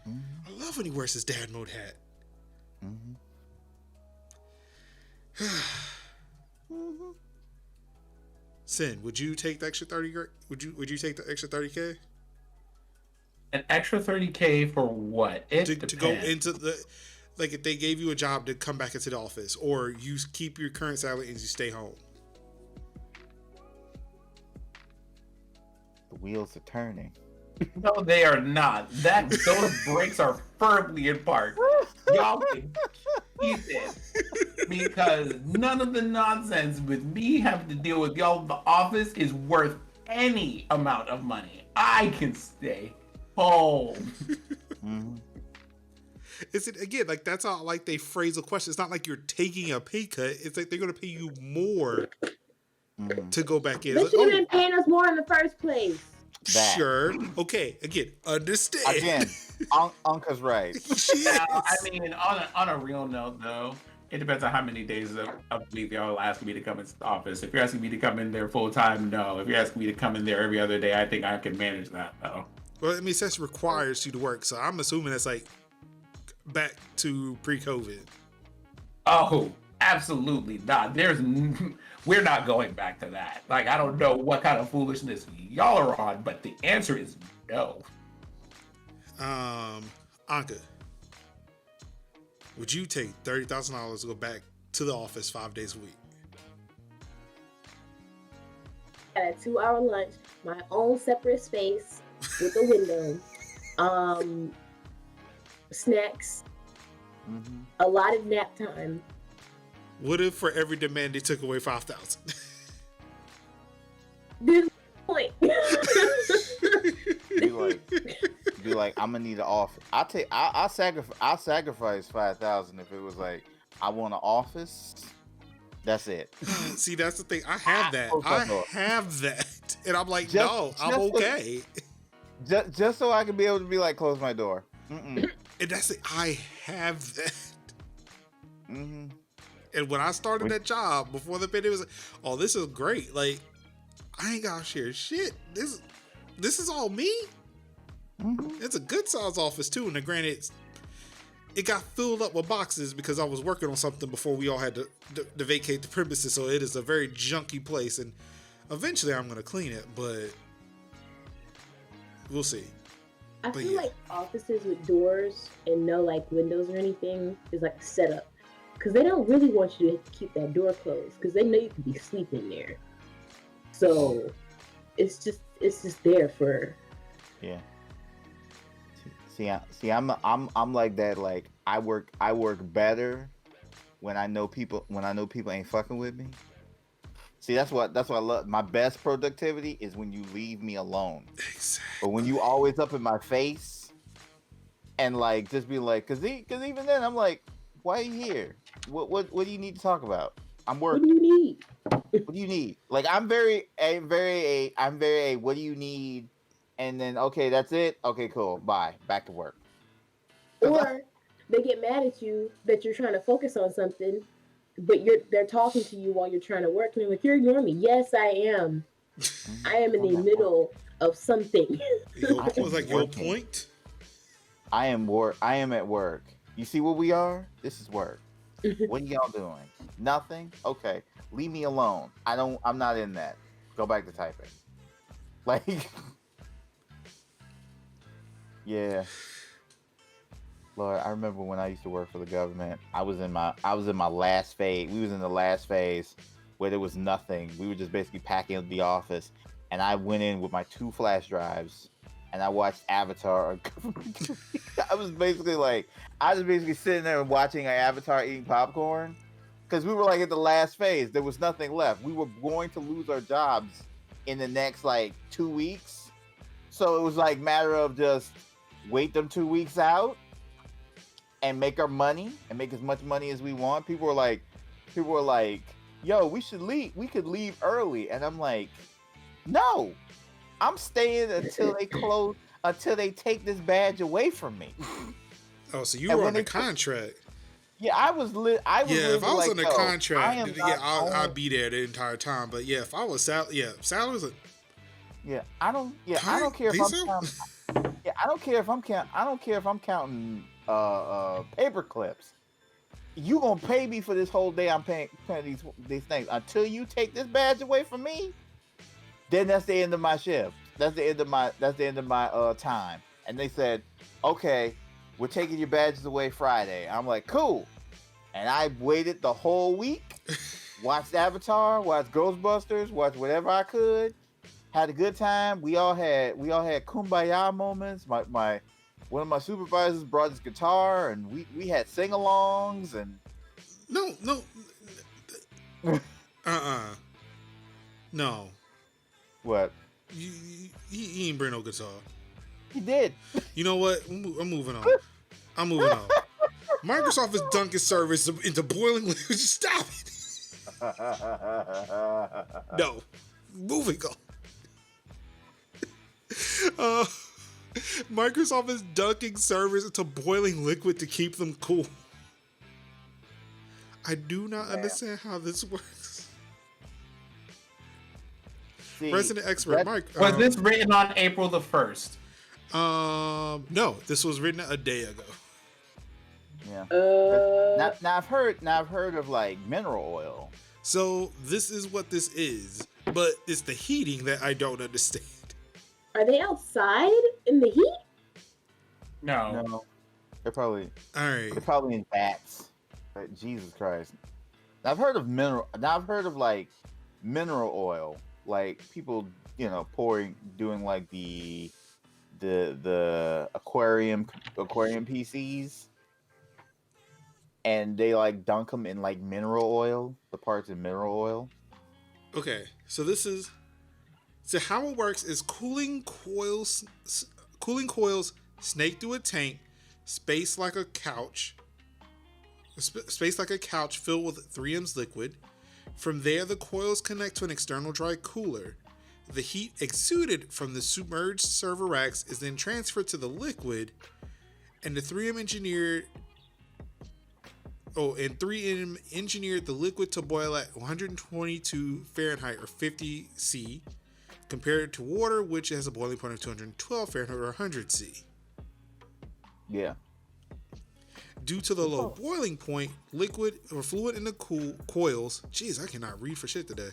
[SPEAKER 4] Mm-hmm.
[SPEAKER 1] I love when he wears his dad mode hat.
[SPEAKER 4] Mm-hmm.
[SPEAKER 1] Sin, would you take the extra 30? Would you take the extra 30K?
[SPEAKER 3] An extra 30K for what? It
[SPEAKER 1] To go
[SPEAKER 3] depends.
[SPEAKER 1] into the, like if they gave you a job to come back into the office, or you keep your current salary and you stay home.
[SPEAKER 4] The wheels are turning.
[SPEAKER 3] No, they are not. Those brakes are firmly in park. Y'all can keep it. Because none of the nonsense with me having to deal with y'all in the office is worth any amount of money. I can stay home.
[SPEAKER 4] Mm-hmm.
[SPEAKER 1] Is it again like that's how like they phrase a question? It's not like you're taking a pay cut. It's like they're gonna pay you more to go back in.
[SPEAKER 2] They
[SPEAKER 1] It's
[SPEAKER 2] should have
[SPEAKER 1] like,
[SPEAKER 2] been paying us more in the first place.
[SPEAKER 4] That.
[SPEAKER 1] sure, okay. Again, understand.
[SPEAKER 4] Again, Unca's right.
[SPEAKER 1] She
[SPEAKER 3] Now, I
[SPEAKER 1] is.
[SPEAKER 3] mean, on a real note, though, it depends on how many days of leave y'all asking me to come into the office. If you're asking me to come in there full time, no. If you're asking me to come in there every other day, I think I can manage that, though.
[SPEAKER 1] Well, I mean, it requires you to work, so I'm assuming that's like back to pre-COVID.
[SPEAKER 3] Oh, absolutely not. We're not going back to that. Like, I don't know what kind of foolishness y'all are on, but the answer is no.
[SPEAKER 1] Anka, would you take $30,000 to go back to the office 5 days a week?
[SPEAKER 2] I had a 2-hour lunch, my own separate space with a window, snacks,
[SPEAKER 4] Mm-hmm.
[SPEAKER 2] a lot of nap time.
[SPEAKER 1] What if for every demand they took away 5,000?
[SPEAKER 2] This point.
[SPEAKER 4] Be like, I'm gonna need an office. I'll sacrifice 5,000 if it was like I want an office. That's it.
[SPEAKER 1] See, that's the thing. I have that. And I'm like, no, I'm
[SPEAKER 4] just
[SPEAKER 1] okay.
[SPEAKER 4] Just so I can be able to be like, close my door. Mm-mm.
[SPEAKER 1] And that's it. I have that.
[SPEAKER 4] Mm-hmm.
[SPEAKER 1] And when I started that job before the pandemic, it was like, oh, this is great. Like, I ain't gotta share shit. This is all me.
[SPEAKER 4] Mm-hmm.
[SPEAKER 1] It's a good size office too. And then granted, it got filled up with boxes because I was working on something before we all had to vacate the premises. So it is a very junky place. And eventually I'm gonna clean it, but we'll see.
[SPEAKER 2] I
[SPEAKER 1] But
[SPEAKER 2] feel
[SPEAKER 1] yeah.
[SPEAKER 2] like offices with doors and no like windows or anything is like a setup, because they don't really want you to keep that door closed because they know you could be sleeping there. So it's just there for.
[SPEAKER 4] Yeah. See, I'm like that. Like I work better when I know people ain't fucking with me. See, that's what I love. My best productivity is when you leave me alone.
[SPEAKER 1] Exactly.
[SPEAKER 4] But when you always up in my face and like just be like, cause even then I'm like, why are you here? What do you need to talk about? I'm
[SPEAKER 2] What
[SPEAKER 4] working.
[SPEAKER 2] do you need?
[SPEAKER 4] What do you need? Like I'm very what do you need? And then okay, that's it. Okay, cool. Bye. Back to work.
[SPEAKER 2] Or they get mad at you that you're trying to focus on something, but they're talking to you while you're trying to work, and they're like, you're ignoring me. Yes, I am. I am in the middle of something.
[SPEAKER 1] It was like your
[SPEAKER 4] working.
[SPEAKER 1] point.
[SPEAKER 4] I am at work. You see what we are? This is work. What are y'all doing? Nothing? Okay. Leave me alone. I'm not in that. Go back to typing. Like yeah. Lord, I remember when I used to work for the government. I was in my last phase. We was in the last phase where there was nothing. We were just basically packing up the office. And I went in with my 2 flash drives and I watched Avatar. I was basically sitting there and watching Avatar eating popcorn. because we were like at the last phase. There was nothing left. We were going to lose our jobs in the next like 2 weeks. So it was like matter of just wait them 2 weeks out and make our money and make as much money as we want. People were like, yo, we should leave. We could leave early. And I'm like, no, I'm staying until they close, until they take this badge away from me.
[SPEAKER 1] Oh, so you were on the contract.
[SPEAKER 4] Yeah, I was
[SPEAKER 1] if I was
[SPEAKER 4] like,
[SPEAKER 1] on the contract, I'd be there the entire time. But yeah, if I was salaries.
[SPEAKER 4] I don't care if I'm counting. Yeah, I don't care if I'm counting paper clips. You gonna pay me for this whole day? I'm paying these things until you take this badge away from me. Then that's the end of my shift. That's the end of my time. And they said, okay, we're taking your badges away Friday. I'm like, cool. And I waited the whole week, watched Avatar, watched Ghostbusters, watched whatever I could, had a good time. We all had kumbaya moments. One of my supervisors brought his guitar, and we had sing-alongs and
[SPEAKER 1] no. No.
[SPEAKER 4] What?
[SPEAKER 1] He ain't bring no guitar.
[SPEAKER 4] He did.
[SPEAKER 1] You know what? I'm moving on. Microsoft is dunking servers into boiling liquid. Stop it. No. Moving on. Microsoft is dunking servers into boiling liquid to keep them cool. I do not understand how this works.
[SPEAKER 4] See,
[SPEAKER 1] Resident expert Mike.
[SPEAKER 3] Was this written on April the 1st?
[SPEAKER 1] No, this was written a day ago.
[SPEAKER 4] Yeah. Now I've heard of like mineral oil.
[SPEAKER 1] So this is what this is, but it's the heating that I don't understand.
[SPEAKER 2] Are they outside in the heat?
[SPEAKER 3] No.
[SPEAKER 4] They're probably
[SPEAKER 1] All right.
[SPEAKER 4] They're probably in vats. Jesus Christ. Now I've heard of like mineral oil, like people, doing like the aquarium PCs, and they like dunk them in like mineral oil, the parts in mineral oil.
[SPEAKER 1] Okay, so how it works is cooling coils snake through a tank, spaced like a couch filled with 3M's liquid. From there, the coils connect to an external dry cooler. The heat exuded from the submerged server racks is then transferred to the liquid, and the 3M engineered the liquid to boil at 122 Fahrenheit or 50 C, compared to water, which has a boiling point of 212 Fahrenheit or 100 C.
[SPEAKER 4] Yeah.
[SPEAKER 1] Due to the low boiling point, liquid or fluid in the coils, jeez, I cannot read for shit today.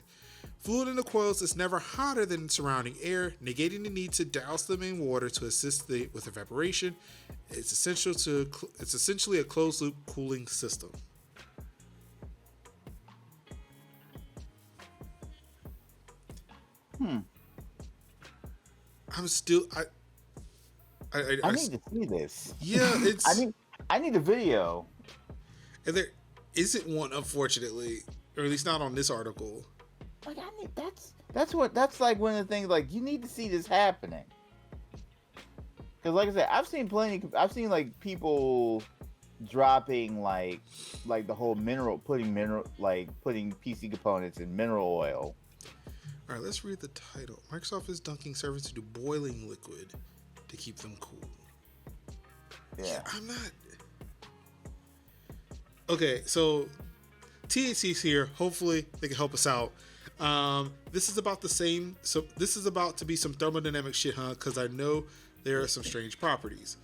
[SPEAKER 1] Fluid in the coils is never hotter than surrounding air, negating the need to douse them in water to assist with evaporation. It's essentially a closed loop cooling system. I'm still
[SPEAKER 4] I need to see this.
[SPEAKER 1] Yeah, it's
[SPEAKER 4] I need a video.
[SPEAKER 1] And there isn't one, unfortunately, or at least not on this article.
[SPEAKER 4] Like that's like one of the things, like you need to see this happening. Because like I said, I've seen like people dropping like the whole putting PC components in mineral oil.
[SPEAKER 1] All right, let's read the title. Microsoft is dunking servers into boiling liquid to keep them cool.
[SPEAKER 4] Yeah.
[SPEAKER 1] I'm not. Okay, so THC's here. Hopefully they can help us out. This is about the same. So this is about to be some thermodynamic shit, huh? Because I know there are some strange properties.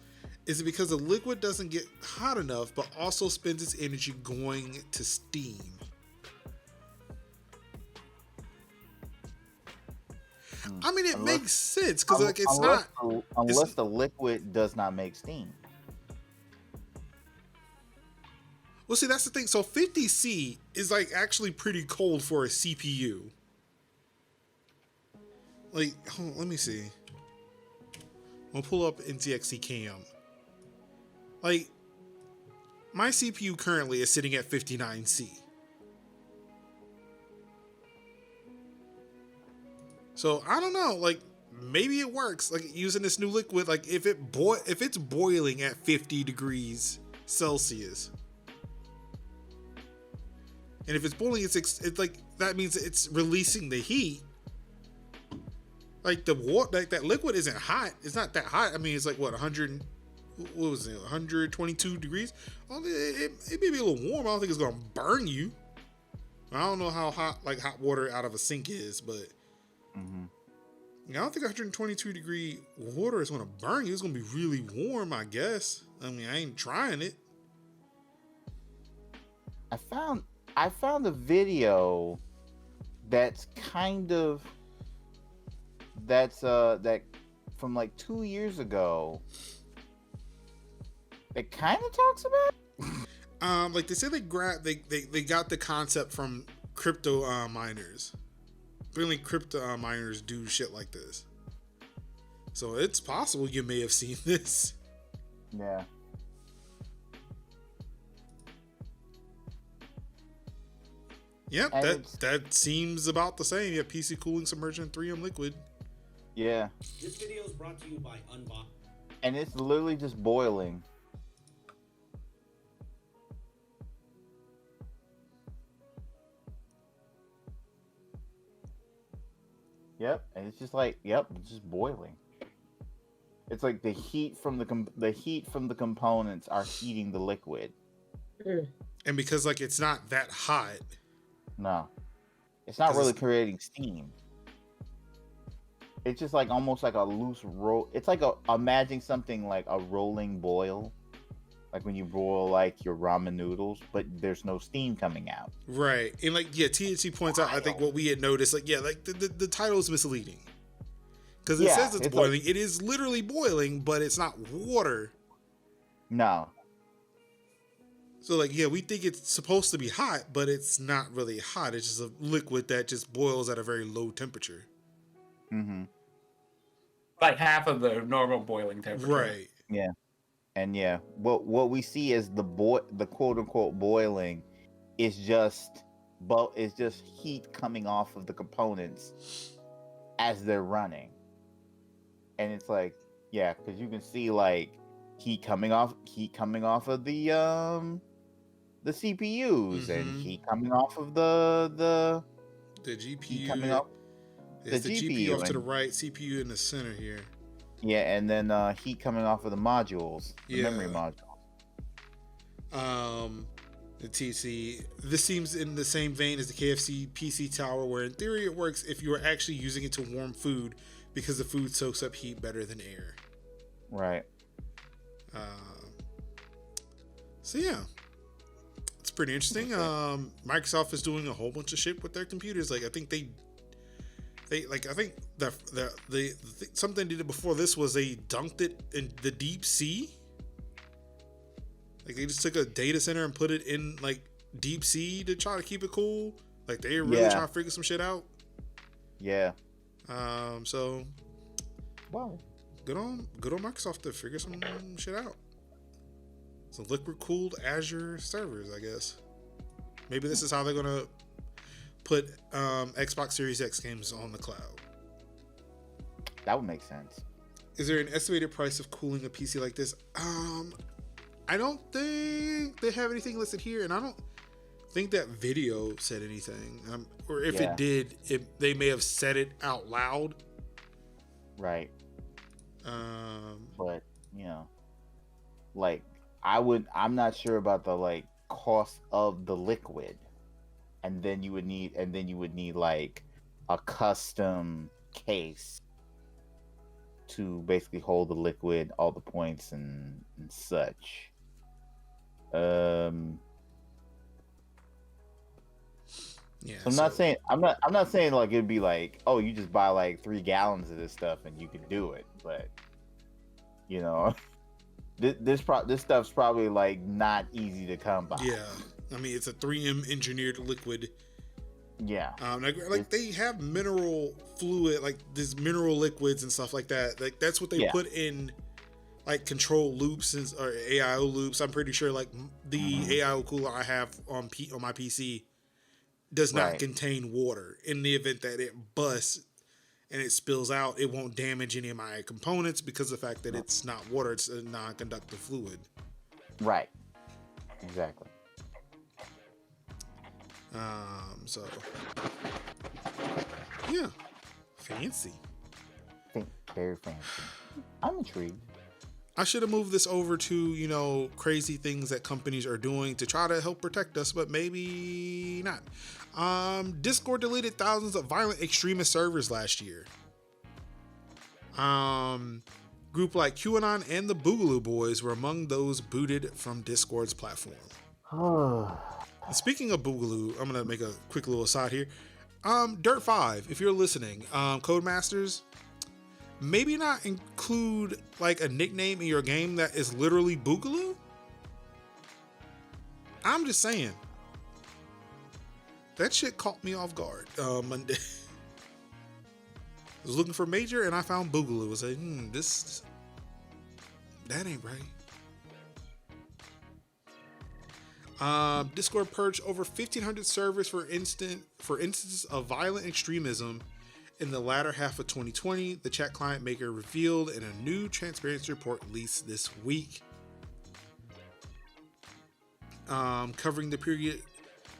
[SPEAKER 1] Is it because the liquid doesn't get hot enough, but also spends its energy going to steam? I mean, it makes sense because like it's not
[SPEAKER 4] unless the liquid does not make steam.
[SPEAKER 1] Well, see, that's the thing. So 50C is like actually pretty cold for a CPU. Like, hold on, let me see. I'll pull up NZXT Cam. Like, my CPU currently is sitting at 59C. So I don't know. Like maybe it works. Like using this new liquid. Like if it's boiling at 50 degrees Celsius, and if it's boiling, it's like that means it's releasing the heat. Like the water, like that liquid isn't hot. It's not that hot. I mean, it's like what 100. What was it? 122 degrees. Well, it may be a little warm. I don't think it's gonna burn you. I don't know how hot water out of a sink is, but I don't think 122 degree water is gonna burn you. It's gonna be really warm, I guess. I mean, I ain't trying it.
[SPEAKER 4] I found a video that's that from like 2 years ago. It kind of talks about
[SPEAKER 1] like they say they got the concept from crypto miners. Apparently crypto miners do shit like this. So it's possible you may have seen this.
[SPEAKER 4] Yeah.
[SPEAKER 1] Yep, that seems about the same. Yeah, PC cooling submerged in 3M liquid.
[SPEAKER 4] Yeah.
[SPEAKER 5] This video is brought to you by Unbox.
[SPEAKER 4] And it's literally just boiling. Yep, and it's just like, it's just boiling. It's like the heat from the components are heating the liquid.
[SPEAKER 1] And because like it's not that hot.
[SPEAKER 4] No, it's not really creating steam. It's just like almost like a loose roll. It's like imagine something like a rolling boil, like when you boil like your ramen noodles, but there's no steam coming out.
[SPEAKER 1] Right, and like THC points out, I think what we had noticed, like the title is misleading because it says it's boiling. Like, it is literally boiling, but it's not water.
[SPEAKER 4] No.
[SPEAKER 1] So like we think it's supposed to be hot, but it's not really hot. It's just a liquid that just boils at a very low temperature.
[SPEAKER 4] Mm-hmm.
[SPEAKER 3] Like half of the normal boiling temperature.
[SPEAKER 1] Right.
[SPEAKER 4] Yeah. And what we see is the quote unquote boiling is just heat coming off of the components as they're running. And it's like, because you can see like heat coming off of the CPUs and heat coming off of the
[SPEAKER 1] GPU.
[SPEAKER 4] Coming off
[SPEAKER 1] it's the GPU off to the right, CPU in the center here.
[SPEAKER 4] Yeah, and then heat coming off of the modules, the memory modules.
[SPEAKER 1] The TC. This seems in the same vein as the KFC PC tower, where in theory it works if you are actually using it to warm food because the food soaks up heat better than air.
[SPEAKER 4] Right.
[SPEAKER 1] So it's pretty interesting. Microsoft is doing a whole bunch of shit with their computers. Like I think something they did before this was they dunked it in the deep sea. Like they just took a data center and put it in like deep sea to try to keep it cool. Like they're really trying to figure some shit out.
[SPEAKER 4] Yeah.
[SPEAKER 1] So.
[SPEAKER 4] Wow.
[SPEAKER 1] Good on Microsoft to figure some shit out. Some liquid cooled Azure servers, I guess. Maybe this is how they're gonna put Xbox Series X games on the cloud.
[SPEAKER 4] That would make sense.
[SPEAKER 1] Is there an estimated price of cooling a PC like this? I don't think they have anything listed here, and I don't think that video said anything. Or if it did, they may have said it out loud.
[SPEAKER 4] Right. But like I'm not sure about the like cost of the liquid, and then you would need like a custom case to basically hold the liquid, all the points and such. So I'm not saying like it'd be like, oh, you just buy like 3 gallons of this stuff and you can do it, but this stuff's probably like not easy to come by.
[SPEAKER 1] Yeah, I mean it's a 3M engineered liquid.
[SPEAKER 4] Yeah.
[SPEAKER 1] Like they have mineral fluid, like these mineral liquids and stuff like that. Like that's what they put in like control loops or AIO loops. I'm pretty sure like the AIO cooler I have on my PC does not contain water. In the event that it busts, and it spills out, it won't damage any of my components because of the fact that it's not water, it's a non-conductive fluid.
[SPEAKER 4] Right. Exactly.
[SPEAKER 1] So yeah, fancy.
[SPEAKER 4] Very fancy. I'm intrigued.
[SPEAKER 1] I should have moved this over to, crazy things that companies are doing to try to help protect us, but maybe not. Discord deleted thousands of violent extremist servers last year. Group like QAnon and the Boogaloo Boys were among those booted from Discord's platform. Speaking of Boogaloo, I'm gonna make a quick little aside here. Dirt 5, if you're listening, Codemasters, maybe not include like a nickname in your game that is literally Boogaloo. I'm just saying. That shit caught me off guard Monday. I was looking for Major and I found Boogaloo. I was like, that ain't right. Discord purged over 1,500 servers for instances of violent extremism in the latter half of 2020. The chat client maker revealed in a new transparency report released this week, covering the period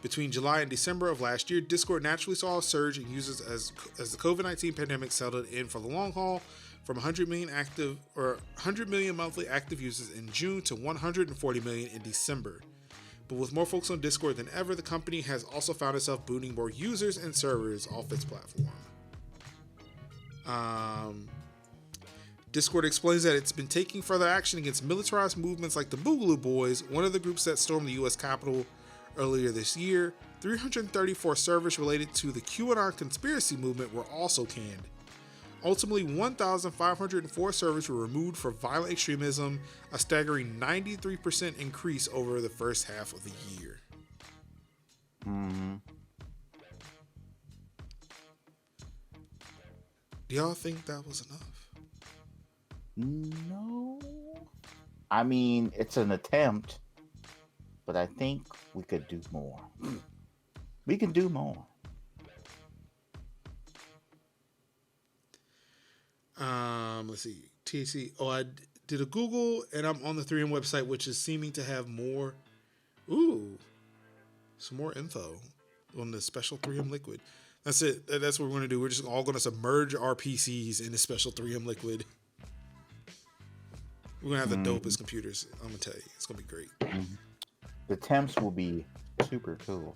[SPEAKER 1] between July and December of last year. Discord naturally saw a surge in users as the COVID-19 pandemic settled in for the long haul, from 100 million monthly active users in June to 140 million in December. But with more folks on Discord than ever, the company has also found itself booting more users and servers off its platform. Discord explains that it's been taking further action against militarized movements like the Boogaloo Boys, one of the groups that stormed the U.S. Capitol earlier this year. 334 servers related to the QAnon conspiracy movement were also canned. Ultimately, 1,504 servers were removed for violent extremism, a staggering 93% increase over the first half of the year. Do y'all think that was enough?
[SPEAKER 4] No. I mean, it's an attempt, but I think we could do more. We can do more.
[SPEAKER 1] Let's see. TC. Oh, I did a Google, and I'm on the 3M website, which is seeming to have more. Some more info on the special 3M liquid. That's it. That's what we're going to do. We're just all going to submerge our PCs in the special 3M liquid. We're going to have the dopest computers. I'm going to tell you. It's going to be great.
[SPEAKER 4] The temps will be super cool.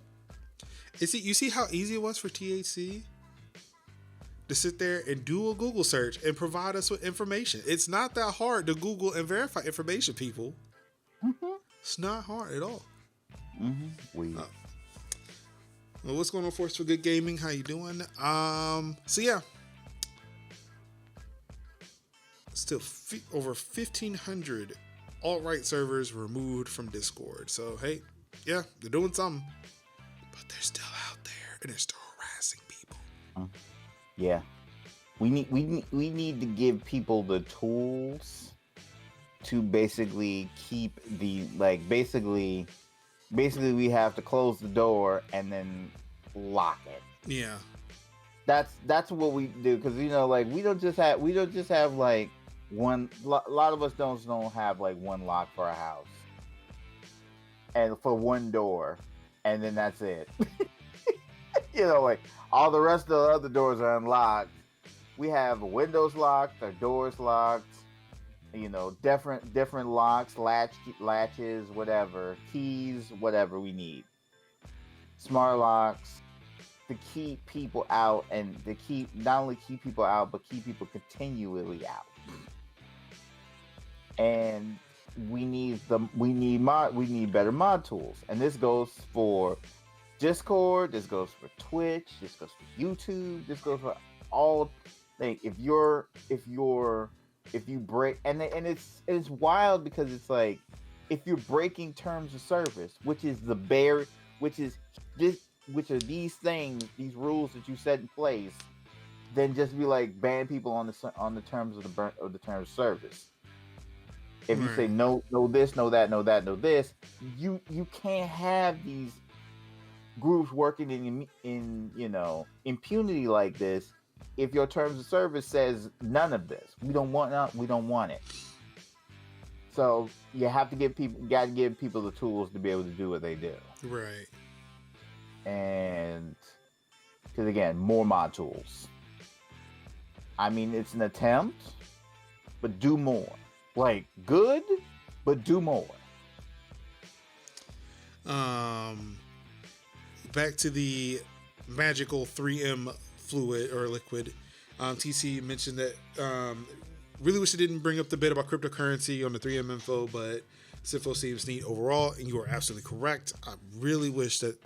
[SPEAKER 1] You see how easy it was for THC to sit there and do a Google search and provide us with information? It's not that hard to Google and verify information, people. It's not hard at all. Well, what's going on, Force for Good Gaming? How you doing? So yeah, still over 1,500 alt-right servers removed from Discord. So hey, yeah, they're doing something, but they're still out there and they're still harassing people.
[SPEAKER 4] Yeah, we need to give people the tools to basically keep the basically we have to close the door and then lock it.
[SPEAKER 1] Yeah,
[SPEAKER 4] that's what we do, because we don't just have like one. A lot of us don't have like one lock for a house and for one door, and then that's it. Like all the rest of the other doors are unlocked. We have windows locked, our doors locked. Different locks, latches, whatever, keys, whatever we need. Smart locks to keep people out, and to not only keep people out, but keep people continually out. And we need better mod tools, and this goes for Discord, this goes for Twitch, this goes for YouTube, this goes for all. If you break, and it's wild, because it's like, if you're breaking terms of service, which are these things, these rules that you set in place, then just be like, ban people on the terms of the terms of service. If you say no this, no that, no that, no this, you can't have these groups working in impunity like this, if your terms of service says none of this, we don't want it. So you have to give people, the tools to be able to do what they do.
[SPEAKER 1] Right.
[SPEAKER 4] And because again, more modules. I mean, it's an attempt, but do more. Like good, but do more.
[SPEAKER 1] Back to the magical 3M fluid or liquid. TC mentioned that really wish it didn't bring up the bit about cryptocurrency on the 3M info, but this info seems neat overall, and you are absolutely correct. I really wish that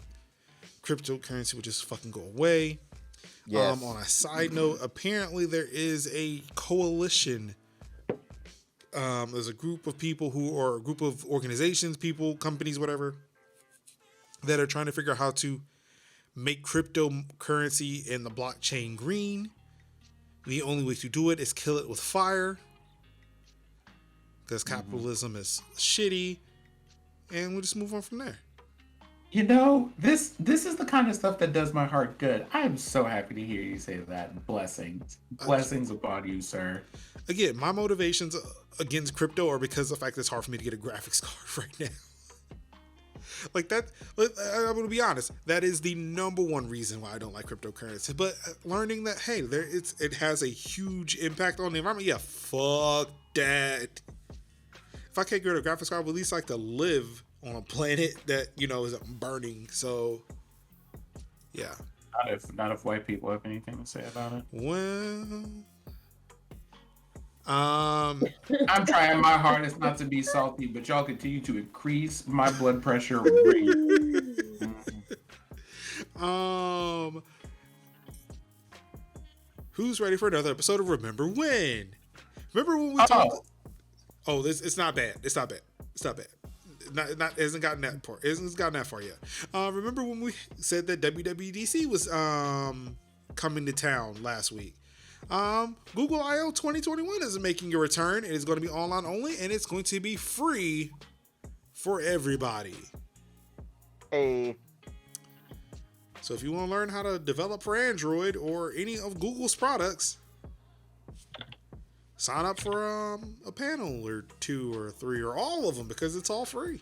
[SPEAKER 1] cryptocurrency would just fucking go away.
[SPEAKER 4] Yes.
[SPEAKER 1] On a side note, apparently there is a coalition. There's a group of people a group of organizations, people, companies, whatever, that are trying to figure out how to make cryptocurrency and the blockchain green. The only way to do it is kill it with fire, because capitalism is shitty, and we'll just move on from there.
[SPEAKER 3] You know, this is the kind of stuff that does my heart good. I am so happy to hear you say that. Blessings upon you, sir.
[SPEAKER 1] Again, my motivations against crypto are because of the fact that it's hard for me to get a graphics card right now. Like that, I'm gonna be honest, that is the number one reason why I don't like cryptocurrency. But learning that, hey, it has a huge impact on the environment. Yeah, fuck that. If I can't get a graphics card, I would at least like to live on a planet that, isn't burning. So yeah.
[SPEAKER 3] Not if white people have anything to say about it.
[SPEAKER 1] Well,
[SPEAKER 3] I'm trying my hardest not to be salty, but y'all continue to increase my blood pressure rate.
[SPEAKER 1] Who's ready for another episode of Remember When? Remember when we talked? Oh, it's not bad. It's not bad. It hasn't gotten that far. It hasn't gotten that far yet. Remember when we said that WWDC was coming to town last week? Google I/O 2021 is making a return. It is going to be online only, and it's going to be free for everybody.
[SPEAKER 4] Hey.
[SPEAKER 1] So if you want to learn how to develop for Android or any of Google's products, sign up for a panel or 2 or 3 or all of them, because it's all free.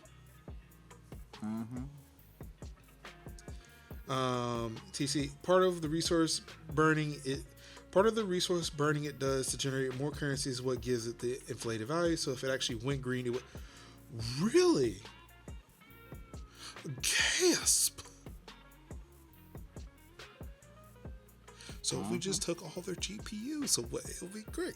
[SPEAKER 1] TC, part of the resource burning it does to generate more currency is what gives it the inflated value. So if it actually went green, it would really gasp. So if we just took all their GPUs away, it'll be great.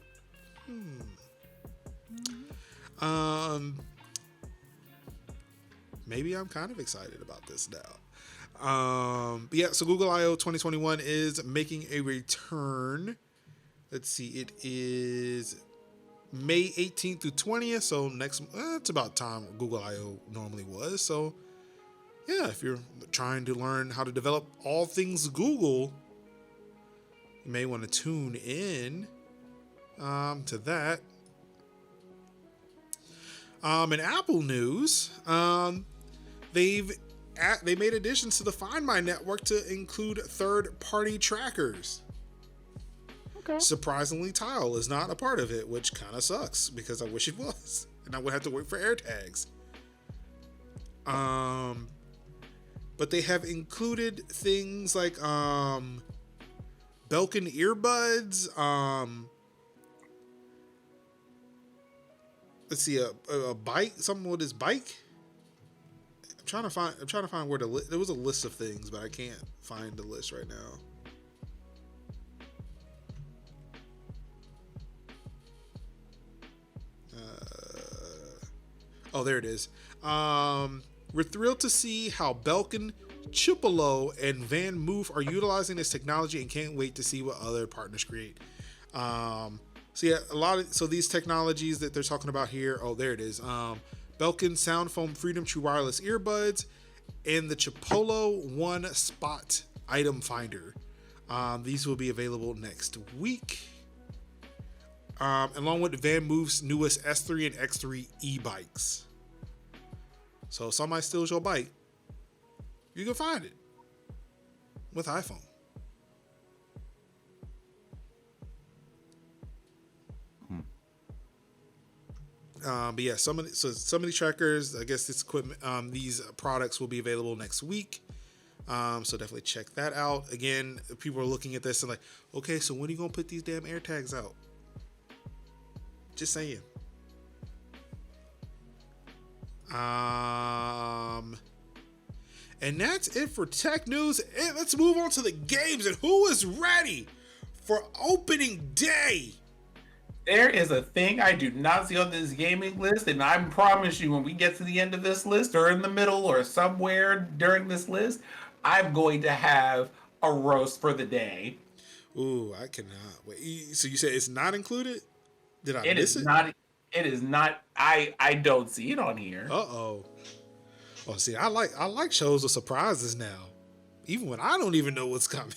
[SPEAKER 1] Maybe I'm kind of excited about this now. But yeah, so Google I/O 2021 is making a return. Let's see, it is May 18th through 20th. So it's about time Google I/O normally was. So yeah, if you're trying to learn how to develop all things Google, you may want to tune in to that. In Apple news, they made additions to the Find My network to include third-party trackers. Okay. Surprisingly, Tile is not a part of it, which kind of sucks because I wish it was, and I would have to wait for AirTags. But they have included things like Belkin earbuds. Let's see, a bike. Something with his bike. I'm trying to find where there was a list of things, but I can't find the list right now. Oh, there it is. We're thrilled to see how Belkin, Chipolo, and Van Moof are utilizing this technology, and can't wait to see what other partners create. So yeah, so these technologies that they're talking about here. Oh, there it is. Belkin Sound Foam Freedom True Wireless Earbuds, and the Chipolo One Spot Item Finder. These will be available next week. Along with Van Moof's newest S3 and X3 e-bikes. So if somebody steals your bike, you can find it with iPhone. But yeah, some of the trackers, I guess this equipment, these products will be available next week. So definitely check that out. Again, people are looking at this and like, okay, so when are you gonna put these damn AirTags out? Just saying. And that's it for tech news. And let's move on to the games. And who is ready for opening day?
[SPEAKER 3] There is a thing I do not see on this gaming list, and I promise you, when we get to the end of this list, or in the middle, or somewhere during this list, I'm going to have a roast for the day.
[SPEAKER 1] Ooh, I cannot wait. So you said it's not included? Did I
[SPEAKER 3] It
[SPEAKER 1] miss
[SPEAKER 3] is
[SPEAKER 1] it?
[SPEAKER 3] not. It is not. I don't see it on here.
[SPEAKER 1] Uh-oh. Oh, see, I like shows with surprises now. Even when I don't even know what's coming.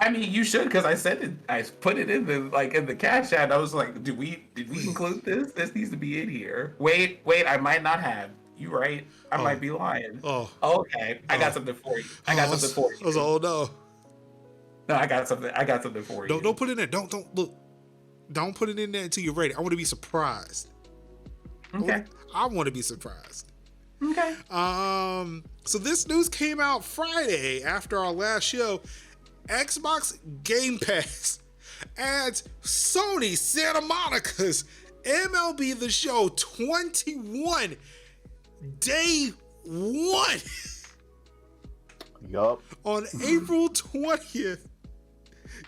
[SPEAKER 3] I mean, you should, because I said it. I put it in the cash chat. I was like, did we include this? This needs to be in here. Wait, I might not have. You right? I might be lying.
[SPEAKER 1] Oh.
[SPEAKER 3] Okay. I got something for you. I got something for you.
[SPEAKER 1] I was like, oh no.
[SPEAKER 3] No, I got something for you.
[SPEAKER 1] Don't put it in there. Don't look. Don't put it in there until you're ready. I want to be surprised.
[SPEAKER 3] Okay.
[SPEAKER 1] I want to be surprised.
[SPEAKER 3] Okay.
[SPEAKER 1] So this news came out Friday after our last show. Xbox Game Pass adds Sony Santa Monica's MLB The Show 21 day one.
[SPEAKER 4] Yup.
[SPEAKER 1] On April 20th,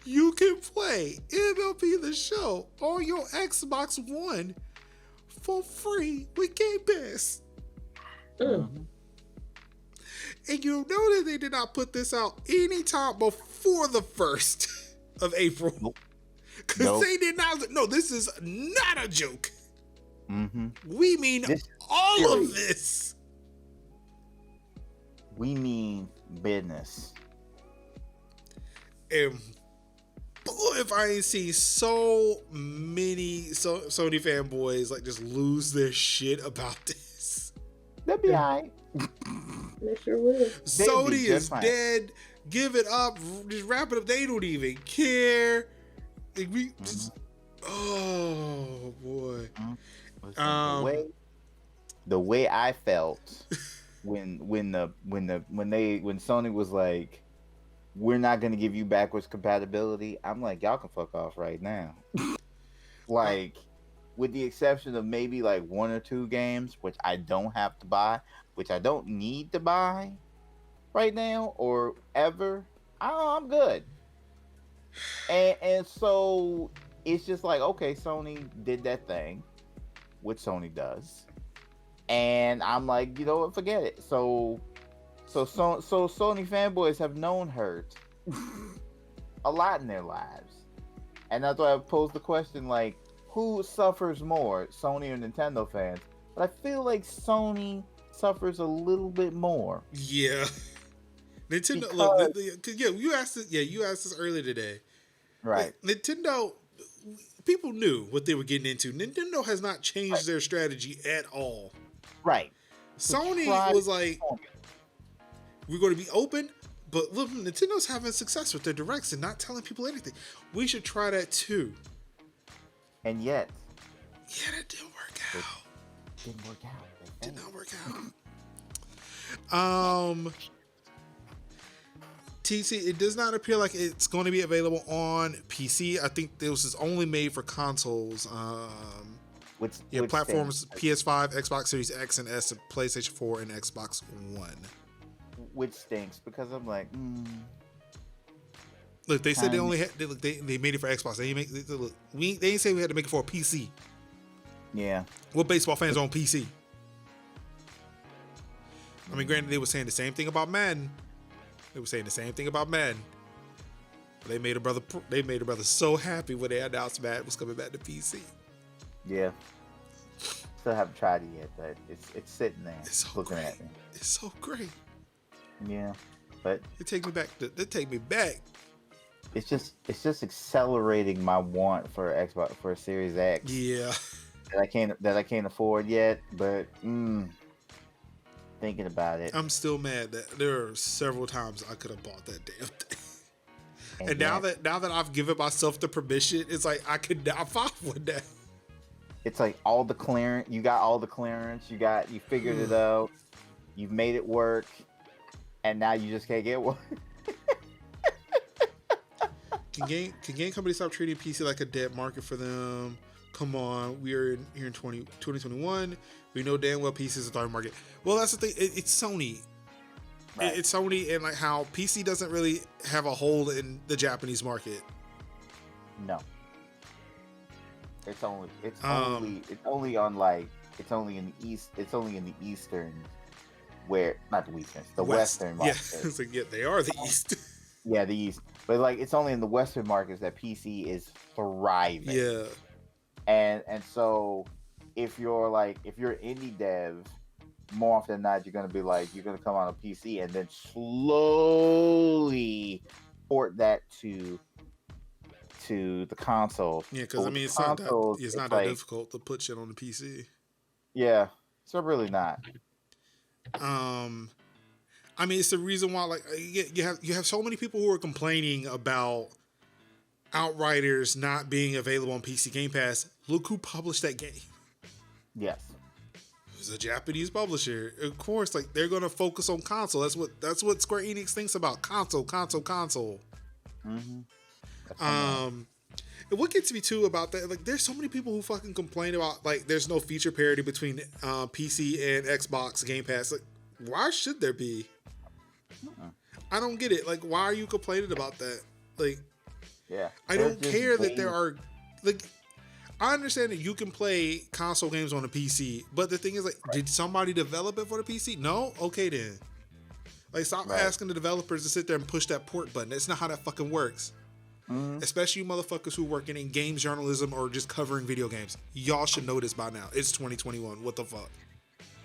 [SPEAKER 1] you can play MLB The Show on your Xbox One for free with Game Pass. And you know that they did not put this out anytime before the 1st of April. Because they did not. No, this is not a joke. We mean all of this.
[SPEAKER 4] We mean business.
[SPEAKER 1] And boy, if I ain't seen so many Sony fanboys like just lose their shit about this.
[SPEAKER 4] They'll be alright.
[SPEAKER 2] They sure will.
[SPEAKER 1] Sony is dead. Give it up. Just wrap it up. They don't even care. Like, we just, oh boy.
[SPEAKER 4] The way I felt when Sony was like, we're not gonna give you backwards compatibility, I'm like, y'all can fuck off right now. Like, with the exception of maybe like 1 or 2 games, which I don't have to buy, which I don't need to buy right now or ever, I'm good. And so it's just like, okay, Sony did that thing, which Sony does, and I'm like, you know what, forget it. So Sony fanboys have known hurt a lot in their lives, and that's why I posed the question, like, who suffers more, Sony or Nintendo fans? But I feel like Sony suffers a little bit more.
[SPEAKER 1] Yeah. Nintendo, look, you asked this earlier today.
[SPEAKER 4] Right.
[SPEAKER 1] Like, Nintendo, people knew what they were getting into. Nintendo has not changed their strategy at all.
[SPEAKER 4] Right.
[SPEAKER 1] Sony was like, we're going to be open, but look, Nintendo's having success with their directs and not telling people anything. We should try that too.
[SPEAKER 4] And yet,
[SPEAKER 1] that didn't work out.
[SPEAKER 4] Didn't work out.
[SPEAKER 1] Did not work out. TC, it does not appear like it's going to be available on PC. I think this is only made for consoles.
[SPEAKER 4] Which
[SPEAKER 1] platforms PS5, Xbox Series X and S, PlayStation 4, and Xbox One.
[SPEAKER 4] Which stinks because I'm like,
[SPEAKER 1] Look, they said they only had. They made it for Xbox. They didn't say we had to make it for a PC.
[SPEAKER 4] Yeah.
[SPEAKER 1] What baseball fans are on PC? I mean, granted, they were saying the same thing about Madden. But they made a brother so happy when they announced Madden was coming back to PC.
[SPEAKER 4] Yeah. Still haven't tried it yet, but it's sitting there.
[SPEAKER 1] It's so
[SPEAKER 4] looking
[SPEAKER 1] great.
[SPEAKER 4] at me.
[SPEAKER 1] It's so great.
[SPEAKER 4] Yeah. But
[SPEAKER 1] It take me back.
[SPEAKER 4] it's just accelerating my want for Xbox, for Series X.
[SPEAKER 1] Yeah.
[SPEAKER 4] That I can't afford yet, but thinking about it.
[SPEAKER 1] I'm still mad that there are several times I could have bought that damn thing. And now that I've given myself the permission, it's like I could not buy one now.
[SPEAKER 4] it's like all the clearance. You got all the clearance. You figured it out. You've made it work, and now you just can't get one.
[SPEAKER 1] Can game companies stop treating PC like a dead market for them? Come on, we are here in 2021. We know damn well PC is a dark market. Well, that's the thing. It's Sony.
[SPEAKER 4] Right.
[SPEAKER 1] It's Sony, and like how PC doesn't really have a hold in the Japanese market.
[SPEAKER 4] No. It's only in the east. It's only in the eastern, where not the eastern, the western market.
[SPEAKER 1] Yeah, it's like, yeah, they are the east.
[SPEAKER 4] Yeah, the east, but like it's only in the western markets that PC is thriving.
[SPEAKER 1] Yeah,
[SPEAKER 4] and so if you're indie dev, more often than not, you're gonna come on a PC and then slowly port that to the console.
[SPEAKER 1] Yeah, because I mean, it's not that difficult to put shit on the PC.
[SPEAKER 4] Yeah, so really not.
[SPEAKER 1] I mean, it's the reason why, like, you have so many people who are complaining about Outriders not being available on PC Game Pass. Look who published that game.
[SPEAKER 4] Yes.
[SPEAKER 1] It was a Japanese publisher. Of course, like, they're gonna focus on console. That's what Square Enix thinks about console.
[SPEAKER 4] Mm-hmm.
[SPEAKER 1] And what gets me too about that, like, there's so many people who fucking complain about, like, there's no feature parity between PC and Xbox Game Pass. Like, why should there be? I don't get it. Like, why are you complaining about that? Like,
[SPEAKER 4] yeah,
[SPEAKER 1] I don't care that there are, like, I understand that you can play console games on a PC, but the thing is, like, did somebody develop it for the PC? No? Okay, then. Like, stop asking the developers to sit there and push that port button. That's not how that fucking works.
[SPEAKER 4] Mm-hmm.
[SPEAKER 1] Especially you motherfuckers who working in games journalism or just covering video games. Y'all should know this by now. It's 2021. What the fuck?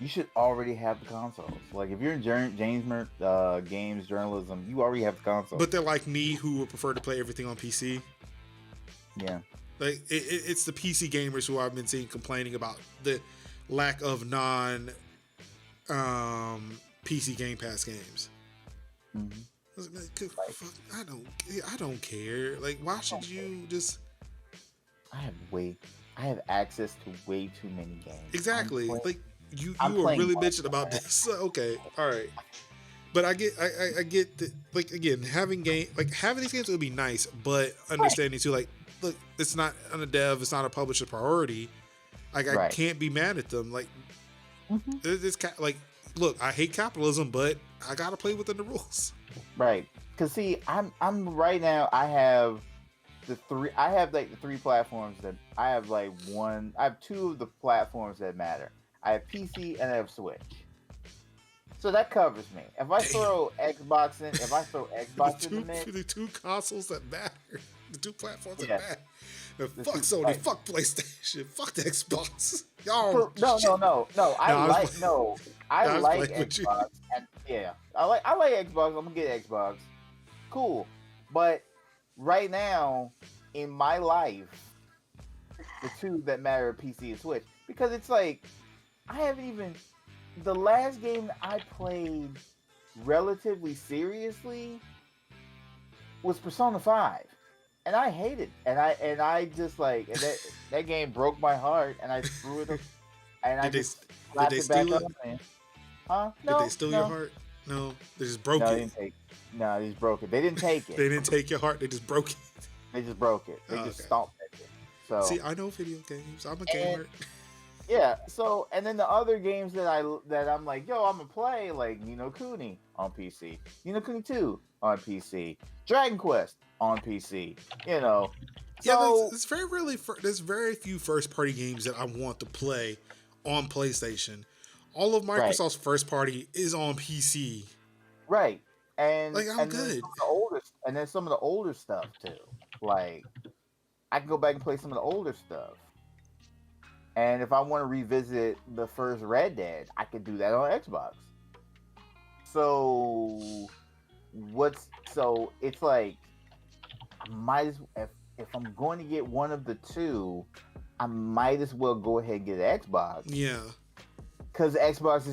[SPEAKER 4] You should already have the consoles. Like, if you're in games journalism, you already have the console.
[SPEAKER 1] But they're like me, who would prefer to play everything on PC.
[SPEAKER 4] Yeah.
[SPEAKER 1] Like, it's the PC gamers who I've been seeing complaining about the lack of non PC Game Pass games.
[SPEAKER 4] Mm-hmm.
[SPEAKER 1] I don't care. Like, why should you just?
[SPEAKER 4] I have access to way too many games.
[SPEAKER 1] Exactly. Like, you were really bitching about this. Okay, all right. But I get that, like, again, having these games would be nice, but understanding too, like, look, it's not on a dev, it's not a publisher priority. Like, I can't be mad at them. Like, it's like, look, I hate capitalism, but I gotta play within the rules.
[SPEAKER 4] Right. Cause see, I'm right now. I have the three platforms that I have. I have two of the platforms that matter. I have PC and I have Switch. So that covers me. If I throw Xbox in, the mix,
[SPEAKER 1] the two consoles that matter, the two platforms that matter. Now, fuck Sony, fuck PlayStation, fuck the Xbox. Y'all,
[SPEAKER 4] I like Xbox, and I like Xbox. I'm gonna get Xbox. Cool, but right now in my life, the two that matter are PC and Switch, because it's like I haven't even. The last game I played relatively seriously was Persona 5. And I hated it. And I just like that game broke my heart, and I threw it and
[SPEAKER 1] did they steal it?
[SPEAKER 4] Huh?
[SPEAKER 1] No. Did they steal your heart? No. They just broke it.
[SPEAKER 4] They just broke it. They didn't take it.
[SPEAKER 1] They didn't take your heart, they just broke it.
[SPEAKER 4] They just broke it. They just stomped at it. So
[SPEAKER 1] see, I know video games. I'm a gamer.
[SPEAKER 4] Yeah, so and then the other games that I'm like, yo, I'm gonna play, like Ni no Kuni on PC, Ni no Kuni 2 on PC, Dragon Quest on PC, you know. So,
[SPEAKER 1] there's very few first party games that I want to play on PlayStation. All of Microsoft's first party is on PC.
[SPEAKER 4] Right. And
[SPEAKER 1] like, I'm good.
[SPEAKER 4] Then some of the older stuff too. Like, I can go back and play some of the older stuff. And if I want to revisit the first Red Dead, I can do that on Xbox. So it's like, if I'm going to get one of the two, I might as well go ahead and get an Xbox.
[SPEAKER 1] Yeah.
[SPEAKER 4] Because Xbox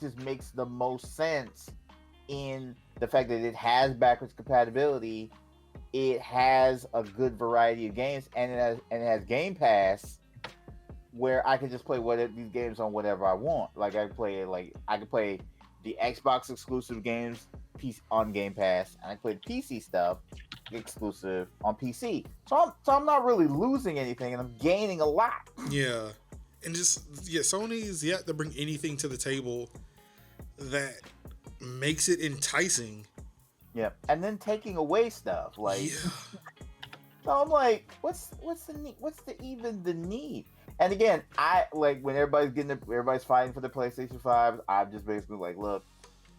[SPEAKER 4] just makes the most sense in the fact that it has backwards compatibility it has a good variety of games, and it has Game Pass, where I can just play these games on whatever I want. Like I can play the Xbox exclusive games on Game Pass, and I play the PC stuff exclusive on PC. So I'm not really losing anything, and I'm gaining a lot.
[SPEAKER 1] Yeah, and Sony's yet to bring anything to the table that makes it enticing.
[SPEAKER 4] Yeah, and then taking away stuff like.
[SPEAKER 1] Yeah.
[SPEAKER 4] So I'm like, what's the need? What's even the need? And again, I like when everybody's fighting for the PlayStation 5. I'm just basically like, look,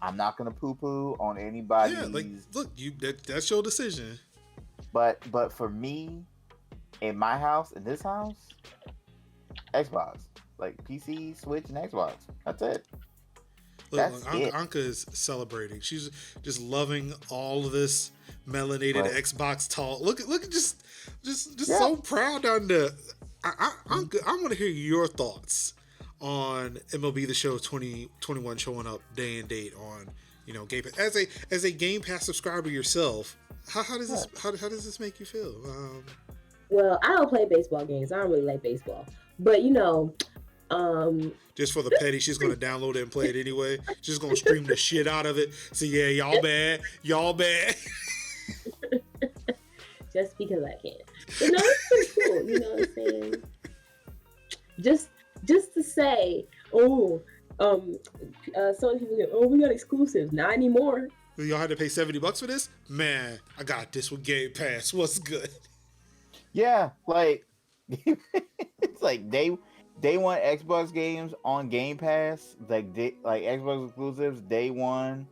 [SPEAKER 4] I'm not gonna poo-poo on anybody.
[SPEAKER 1] Yeah, like, look, that's your decision.
[SPEAKER 4] But for me, in my house, in this house, Xbox, like PC, Switch, and Xbox. That's it.
[SPEAKER 1] Look, Anka is celebrating. She's just loving all of this melanated Xbox talk. Look at just so proud on the. Anka, I want to hear your thoughts on MLB The Show 2021 showing up day and date on Game Pass. As a Game Pass subscriber yourself, how does this make you feel?
[SPEAKER 2] Well, I don't play baseball games. I don't really like baseball, but
[SPEAKER 1] just for the petty, she's gonna download it and play it anyway. She's gonna stream the shit out of it. So yeah, y'all bad.
[SPEAKER 2] Just because I can. But no, it's pretty cool. You know what I'm saying? Just to say, so many people go, we got exclusives. Not anymore.
[SPEAKER 1] Y'all had to pay $70 for this? Man, I got this with Game Pass. What's good?
[SPEAKER 4] Yeah, like it's like day one Xbox games on Game Pass, like Xbox exclusives day one.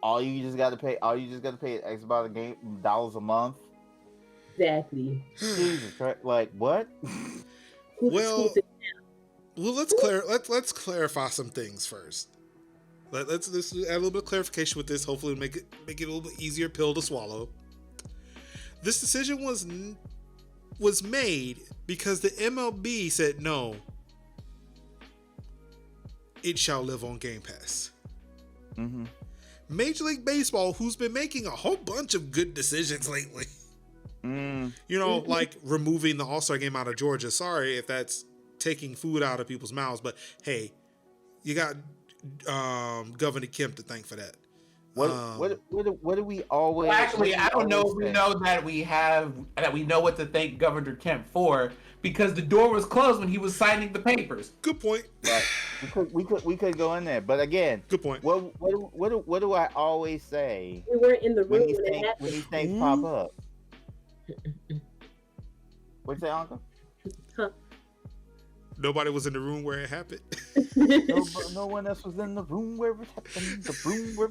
[SPEAKER 4] All you just got to pay X about $8 a month.
[SPEAKER 2] Exactly.
[SPEAKER 4] Jesus Christ, like what?
[SPEAKER 1] Well, let's clarify some things first. Let's add a little bit of clarification with this. Hopefully, make it a little bit easier pill to swallow. This decision was made because the MLB said no. It shall live on Game Pass.
[SPEAKER 4] Mm-hmm.
[SPEAKER 1] Major League Baseball, who's been making a whole bunch of good decisions lately. Like removing the All-Star game out of Georgia. Sorry if that's taking food out of people's mouths, but hey, you got Governor Kemp to thank for that.
[SPEAKER 4] What do we always?
[SPEAKER 3] Well, actually, I don't know if we know that we know what to thank Governor Kemp for, because the door was closed when he was signing the papers.
[SPEAKER 1] Good point.
[SPEAKER 4] Right. We could go in there, but again,
[SPEAKER 1] good point.
[SPEAKER 4] What do I always say?
[SPEAKER 2] We weren't in the room when
[SPEAKER 4] these things pop up. What'd you say, Uncle?
[SPEAKER 2] Huh?
[SPEAKER 1] Nobody was in the room where it happened.
[SPEAKER 4] No one else was in the room where it happened. The room where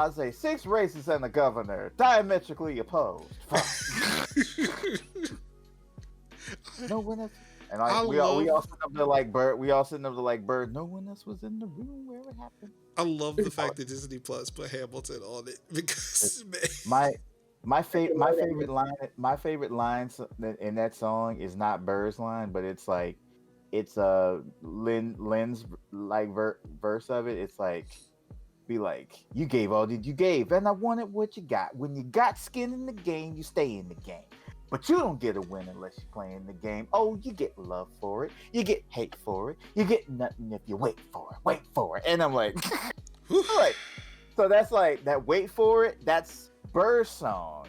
[SPEAKER 4] I say 6 races and the governor diametrically opposed. No one else. And we all sitting up there like Bird. We all sitting up there like Bird. No one else was in the room where it happened.
[SPEAKER 1] I love the fact that Disney Plus put Hamilton on it because
[SPEAKER 4] my favorite line in that song is not Bird's line, but it's Lynn's like verse of it. It's like, be like, you gave all that you gave, and I wanted what you got. When you got skin in the game, you stay in the game. But you don't get a win unless you play in the game. Oh, you get love for it. You get hate for it. You get nothing if you wait for it. Wait for it. And I'm like, so that's like that. Wait for it. That's Bird's song,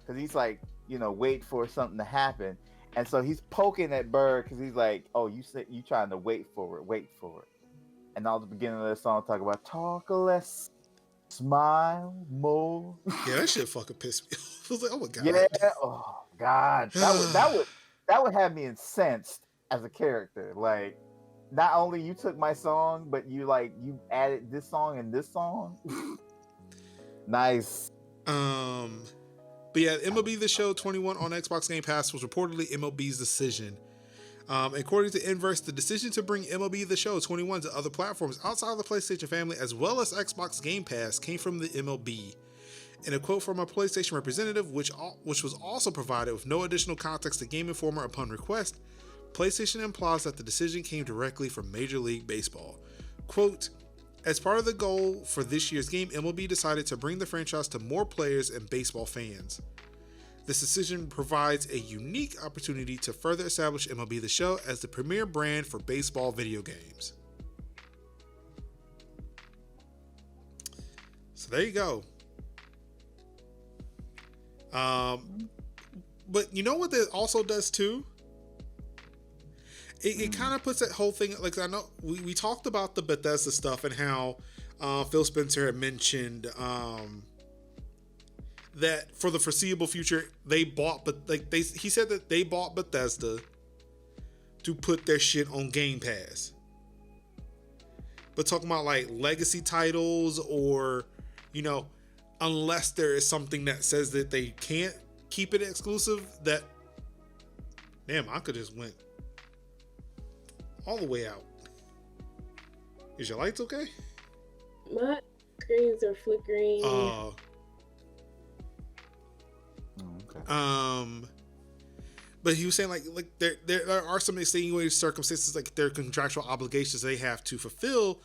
[SPEAKER 4] because he's like, wait for something to happen, and so he's poking at Bird because he's like, oh, you said you trying to wait for it. And all the beginning of the song talk about talk less, smile more.
[SPEAKER 1] Yeah, that shit fucking pissed me off. I was like, oh my god.
[SPEAKER 4] Yeah. Oh god. That would have me incensed as a character. Like, not only you took my song, but you added this song and this song. Nice.
[SPEAKER 1] But yeah, MLB The Show 21 on Xbox Game Pass was reportedly MLB's decision. According to Inverse, the decision to bring MLB The Show 21 to other platforms outside of the PlayStation family, as well as Xbox Game Pass, came from the MLB. In a quote from a PlayStation representative, which was also provided with no additional context to Game Informer upon request, PlayStation implies that the decision came directly from Major League Baseball. Quote, As part of the goal for this year's game, MLB decided to bring the franchise to more players and baseball fans. This decision provides a unique opportunity to further establish MLB The Show as the premier brand for baseball video games. So there you go. But you know what that also does too? It kind of puts that whole thing, like, I know we talked about the Bethesda stuff and how Phil Spencer had mentioned that for the foreseeable future they bought, but like he said that they bought Bethesda to put their shit on Game Pass. But talking about like legacy titles, or unless there is something that says that they can't keep it exclusive, that damn, I could just went all the way out. Is your lights okay?
[SPEAKER 2] My screens are flickering.
[SPEAKER 4] Okay.
[SPEAKER 1] But he was saying like there are some extenuating circumstances, like their contractual obligations they have to fulfill.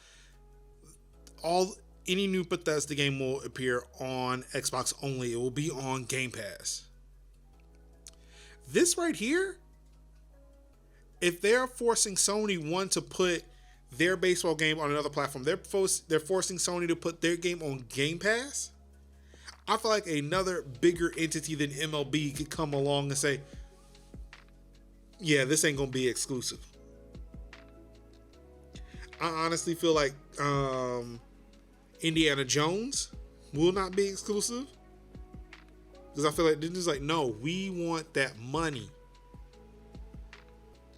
[SPEAKER 1] Any new Bethesda game will appear on Xbox only. It will be on Game Pass. This right here, if they're forcing Sony to put their baseball game on another platform, they're forcing Sony to put their game on Game Pass. I feel like another bigger entity than MLB could come along and say, yeah, this ain't gonna be exclusive. I honestly feel like Indiana Jones will not be exclusive, because I feel like this is like, no, we want that money.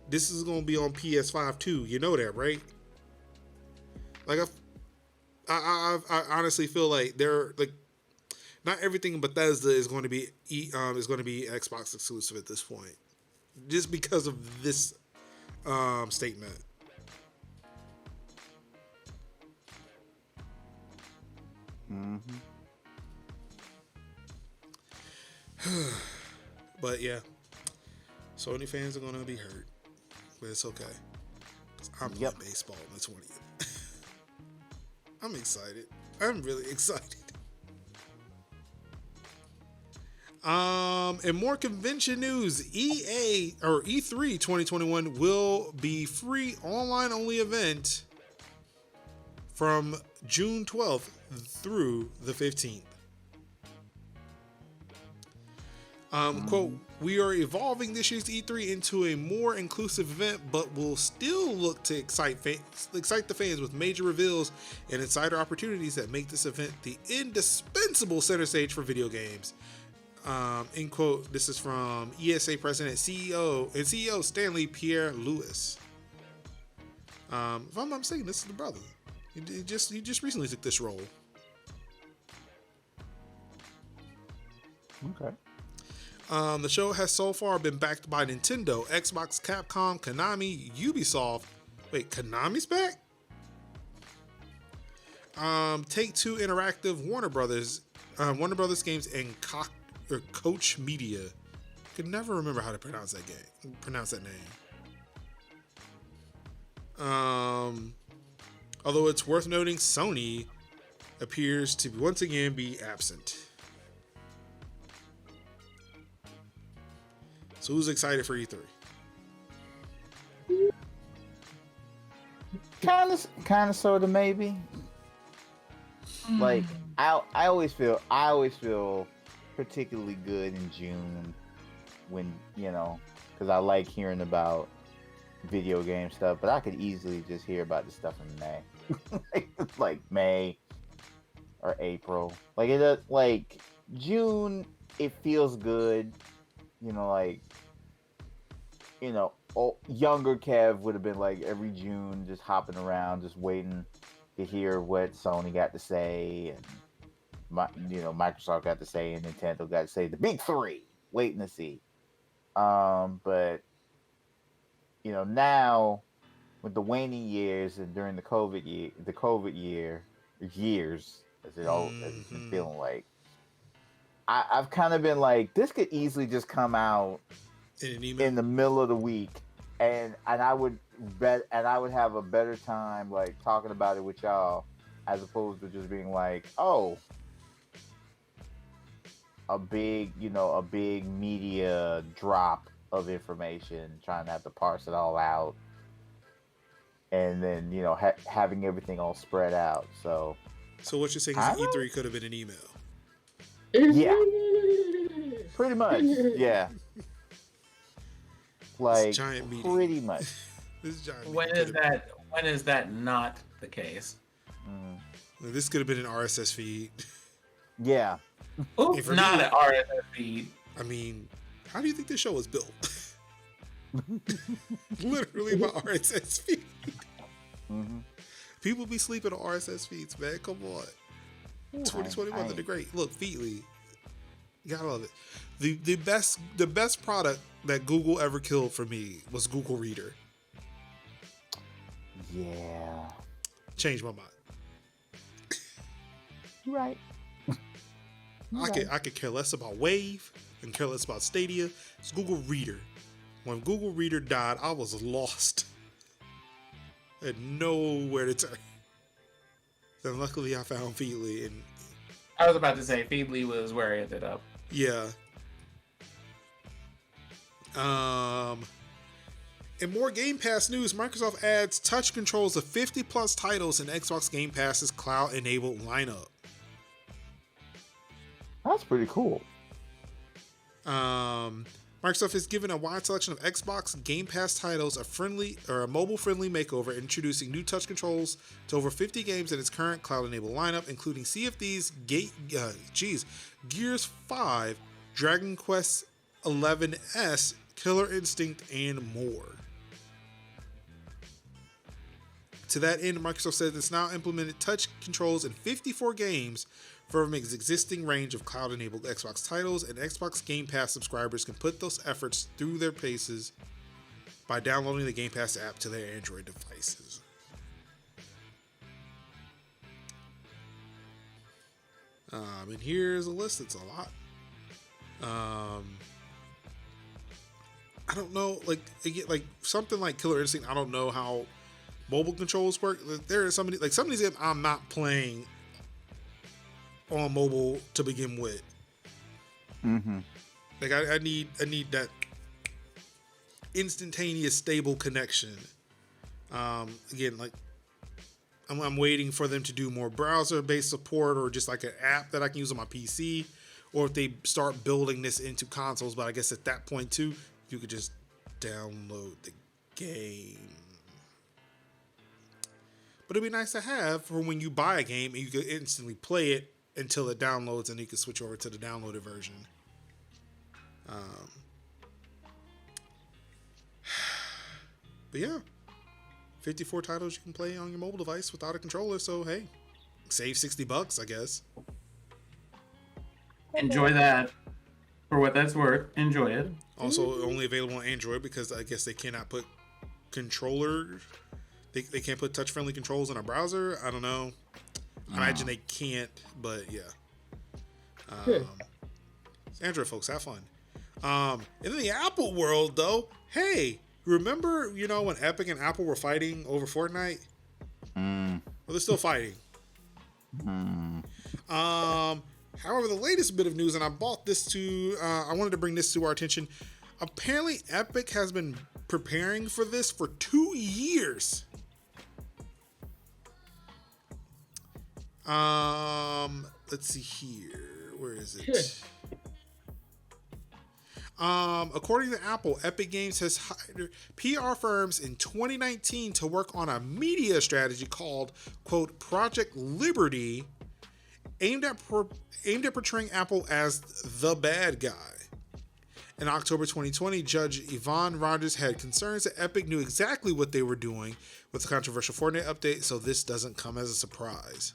[SPEAKER 1] This is gonna be on PS5 too. You know that, right? Like I honestly feel like they're like, not everything in Bethesda is going to be Xbox exclusive at this point, just because of this statement.
[SPEAKER 4] Mm-hmm.
[SPEAKER 1] But yeah, Sony fans are going to be hurt, but it's okay. 'Cause I'm playing baseball on the 20th. I'm excited. I'm really excited. In more convention news, E3 2021 will be free online only event from June 12th through the 15th. Quote, we are evolving this year's E3 into a more inclusive event, but will still look to excite the fans with major reveals and insider opportunities that make this event the indispensable center stage for video games. End quote. This is from ESA President CEO Stanley Pierre Lewis. If I'm not mistaken, this is the brother. He just recently took this role.
[SPEAKER 4] Okay.
[SPEAKER 1] The show has so far been backed by Nintendo, Xbox, Capcom, Konami, Ubisoft. Wait, Konami's back? Take-Two Interactive, Warner Brothers Games, and Coach Media. Could never remember how to pronounce that name. Although it's worth noting, Sony appears to once again be absent. So who's excited for E3?
[SPEAKER 4] Kind of, sort of, maybe. Like I always feel particularly good in June when because I like hearing about video game stuff, but I could easily just hear about the stuff in May, like May or April. Like June, it feels good. Younger Kev would have been like every June just hopping around, just waiting to hear what Sony got to say, and Microsoft got to say, and Nintendo got to say, the big three, waiting to see. But now with the waning years and during the COVID years, as it's been feeling like, I've kind of been like, this could easily just come out in the middle of the week, and I would have a better time like talking about it with y'all as opposed to just being like, oh, a big media drop of information, trying to have to parse it all out, and then having everything all spread out. So
[SPEAKER 1] what you're saying is the E3 could have been an email.
[SPEAKER 4] yeah, pretty much. Yeah, like
[SPEAKER 1] giant meeting.
[SPEAKER 4] pretty much.
[SPEAKER 1] This giant
[SPEAKER 3] When is that not the case?
[SPEAKER 1] This could have been an RSS feed.
[SPEAKER 4] Yeah.
[SPEAKER 3] Ooh,
[SPEAKER 1] And for
[SPEAKER 3] not
[SPEAKER 1] me-
[SPEAKER 3] an RSS feed.
[SPEAKER 1] I mean, how do you think this show was built? Literally my RSS feed. People be sleeping on RSS feeds, man. Come on. 2021 to the great. Look, Feedly. You gotta love it. The best product that Google ever killed for me was Google Reader.
[SPEAKER 4] Yeah.
[SPEAKER 1] Changed my mind.
[SPEAKER 4] You're right.
[SPEAKER 1] I could care less about Wave and care less about Stadia. It's Google Reader. When Google Reader died, I was lost. I had nowhere to turn. Then luckily I found Feedly, and
[SPEAKER 3] I was about to say Feedly was where I ended up.
[SPEAKER 1] yeah. In more Game Pass news, Microsoft adds touch controls of 50 plus titles in Xbox Game Pass's cloud-enabled lineup.
[SPEAKER 4] That's pretty cool.
[SPEAKER 1] Microsoft has given a wide selection of Xbox Game Pass titles a mobile-friendly makeover, introducing new touch controls to over 50 games in its current cloud-enabled lineup, including Sea of Thieves, Gears 5, Dragon Quest XI-S, Killer Instinct, and more. To that end, Microsoft says it's now implemented touch controls in 54 games from its existing range of cloud-enabled Xbox titles, and Xbox Game Pass subscribers can put those efforts through their paces by downloading the Game Pass app to their Android devices. And here's a list. It's a lot. I don't know, like something like Killer Instinct. I don't know how mobile controls work. There are some of these games I'm not playing on mobile to begin with. Like I need that instantaneous stable connection. Again, like I'm waiting for them to do more browser-based support, or just like an app that I can use on my PC, or if they start building this into consoles. But I guess at that point too, you could just download the game. But it'd be nice to have for when you buy a game and you can instantly play it until it downloads, and you can switch over to the downloaded version. But yeah, 54 titles you can play on your mobile device without a controller. So hey, save $60, I guess.
[SPEAKER 3] Enjoy that for what that's worth. Enjoy it.
[SPEAKER 1] Also, only available on Android because I guess they cannot put controllers. They can't put touch-friendly controls in a browser. I don't know. I imagine they can't, but yeah. Android folks, have fun. In the Apple world, though, hey, remember, when Epic and Apple were fighting over Fortnite? Well, they're still fighting. However, the latest bit of news, and I wanted to bring this to our attention. Apparently, Epic has been preparing for this for 2 years. Let's see here. Where is it? According to Apple, Epic Games has hired PR firms in 2019 to work on a media strategy called, quote, Project Liberty, aimed at portraying Apple as the bad guy. In October 2020, Judge Yvonne Rogers had concerns that Epic knew exactly what they were doing with the controversial Fortnite update, so this doesn't come as a surprise.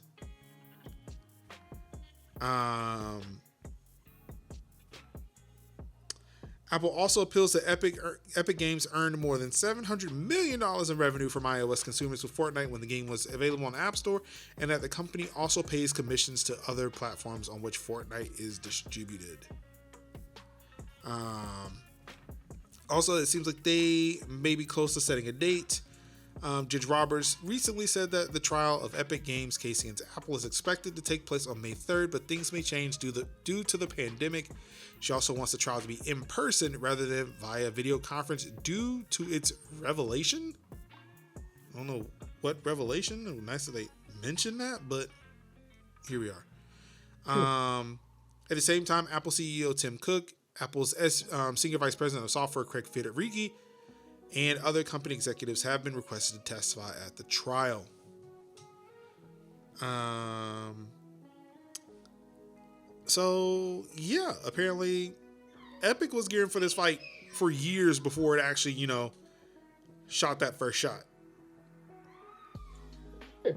[SPEAKER 1] Apple also appeals that Epic Games earned more than $700 million in revenue from iOS consumers with Fortnite when the game was available on the App Store, and that the company also pays commissions to other platforms on which Fortnite is distributed. Also, it seems like they may be close to setting a date. Judge Roberts recently said that the trial of Epic Games case against Apple is expected to take place on May 3rd, but things may change due to the pandemic. She also wants the trial to be in person rather than via video conference due to its revelation. I don't know what revelation. It was nice that they mentioned that, but here we are. At the same time, Apple CEO Tim Cook, Apple's Senior Vice President of Software Craig Federighi, and other company executives have been requested to testify at the trial. So yeah, apparently Epic was gearing for this fight for years before it actually, shot that first shot.
[SPEAKER 4] Okay.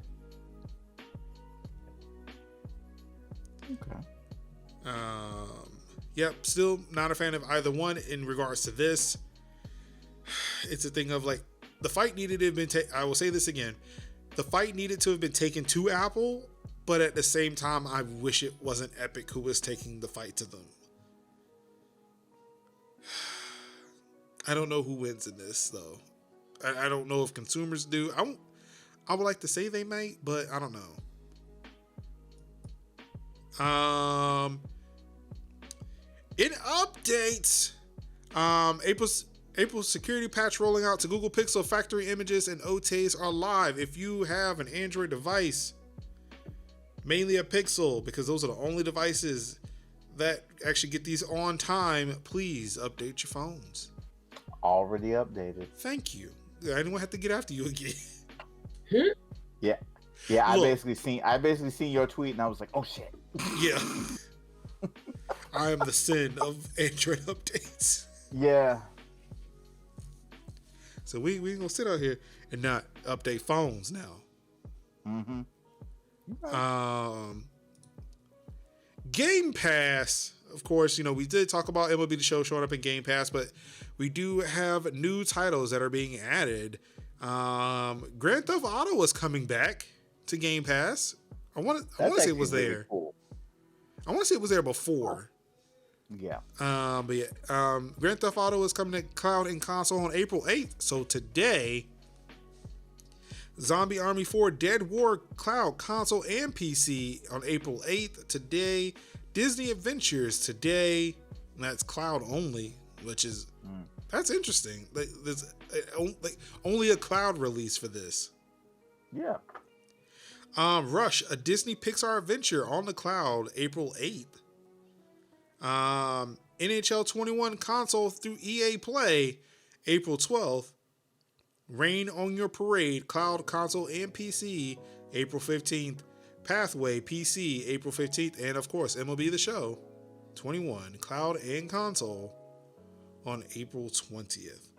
[SPEAKER 1] Yep, still not a fan of either one in regards to this. It's a thing of like, the fight needed to have been I will say this again. The fight needed to have been taken to Apple, but at the same time, I wish it wasn't Epic who was taking the fight to them. I don't know who wins in this, though. I don't know if consumers do. I would like to say they might, but I don't know. In updates, April's security patch rolling out to Google Pixel factory images and OTAs are live. If you have an Android device, mainly a Pixel, because those are the only devices that actually get these on time, please update your phones.
[SPEAKER 4] Already updated.
[SPEAKER 1] Thank you. I didn't have to get after you again.
[SPEAKER 4] Yeah. Yeah,
[SPEAKER 1] Look.
[SPEAKER 4] I basically seen your tweet and I was like, oh shit.
[SPEAKER 1] Yeah. I am the sin of Android updates.
[SPEAKER 4] Yeah.
[SPEAKER 1] So we gonna sit out here and not update phones now.
[SPEAKER 4] Mm-hmm.
[SPEAKER 1] Game Pass, of course, we did talk about MLB The Show showing up in Game Pass, but we do have new titles that are being added. Grand Theft Auto is coming back to Game Pass. I want to say it was there.
[SPEAKER 4] Cool.
[SPEAKER 1] I want to say it was there before.
[SPEAKER 4] Yeah.
[SPEAKER 1] But yeah, Grand Theft Auto is coming to cloud and console on April 8th. So today, Zombie Army 4 Dead War cloud, console, and PC on April 8th. Today, Disney Adventures today. And that's cloud only, which is that's interesting. There's only a cloud release for this.
[SPEAKER 4] Yeah.
[SPEAKER 1] Rush, a Disney Pixar adventure on the cloud, April 8th. NHL 21 console through EA Play, April 12th. Rain on Your Parade, cloud, console, and PC, April 15th. Pathway, PC, April 15th. And of course, MLB The Show 21, cloud and console, on April 20th.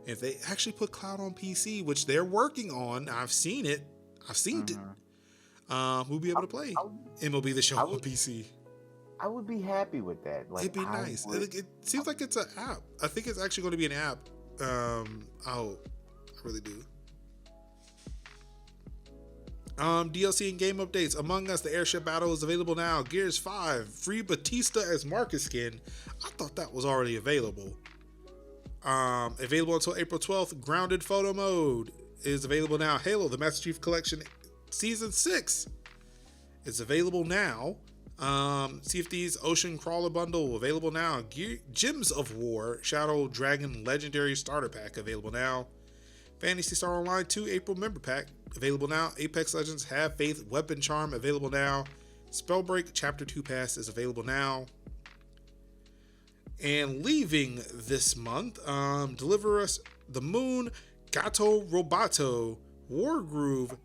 [SPEAKER 1] If they actually put cloud on PC, which they're working on, I've seen it. We'll be able to play MLB The Show on PC.
[SPEAKER 4] I would be happy with that. Like,
[SPEAKER 1] It'd be nice. It seems like it's an app. I think it's actually going to be an app. I really do. DLC and game updates. Among Us, the airship battle is available now. Gears 5, free Batista as Marcus skin. I thought that was already available. Available until April 12th. Grounded photo mode is available now. Halo, the Master Chief Collection Season 6 is available now. Sea of Thieves Ocean Crawler Bundle available now. Gems of War Shadow Dragon Legendary Starter Pack available now. Phantasy Star Online 2 April Member Pack available now. Apex Legends Have Faith Weapon Charm available now. Spellbreak Chapter 2 Pass is available now. And leaving this month, Deliver Us the Moon, Gato Roboto, Wargroove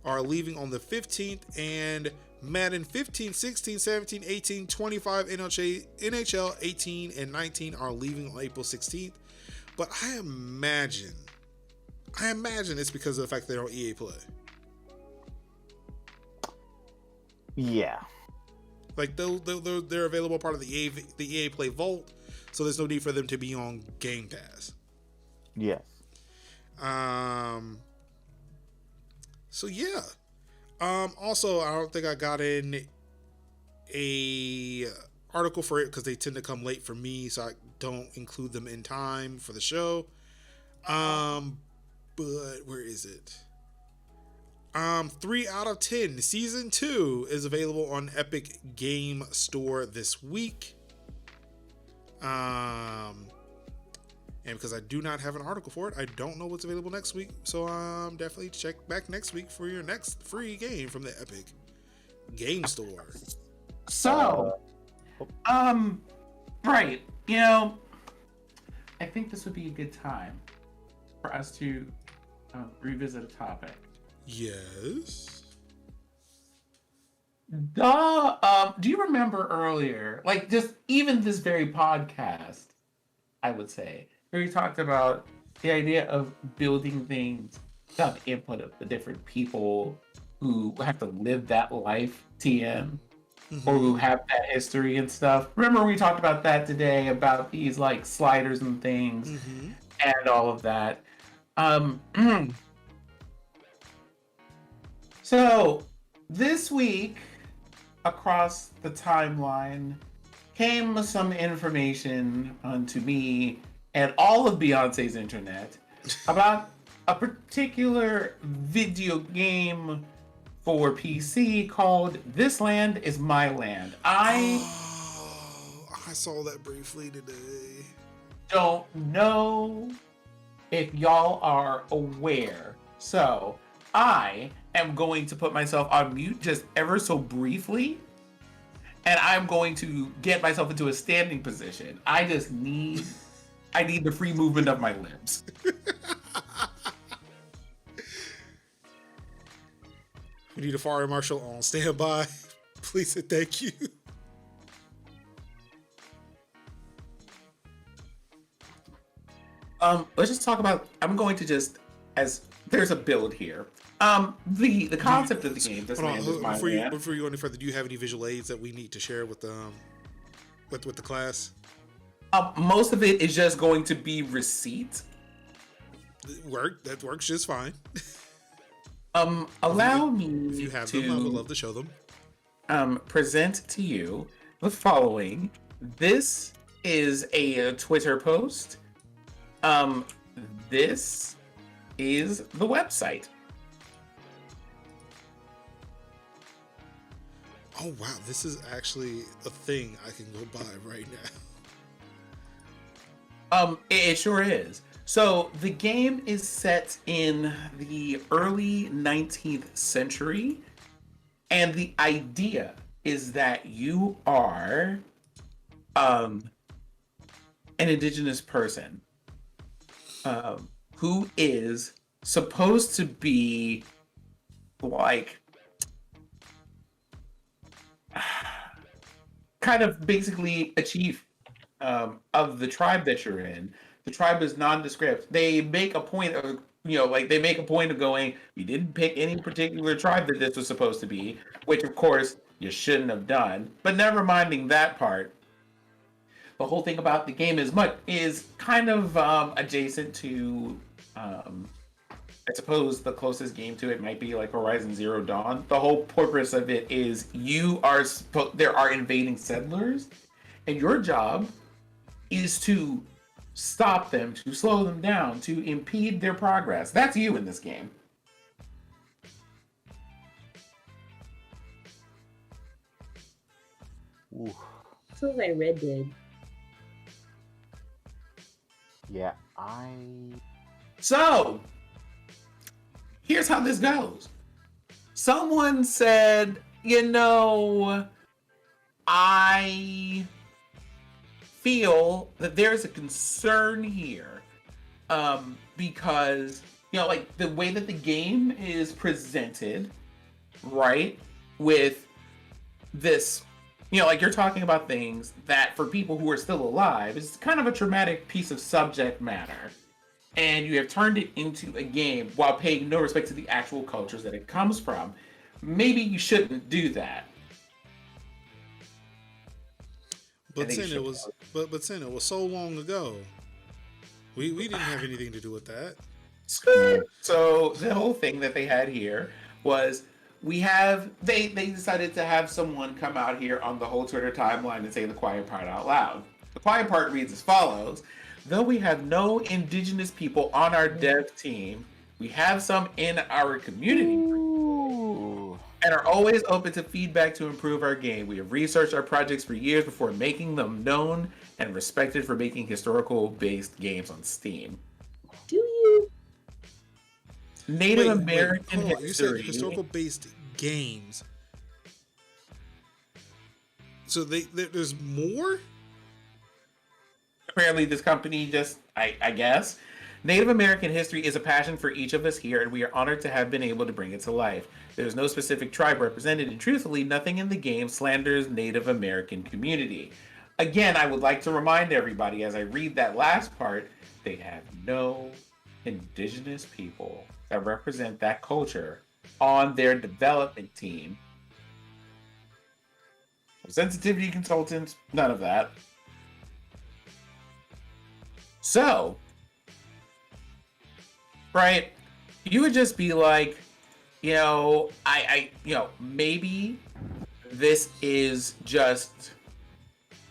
[SPEAKER 1] are leaving on the 15th, and Madden 15, 16, 17, 18, 25, NHL 18, and 19 are leaving on April 16th. But I imagine it's because of the fact they're on EA Play.
[SPEAKER 4] Yeah.
[SPEAKER 1] Like they're available part of the EA Play Vault, so there's no need for them to be on Game Pass.
[SPEAKER 4] Yes.
[SPEAKER 1] So yeah. Also, I don't think I got in a article for it because they tend to come late for me, so I don't include them in time for the show. but where is it? 3 out of 10. Season 2 is available on Epic Game Store this week. And because I do not have an article for it, I don't know what's available next week. So definitely check back next week for your next free game from the Epic Game Store.
[SPEAKER 3] So, right, I think this would be a good time for us to revisit a topic.
[SPEAKER 1] Yes.
[SPEAKER 3] Do you remember earlier, like just even this very podcast, I would say, where we talked about the idea of building things without the input of the different people who have to live that life, TM, or who have that history and stuff. Remember we talked about that today, about these like sliders and things and all of that. So this week, across the timeline, came some information onto me and all of Beyonce's internet about a particular video game for PC called This Land Is My Land. I
[SPEAKER 1] saw that briefly today.
[SPEAKER 3] Don't know if y'all are aware. So I am going to put myself on mute just ever so briefly. And I'm going to get myself into a standing position. I need the free movement of my limbs.
[SPEAKER 1] We need a fire marshal on standby. Please and thank you.
[SPEAKER 3] Let's just talk about. I'm going to just as there's a build here. The concept of the game. This land is my land.
[SPEAKER 1] Before you go any further, do you have any visual aids that we need to share with the class?
[SPEAKER 3] Most of it is just going to be receipts.
[SPEAKER 1] That works just fine.
[SPEAKER 3] Allow me
[SPEAKER 1] if you have them, I would love to show them.
[SPEAKER 3] Present to you the following. This is a Twitter post. This is the website.
[SPEAKER 1] Oh wow, this is actually a thing I can go buy right now.
[SPEAKER 3] It sure is. So the game is set in the early 19th century, and the idea is that you are an indigenous person who is supposed to be like kind of basically a chief of the tribe that you're in. The tribe is nondescript. They make a point of, going, we didn't pick any particular tribe that this was supposed to be, which of course you shouldn't have done. But never minding that part, the whole thing about the game is kind of adjacent to, I suppose the closest game to it might be like Horizon Zero Dawn. The whole purpose of it is there are invading settlers, and your job is to stop them, to slow them down, to impede their progress. That's you in this game.
[SPEAKER 4] Ooh.
[SPEAKER 2] Sounds like Red Dead.
[SPEAKER 4] Yeah,
[SPEAKER 3] So, here's how this goes. Someone said, I feel that there's a concern here because, like the way that the game is presented, right, with this, like you're talking about things that for people who are still alive is kind of a traumatic piece of subject matter. And you have turned it into a game while paying no respect to the actual cultures that it comes from. Maybe you shouldn't do that.
[SPEAKER 1] But Sin, it was so long ago. We didn't have anything to do with that.
[SPEAKER 3] So the whole thing that they had here was they decided to have someone come out here on the whole Twitter timeline and say the quiet part out loud. The quiet part reads as follows: though we have no indigenous people on our dev team, We have some in our community
[SPEAKER 4] Ooh.
[SPEAKER 3] and are always open to feedback to improve our game. We have researched our projects for years before making them known and respected for making historical-based games on Steam.
[SPEAKER 2] Do you?
[SPEAKER 3] Native American
[SPEAKER 1] hold on. You said
[SPEAKER 3] history.
[SPEAKER 1] historical-based games. So there's more?
[SPEAKER 3] Apparently, this company just, I guess. Native American history is a passion for each of us here, and we are honored to have been able to bring it to life. There's no specific tribe represented, and truthfully, nothing in the game slanders Native American community. Again, I would like to remind everybody as I read that last part, they have no indigenous people that represent that culture on their development team. Sensitivity consultants, none of that. So, right, you would just be like, maybe this is just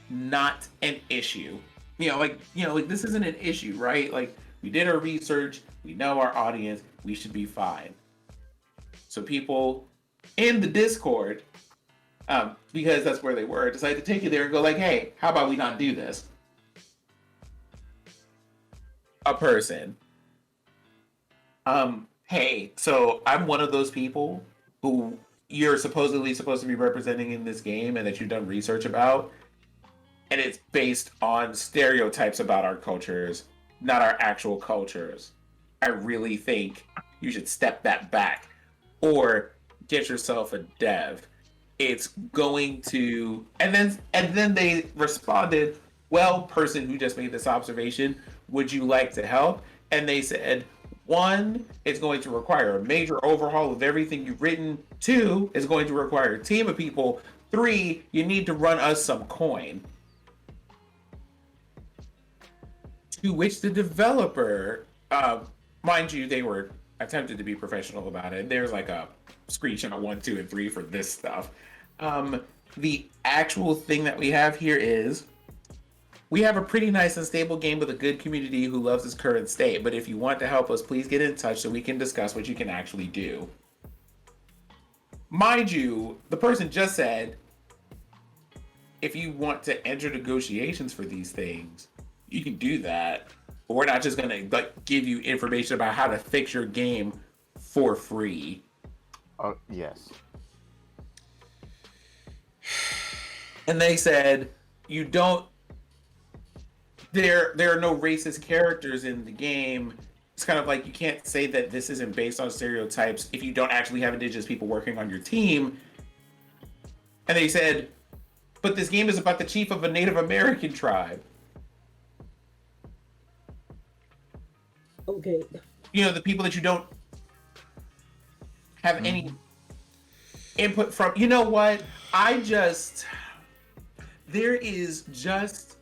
[SPEAKER 3] not an issue. This isn't an issue, right? Like, we did our research, we know our audience, we should be fine. So people in the Discord, because that's where they were, decided to take it there and go like, hey, how about we not do this? A person. Hey, so I'm one of those people who you're supposedly supposed to be representing in this game and that you've done research about, and it's based on stereotypes about our cultures, not our actual cultures. I really think you should step that back or get yourself a dev. It's going to, and then they responded, well, person who just made this observation, would you like to help? And they said, 1, it's going to require a major overhaul of everything you've written. 2, it's going to require a team of people. 3, you need to run us some coin. To which the developer, mind you, they were attempted to be professional about it. There's like a screenshot 1, 2, and 3 for this stuff. The actual thing that we have here is, we have a pretty nice and stable game with a good community who loves its current state, but if you want to help us, please get in touch so we can discuss what you can actually do. Mind you, the person just said, if you want to enter negotiations for these things, you can do that. But we're not just gonna give you information about how to fix your game for free.
[SPEAKER 4] Oh, yes.
[SPEAKER 3] And they said, you don't, there are no racist characters in the game. It's kind of like, you can't say that this isn't based on stereotypes if you don't actually have indigenous people working on your team. And they said, but this game is about the chief of a Native American tribe.
[SPEAKER 2] Okay.
[SPEAKER 3] The people that you don't have any input from. You know what? There is just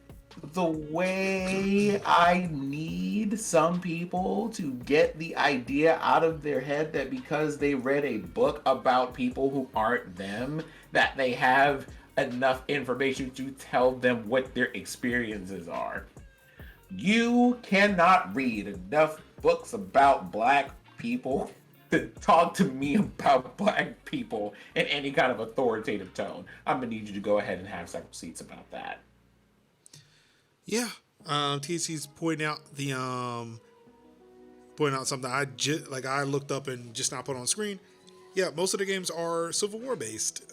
[SPEAKER 3] the way I need some people to get the idea out of their head that because they read a book about people who aren't them, that they have enough information to tell them what their experiences are. You cannot read enough books about Black people to talk to me about Black people in any kind of authoritative tone. I'm gonna need you to go ahead and have several seats about that.
[SPEAKER 1] Yeah. TC's pointing out something I looked up and just not put on screen. Yeah, most of the games are Civil War based.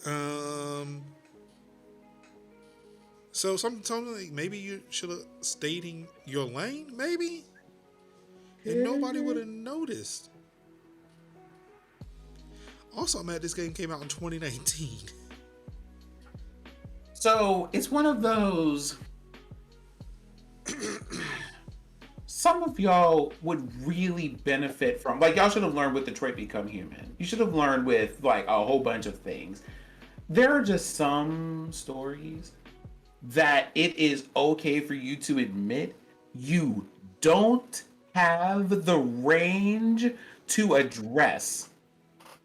[SPEAKER 1] So something like maybe you should have stayed in your lane, maybe, and nobody would have noticed. Also, I'm mad this game came out in 2019.
[SPEAKER 3] So it's one of those. Some of y'all would really benefit from, y'all should have learned with Detroit Become Human. You should have learned with a whole bunch of things. There are just some stories that it is okay for you to admit you don't have the range to address.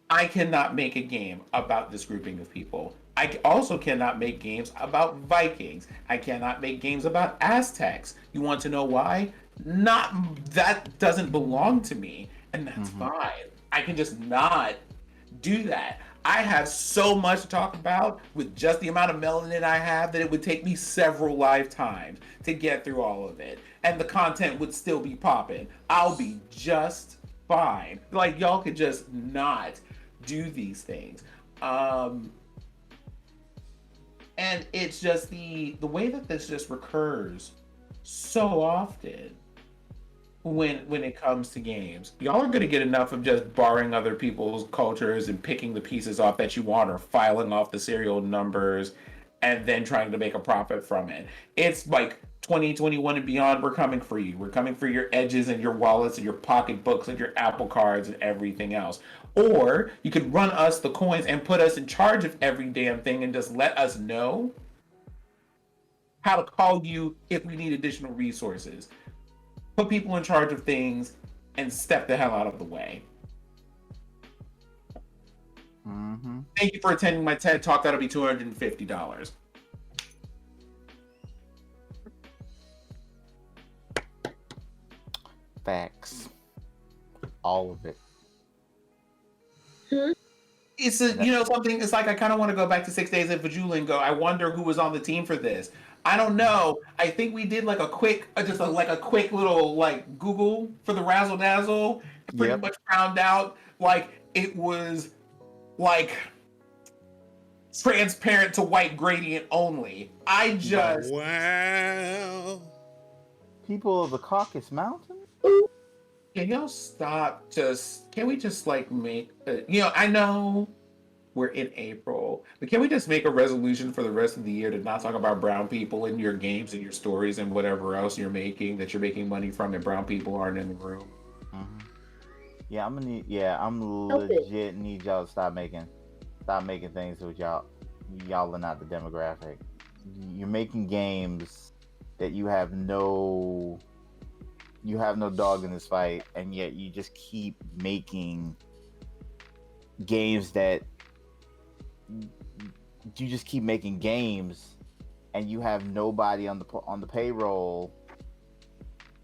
[SPEAKER 3] I cannot make a game about this grouping of people. I also cannot make games about Vikings. I cannot make games about Aztecs. You want to know why? That doesn't belong to me. And that's
[SPEAKER 4] Mhm.
[SPEAKER 3] fine. I can just not do that. I have so much to talk about with just the amount of melanin I have that it would take me several lifetimes to get through all of it. And the content would still be popping. I'll be just fine. Like, y'all could just not do these things. Um, and it's just the way that this just recurs so often when it comes to games. Y'all are gonna get enough of just borrowing other people's cultures and picking the pieces off that you want or filing off the serial numbers and then trying to make a profit from it. It's like 2021 and beyond, we're coming for you. We're coming for your edges and your wallets and your pocketbooks and your Apple cards and everything else. Or you could run us the coins and put us in charge of every damn thing and just let us know how to call you if we need additional resources. Put people in charge of things and step the hell out of the way.
[SPEAKER 4] Mm-hmm.
[SPEAKER 3] Thank you for attending my TED Talk. That'll be $250.
[SPEAKER 4] Facts. All of it.
[SPEAKER 3] It's something. It's like I kind of want to go back to 6 Days at Vajula and go. I wonder who was on the team for this. I don't know. I think we did like a quick, like a quick little like Google for the razzle dazzle. Pretty
[SPEAKER 4] Yep.
[SPEAKER 3] much found out like it was like transparent to white gradient only. I just
[SPEAKER 1] Wow.
[SPEAKER 4] People of the Caucasus Mountains?
[SPEAKER 3] can y'all stop? Can we just like make? I know we're in April, but can we just make a resolution for the rest of the year to not talk about brown people in your games and your stories and whatever else you're making that you're making money from and brown people aren't in the room?
[SPEAKER 4] Mm-hmm. Yeah, I'm
[SPEAKER 2] Help it.
[SPEAKER 4] legit need y'all to stop making things with y'all. Y'all are not the demographic. You're making games that you have no dog in this fight, and yet you just keep making games that you just keep making games, and you have nobody on the payroll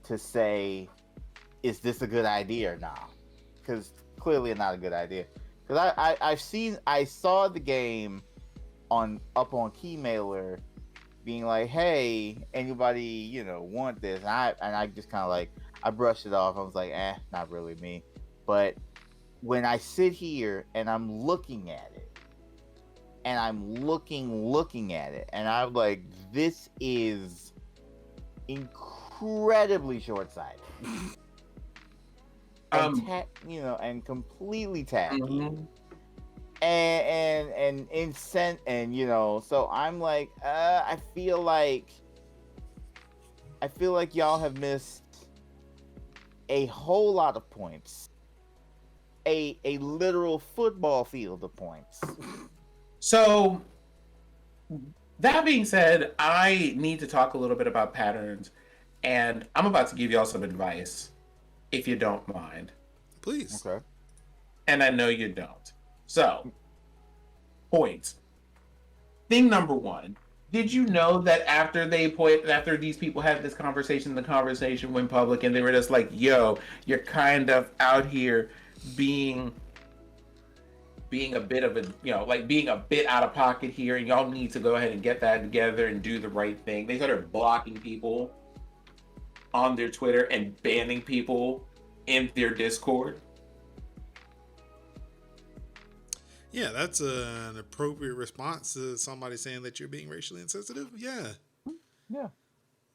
[SPEAKER 4] to say, is this a good idea or not? Because clearly not a good idea. Because I saw the game up on Keymailer being like, hey, anybody want this? And I just kind of like, I brushed it off. I was like, not really me. But when I sit here and I'm looking at it, and I'm looking at it, and I'm like, this is incredibly short-sighted. And completely tacky.
[SPEAKER 3] Mm-hmm.
[SPEAKER 4] And incent, and so I'm like, I feel like y'all have missed a whole lot of points, a literal football field of points.
[SPEAKER 3] So, that being said, I need to talk a little bit about patterns, and I'm about to give y'all some advice, if you don't mind.
[SPEAKER 1] Please.
[SPEAKER 4] Okay.
[SPEAKER 3] And I know you don't. So, points. Thing number one. Did you know that after these people had this conversation, the conversation went public, and they were just like, yo, you're kind of out here being a bit of being a bit out of pocket here, and y'all need to go ahead and get that together and do the right thing. They started blocking people on their Twitter and banning people in their Discord.
[SPEAKER 1] Yeah, that's an appropriate response to somebody saying that you're being racially insensitive. Yeah.
[SPEAKER 4] Yeah.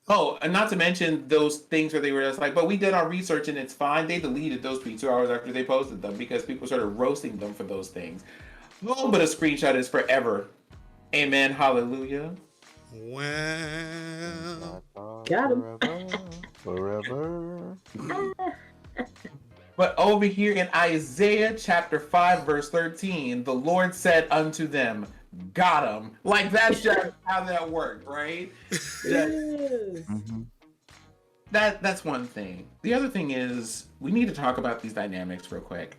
[SPEAKER 3] Oh, and not to mention those things where they were just like, but we did our research and it's fine. They deleted those tweets 2 hours after they posted them because people started roasting them for those things. Oh, but a screenshot is forever. Amen. Hallelujah.
[SPEAKER 1] Wow.
[SPEAKER 2] Got him.
[SPEAKER 4] Forever.
[SPEAKER 3] But over here in Isaiah chapter 5, verse 13, the Lord said unto them, got him. Like, that's just how that worked, right?
[SPEAKER 2] Yes.
[SPEAKER 4] Mm-hmm.
[SPEAKER 3] That's one thing. The other thing is, we need to talk about these dynamics real quick.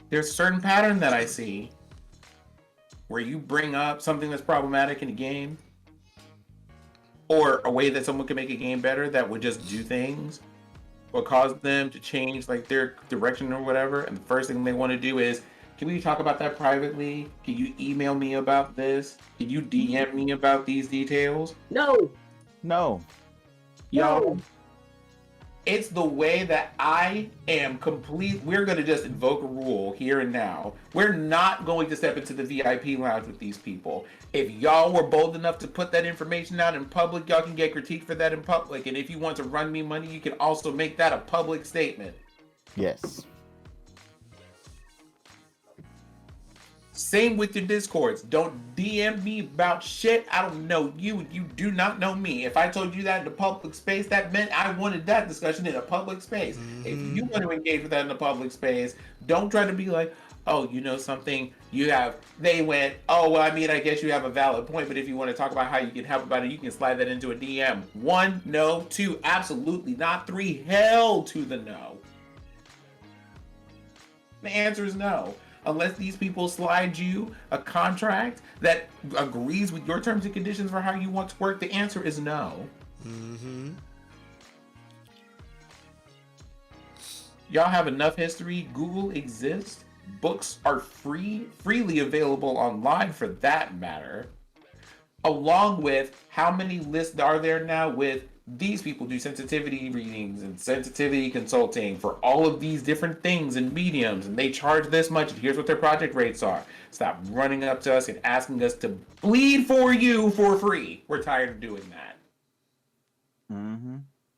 [SPEAKER 3] There's a certain pattern that I see where you bring up something that's problematic in a game, or a way that someone can make a game better that would just do things, what caused them to change like their direction or whatever, and the first thing they want to do is, can we talk about that privately? Can you email me about this? Can you DM me about these details?
[SPEAKER 2] No.
[SPEAKER 4] No.
[SPEAKER 3] Y'all,
[SPEAKER 2] No.
[SPEAKER 3] it's the way that I am complete. We're going to just invoke a rule here and now. We're not going to step into the VIP lounge with these people. If y'all were bold enough to put that information out in public, y'all can get critiqued for that in public. And if you want to run me money, you can also make that a public statement.
[SPEAKER 4] Yes.
[SPEAKER 3] Same with your discords. Don't DM me about shit. I don't know you. You do not know me. If I told you that in a public space, that meant I wanted that discussion in a public space. If you want to engage with that in a public space, don't try to be like, oh, you know something, they went, oh, well, I mean, I guess you have a valid point, but if you want to talk about how you can help about it, you can slide that into a DM. 1, no. 2, absolutely not. 3, hell to the no. The answer is no. Unless these people slide you a contract that agrees with your terms and conditions for how you want to work, the answer is no. Y'all have enough history. Google exists. Books are freely available online for that matter. Along with how many lists are there now with these people do sensitivity readings and sensitivity consulting for all of these different things and mediums, and they charge this much, and here's what their project rates are. Stop running up to us and asking us to bleed for you for free. We're tired of doing that.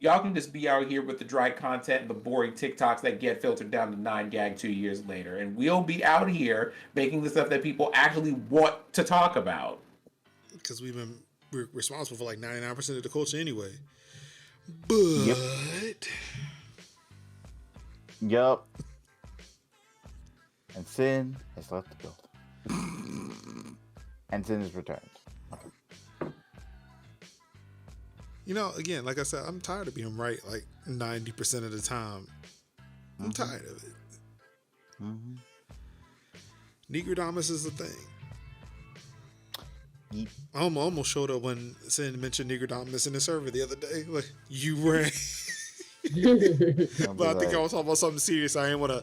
[SPEAKER 3] Y'all can just be out here with the dry content and the boring TikToks that get filtered down to 9gag 2 years later, and we'll be out here making the stuff that people actually want to talk about.
[SPEAKER 1] Because we're responsible for like 99% of the culture anyway. But
[SPEAKER 4] Yup. And sin has left the building. And sin has returned.
[SPEAKER 1] you know, again, like I said, I'm tired of being right like 90% of the time. I'm tired of it. Negrodamus is a thing. I almost showed up when Sin mentioned Negrodamus in the server the other day. Like, you ran. But I think I was talking about something serious. I ain't wanna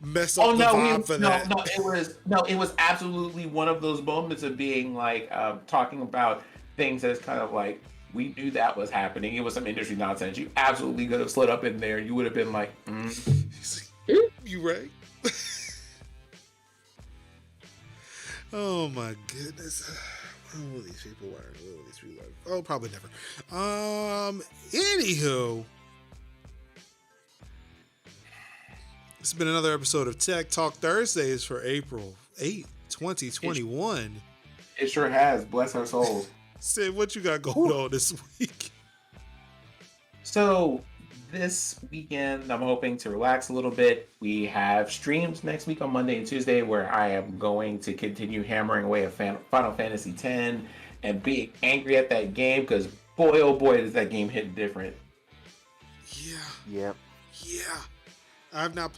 [SPEAKER 1] mess up the vibe for that.
[SPEAKER 3] It was absolutely one of those moments of being like talking about things that's kind of like, we knew that was happening. It was some industry nonsense. You absolutely could have slid up in there. You would have been like,
[SPEAKER 1] You right? Oh my goodness. What will these people learn? Oh, probably never. Anywho, it's been another episode of Tech Talk Thursdays for April 8th, 2021.
[SPEAKER 3] it sure has. Bless our souls.
[SPEAKER 1] Sid, what you got going on this week?
[SPEAKER 3] So this weekend, I'm hoping to relax a little bit. We have streams next week on Monday and Tuesday where I am going to continue hammering away at Final Fantasy X and being angry at that game because boy, oh boy, does that game hit different.
[SPEAKER 1] Yeah.
[SPEAKER 4] Yep.
[SPEAKER 1] Yeah. I've not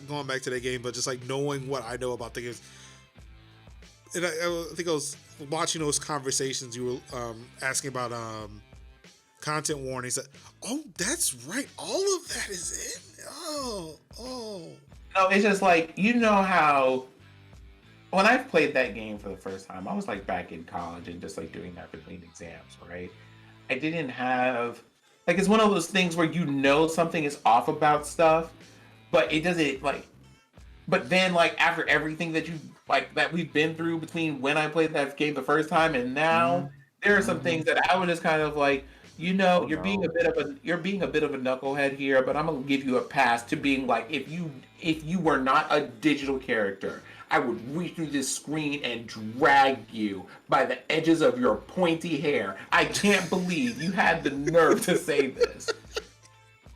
[SPEAKER 1] gone back to that game, but just like knowing what I know about the games. And I think I was watching those conversations you were asking about content warnings. Oh, that's right. All of that is in. Oh.
[SPEAKER 3] No, it's just like, you know how when I played that game for the first time, I was like back in college and just like doing that between exams, right? I didn't have like, it's one of those things where you know something is off about stuff, but it doesn't like. But then like after everything that you like that we've been through between when I played that game the first time and now, there are some things that I was just kind of like, you know, you're being a bit of a knucklehead here, but I'm gonna give you a pass to being like, if you were not a digital character, I would reach through this screen and drag you by the edges of your pointy hair. I can't believe you had the nerve to say this.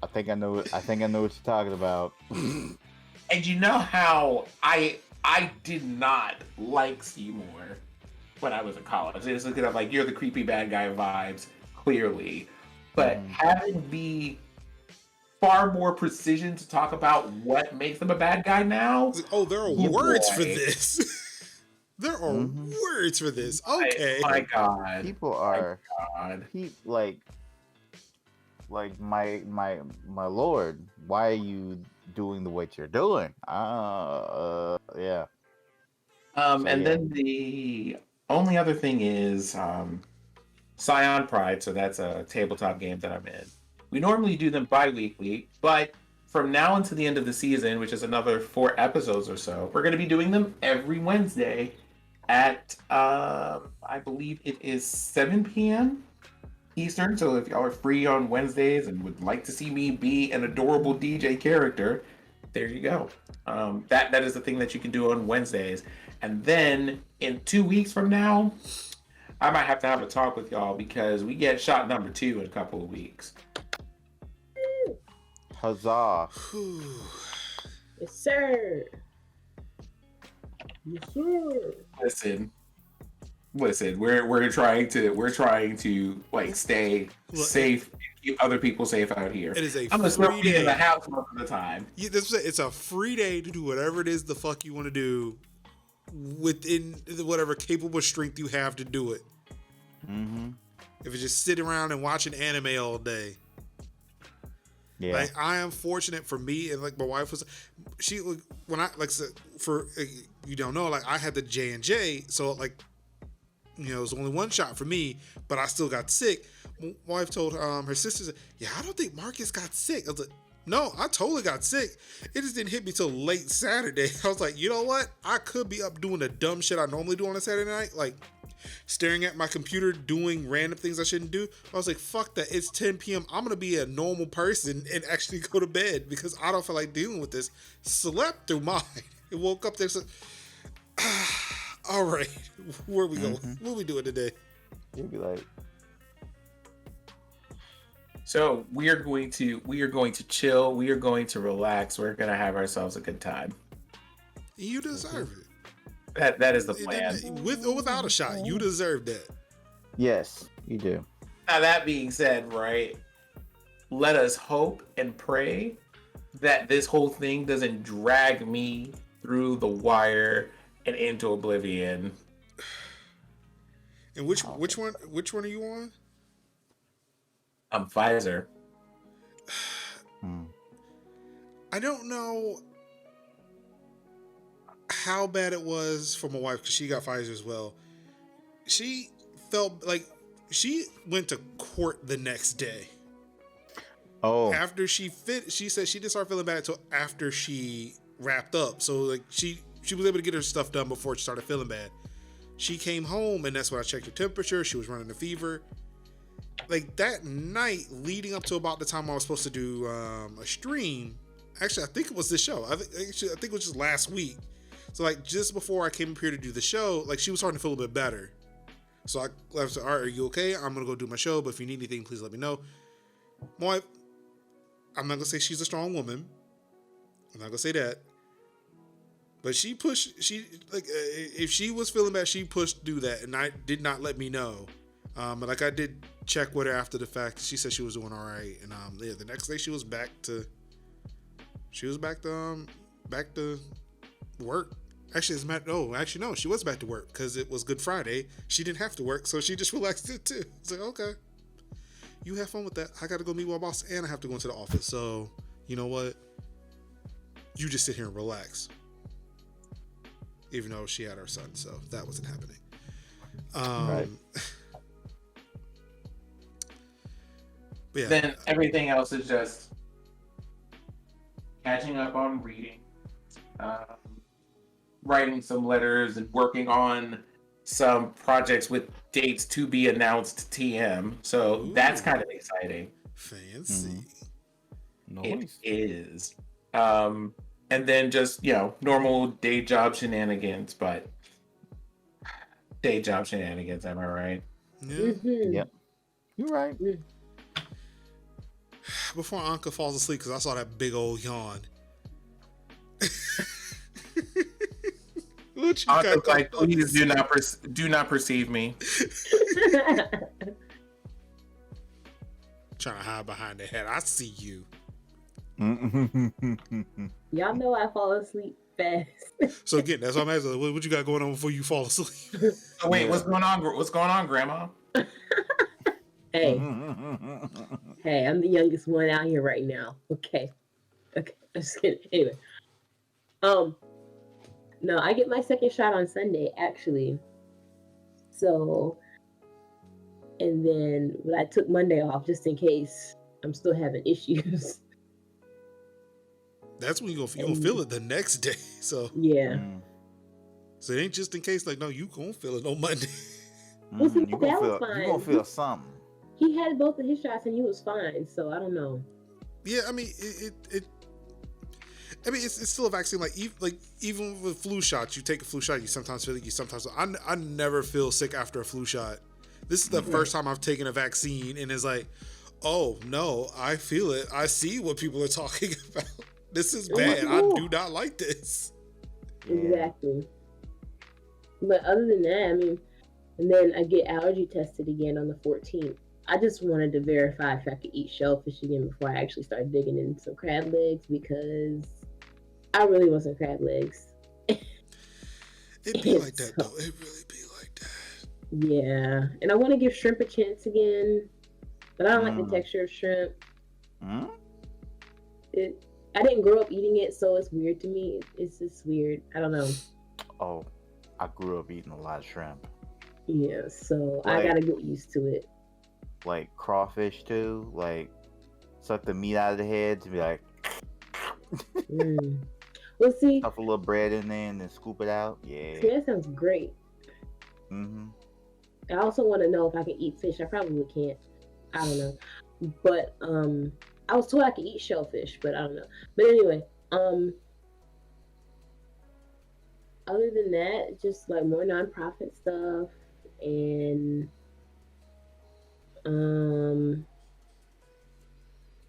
[SPEAKER 4] I think I know what you're talking about.
[SPEAKER 3] And you know how I did not like Seymour when I was in college. It's kind of like, you're the creepy bad guy vibes, clearly. But having the far more precision to talk about what makes them a bad guy now.
[SPEAKER 1] Oh, there are words for this. There are words for this. Okay.
[SPEAKER 3] My God.
[SPEAKER 4] People are like my lord, why are you doing the what you're doing? Yeah. So,
[SPEAKER 3] And
[SPEAKER 4] yeah.
[SPEAKER 3] then the only other thing is Scion Pride. So that's a tabletop game that I'm in. We normally do them bi-weekly, but from now until the end of the season, which is another 4 episodes or so, we're going to be doing them every Wednesday at I believe it is 7 p.m. Eastern. So if y'all are free on Wednesdays and would like to see me be an adorable DJ character, there you go. That is the thing that you can do on Wednesdays. And then in 2 weeks from now, I might have to have a talk with y'all because we get shot number 2 in a couple of weeks.
[SPEAKER 4] Huzzah.
[SPEAKER 2] Yes, sir. Yes, sir.
[SPEAKER 3] Listen, we're trying to like stay safe and keep other people safe out here.
[SPEAKER 1] It is a
[SPEAKER 3] I'm gonna
[SPEAKER 1] free
[SPEAKER 3] still be in the
[SPEAKER 1] day.
[SPEAKER 3] house most of the time.
[SPEAKER 1] Yeah, it's a free day to do whatever it is the fuck you want to do within whatever capable strength you have to do it.
[SPEAKER 4] Mm-hmm.
[SPEAKER 1] If it's just sitting around and watching anime all day.
[SPEAKER 4] Yeah.
[SPEAKER 1] Like, I am fortunate for me, and like my wife was, when I like for you don't know, like I had the J&J, so like, you know, it was only one shot for me, but I still got sick. My wife told her sister, yeah, I don't think Marcus got sick. I was like, no, I totally got sick. It just didn't hit me till late Saturday. I was like, you know what? I could be up doing the dumb shit I normally do on a Saturday night, like staring at my computer doing random things I shouldn't do. I was like, fuck that. It's 10 p.m. I'm going to be a normal person and actually go to bed because I don't feel like dealing with this. Slept through mine. It woke up there. So, all right. Where are we going? What are we doing today?
[SPEAKER 4] You'd be like,
[SPEAKER 3] So we are going to chill. We are going to relax. We're gonna have ourselves a good time.
[SPEAKER 1] You deserve it.
[SPEAKER 3] That is the plan.
[SPEAKER 1] With or without a shot, you deserve that.
[SPEAKER 4] yes, you do.
[SPEAKER 3] Now that being said, right, let us hope and pray that this whole thing doesn't drag me through the wire and into oblivion.
[SPEAKER 1] And which one are you on?
[SPEAKER 3] I'm Pfizer.
[SPEAKER 1] I don't know how bad it was for my wife because she got Pfizer as well. She felt like she went to court the next day.
[SPEAKER 4] Oh,
[SPEAKER 1] After she said she didn't start feeling bad until after she wrapped up. So like she was able to get her stuff done before she started feeling bad. She came home and that's when I checked her temperature. She was running a fever. Like that night leading up to about the time I was supposed to do a stream. Actually, I think it was this show. I think it was just last week. So like just before I came up here to do the show, like she was starting to feel a bit better. So I said, all right, are you okay? I'm gonna go do my show, but if you need anything, please let me know. My wife, I'm not gonna say she's a strong woman. I'm not gonna say that. But if she was feeling bad, she pushed to do that, and I did not let me know. But like I did check with her after the fact. She said she was doing all right, and yeah, the next day she was back to work. Actually, no, she was back to work because it was Good Friday. She didn't have to work, so she just relaxed it too. It's like, okay, you have fun with that. I got to go meet my boss, and I have to go into the office. So you know what? You just sit here and relax. Even though she had her son, so that wasn't happening.
[SPEAKER 4] right.
[SPEAKER 1] But yeah,
[SPEAKER 3] Then everything else is just catching up on reading, writing some letters, and working on some projects with dates to be announced TM. So that's kind of exciting.
[SPEAKER 1] fancy.
[SPEAKER 3] It is. And then just, normal day job shenanigans, but day job shenanigans, am I right?
[SPEAKER 1] Yeah.
[SPEAKER 4] Yep. You're right.
[SPEAKER 1] Before Anka falls asleep, because I saw that big old yawn. What you
[SPEAKER 3] Anka's
[SPEAKER 1] got
[SPEAKER 3] like,
[SPEAKER 1] going on?
[SPEAKER 3] please do not perceive me.
[SPEAKER 1] Trying to hide behind the head. I see you.
[SPEAKER 2] Y'all know I fall asleep fast.
[SPEAKER 1] So again, that's what I'm asking. What you got going on before you fall asleep?
[SPEAKER 3] So wait, what's going on? What's going on, Grandma?
[SPEAKER 2] Hey, hey, I'm the youngest one out here right now. Okay. Okay. I'm just kidding. Anyway. Um, no, I get my second shot on Sunday, actually. So, and then but I took Monday off just in case I'm still having issues.
[SPEAKER 1] That's when you gonna
[SPEAKER 2] And
[SPEAKER 1] feel it the next day.
[SPEAKER 2] yeah.
[SPEAKER 1] So it ain't just in case. Like, no, you gonna feel it on Monday.
[SPEAKER 2] Well, see,
[SPEAKER 4] You
[SPEAKER 2] my dad was
[SPEAKER 4] gonna
[SPEAKER 2] fine.
[SPEAKER 4] feel something.
[SPEAKER 2] He had both of his shots and he was fine. So I don't know.
[SPEAKER 1] Yeah, I mean, I mean, it's still a vaccine. Like even with flu shots, you take a flu shot, you sometimes feel it, you sometimes. I never feel sick after a flu shot. This is the first time I've taken a vaccine, and it's like, oh no, I feel it. I see what people are talking about. This is bad. I do not like this.
[SPEAKER 4] Yeah.
[SPEAKER 2] Exactly. But other than that, I mean, and then I get allergy tested again on the 14th. I just wanted to verify if I could eat shellfish again before I actually start digging into some crab legs because I really want some crab legs.
[SPEAKER 1] It be like that though. It really be like that.
[SPEAKER 2] Yeah, and I want to give shrimp a chance again, but I don't like the texture of shrimp. I didn't grow up eating it, so it's weird to me. It's just weird. I don't know.
[SPEAKER 4] Oh, I grew up eating a lot of shrimp.
[SPEAKER 2] Yeah, so I gotta get used to it.
[SPEAKER 4] Like crawfish too. Like suck the meat out of the head to be like.
[SPEAKER 2] Well, see,
[SPEAKER 4] stuff a little bread in there and then scoop it out. Yeah.
[SPEAKER 2] See, that sounds great. I also want to know if I can eat fish. I probably can't. I don't know. But I was told I could eat shellfish, but I don't know. But anyway, other than that, just like more nonprofit stuff and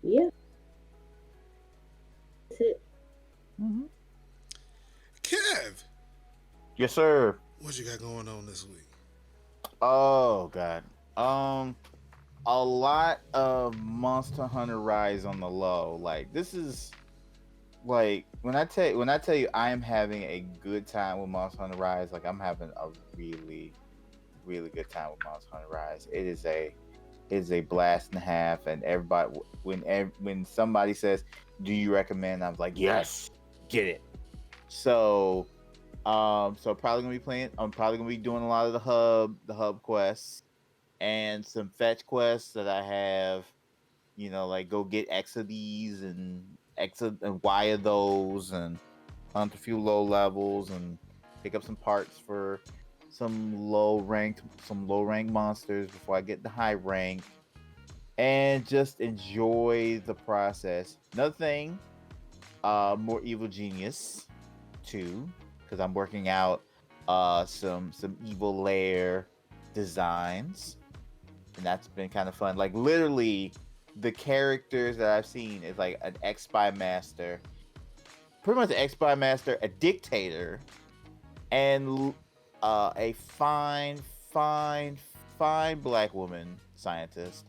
[SPEAKER 2] yeah. That's it.
[SPEAKER 1] Kev.
[SPEAKER 4] Yes, sir.
[SPEAKER 1] What you got going on this week?
[SPEAKER 4] Oh God. A lot of Monster Hunter Rise on the low. Like this is like when I tell you I am having a good time with Monster Hunter Rise. Like I'm having a really, really good time with Monster Hunter Rise. It is a blast and a half. And everybody when somebody says, "Do you recommend?" I'm like, "Yes, get it." So probably gonna be playing. I'm probably gonna be doing a lot of the hub quests, and some fetch quests that I have. You know, like go get X of these and X of and Y of those, and hunt a few low levels and pick up some parts for some low ranked monsters before I get the high rank, and just enjoy the process. Another thing, more Evil Genius 2, because I'm working out some evil lair designs, and that's been kind of fun. Like literally the characters that I've seen is like an ex-spy master, pretty much an ex-spy master, a dictator, and a fine black woman scientist,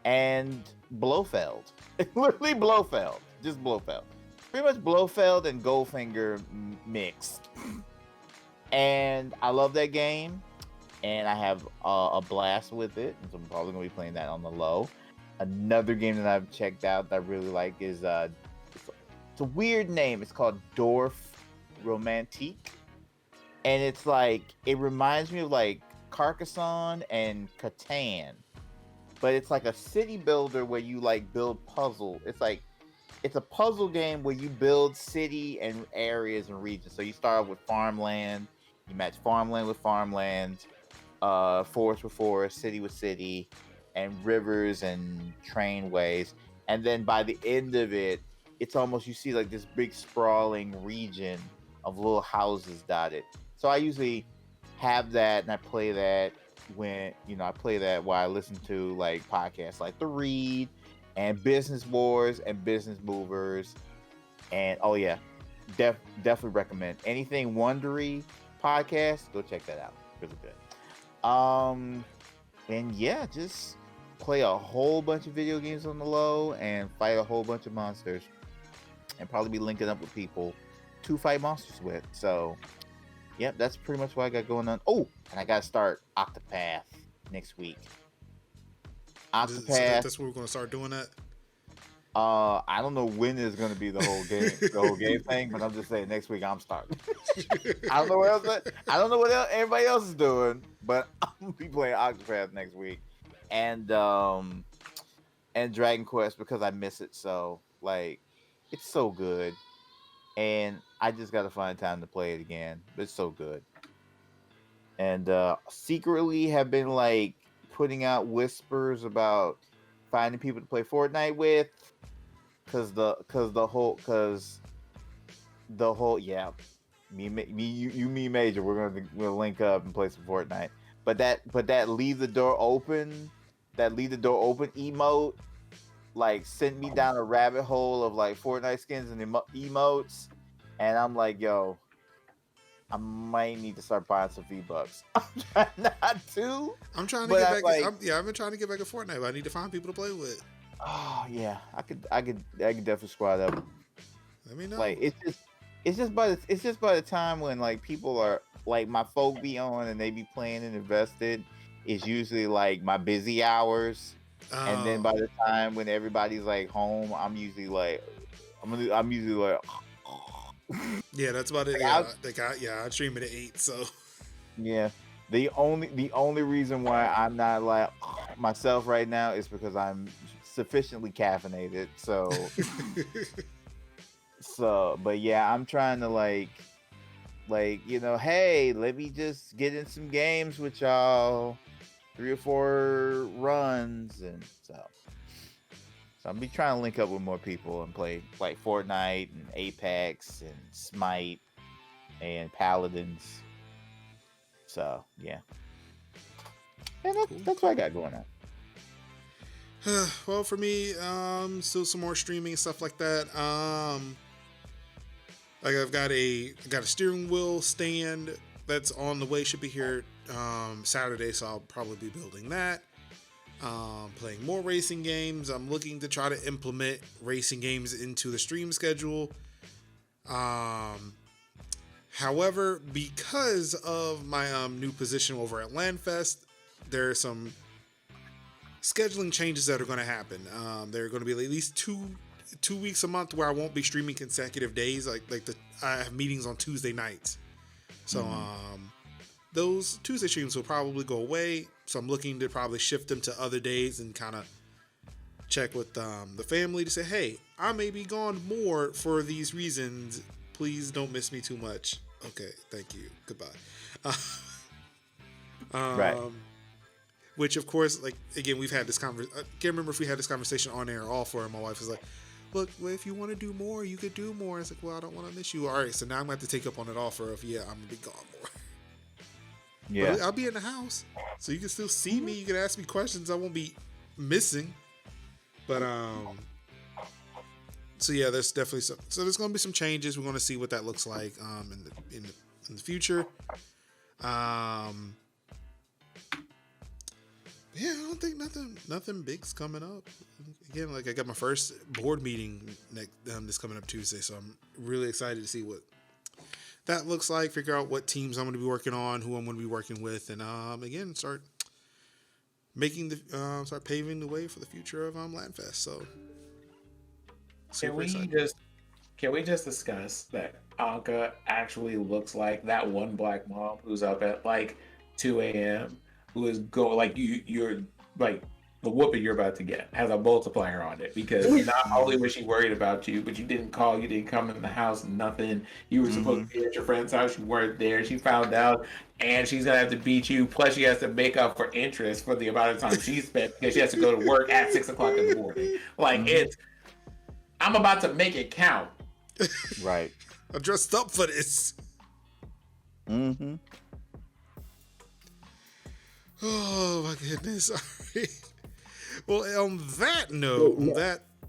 [SPEAKER 4] and Blofeld. Literally Blofeld, just Blofeld. Pretty much Blofeld and Goldfinger mixed. And I love that game, and I have a blast with it. So I'm probably gonna be playing that on the low. Another game that I've checked out that I really like is it's a weird name. It's called Dorf Romantique, and it's like it reminds me of like Carcassonne and Catan, but it's like a city builder where you like build puzzle. It's a puzzle game where you build city and areas and regions. So you start off with farmland, you match farmland with farmland, forest with forest, city with city, and rivers and trainways. And then by the end of it, it's almost you see like this big sprawling region of little houses dotted. So I usually have that and I play that when I play that while I listen to like podcasts like The Read and Business Wars and Business Movers. And oh yeah, definitely recommend anything Wondery podcast. Go check that out. Really good. And yeah, just play a whole bunch of video games on the low and fight a whole bunch of monsters, and probably be linking up with people to fight monsters with. So, yep, that's pretty much what I got going on. Oh, and I got to start Octopath next week. Octopath.
[SPEAKER 1] That's where we're gonna start doing that.
[SPEAKER 4] I don't know when it's gonna be the whole game thing, but I'm just saying next week I'm starting. I don't know what else. I don't know what else everybody else is doing, but I'm gonna be playing Octopath next week, and Dragon Quest because I miss it so. Like, it's so good, and I just gotta find time to play it again. It's so good, and secretly have been like putting out whispers about finding people to play Fortnite with. Cause the whole me Major, we'll link up and play some Fortnite. But that leave the door open emote like sent me down a rabbit hole of like Fortnite skins and emotes, and I'm like, yo, I might need to start buying some V-Bucks. I'm trying not to.
[SPEAKER 1] I'm trying to get back. Like, I've been trying to get back at Fortnite, but I need to find people to play with.
[SPEAKER 4] Oh yeah, I could definitely squad up.
[SPEAKER 1] Let me know.
[SPEAKER 4] Like it's just by the time when like people are like my folk be on and they be playing and invested is usually like my busy hours, and then by the time when everybody's like home, I'm usually like.
[SPEAKER 1] Yeah, that's about it. I stream it at 8, so.
[SPEAKER 4] Yeah. The only reason why I'm not like myself right now is because I'm sufficiently caffeinated. But yeah, I'm trying to like hey, let me just get in some games with y'all, 3 or 4 runs, and so I'm be trying to link up with more people and play like Fortnite and Apex and Smite and Paladins. So yeah, that's what I got going on.
[SPEAKER 1] Well, for me, still some more streaming and stuff like that. Like I've got a steering wheel stand that's on the way. Should be here Saturday, so I'll probably be building that. Playing more racing games. I'm looking to try to implement racing games into the stream schedule. However, because of my new position over at LandFest, there are some scheduling changes that are going to happen. There are going to be at least two weeks a month where I won't be streaming consecutive days. I have meetings on Tuesday nights, so those Tuesday streams will probably go away. So I'm looking to probably shift them to other days and kind of check with the family to say, hey, I may be gone more for these reasons. Please don't miss me too much. Okay, thank you. Goodbye.
[SPEAKER 4] Right.
[SPEAKER 1] Which, of course, like, again, we've had this conversation. I can't remember if we had this conversation on air or off, or my wife was like, look, well, if you want to do more, you could do more. It's like, well, I don't want to miss you. All right, so now I'm going to have to take up on that offer of, yeah, I'm going to be gone more.
[SPEAKER 4] Yeah.
[SPEAKER 1] But I'll be in the house, so you can still see me. You can ask me questions. I won't be missing. But, so yeah, there's definitely some. So there's going to be some changes. We're going to see what that looks like in the future. Yeah, I don't think nothing big's coming up. Again, like I got my first board meeting this coming up Tuesday, so I'm really excited to see what that looks like. Figure out what teams I'm going to be working on, who I'm going to be working with, and again start paving the way for the future of LandFest. So
[SPEAKER 3] can we just discuss that Anka actually looks like that one black mom who's up at like 2 a.m. who is going like you're like the whooping you're about to get has a multiplier on it, because not only was she worried about you, but you didn't call, you didn't come in the house, nothing. You were supposed to be at your friend's house, you weren't there. She found out, and she's gonna have to beat you. Plus, she has to make up for interest for the amount of time she spent because she has to go to work at 6 o'clock in the morning. Like I'm about to make it count.
[SPEAKER 4] Right.
[SPEAKER 1] I dressed up for this.
[SPEAKER 4] Mm-hmm.
[SPEAKER 1] Oh my goodness! All right. Well, on that note,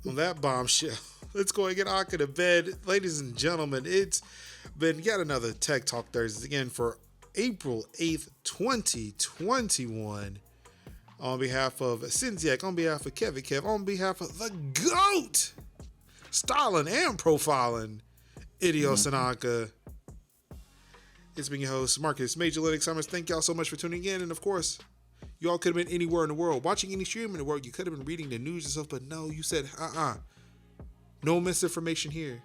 [SPEAKER 1] on that bombshell, let's go and get Anka to bed, ladies and gentlemen. It's been yet another Tech Talk Thursday again for April 8th, 2021. On behalf of Cinziak, on behalf of Kev, on behalf of the GOAT, styling and profiling, Idios and Anka. It's been your host, Marcus Major Linux Summers. Thank y'all so much for tuning in. And of course, You all could have been anywhere in the world, watching any stream in the world. You could have been reading the news and stuff, but no, you said, no misinformation here.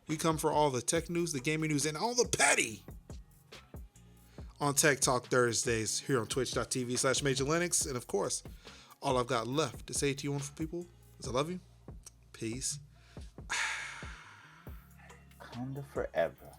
[SPEAKER 1] We come for all the tech news, the gaming news, and all the petty on Tech Talk Thursdays here on twitch.tv/Major Linux. And of course, all I've got left to say to you wonderful people is I love you. Peace.
[SPEAKER 4] Wakanda forever.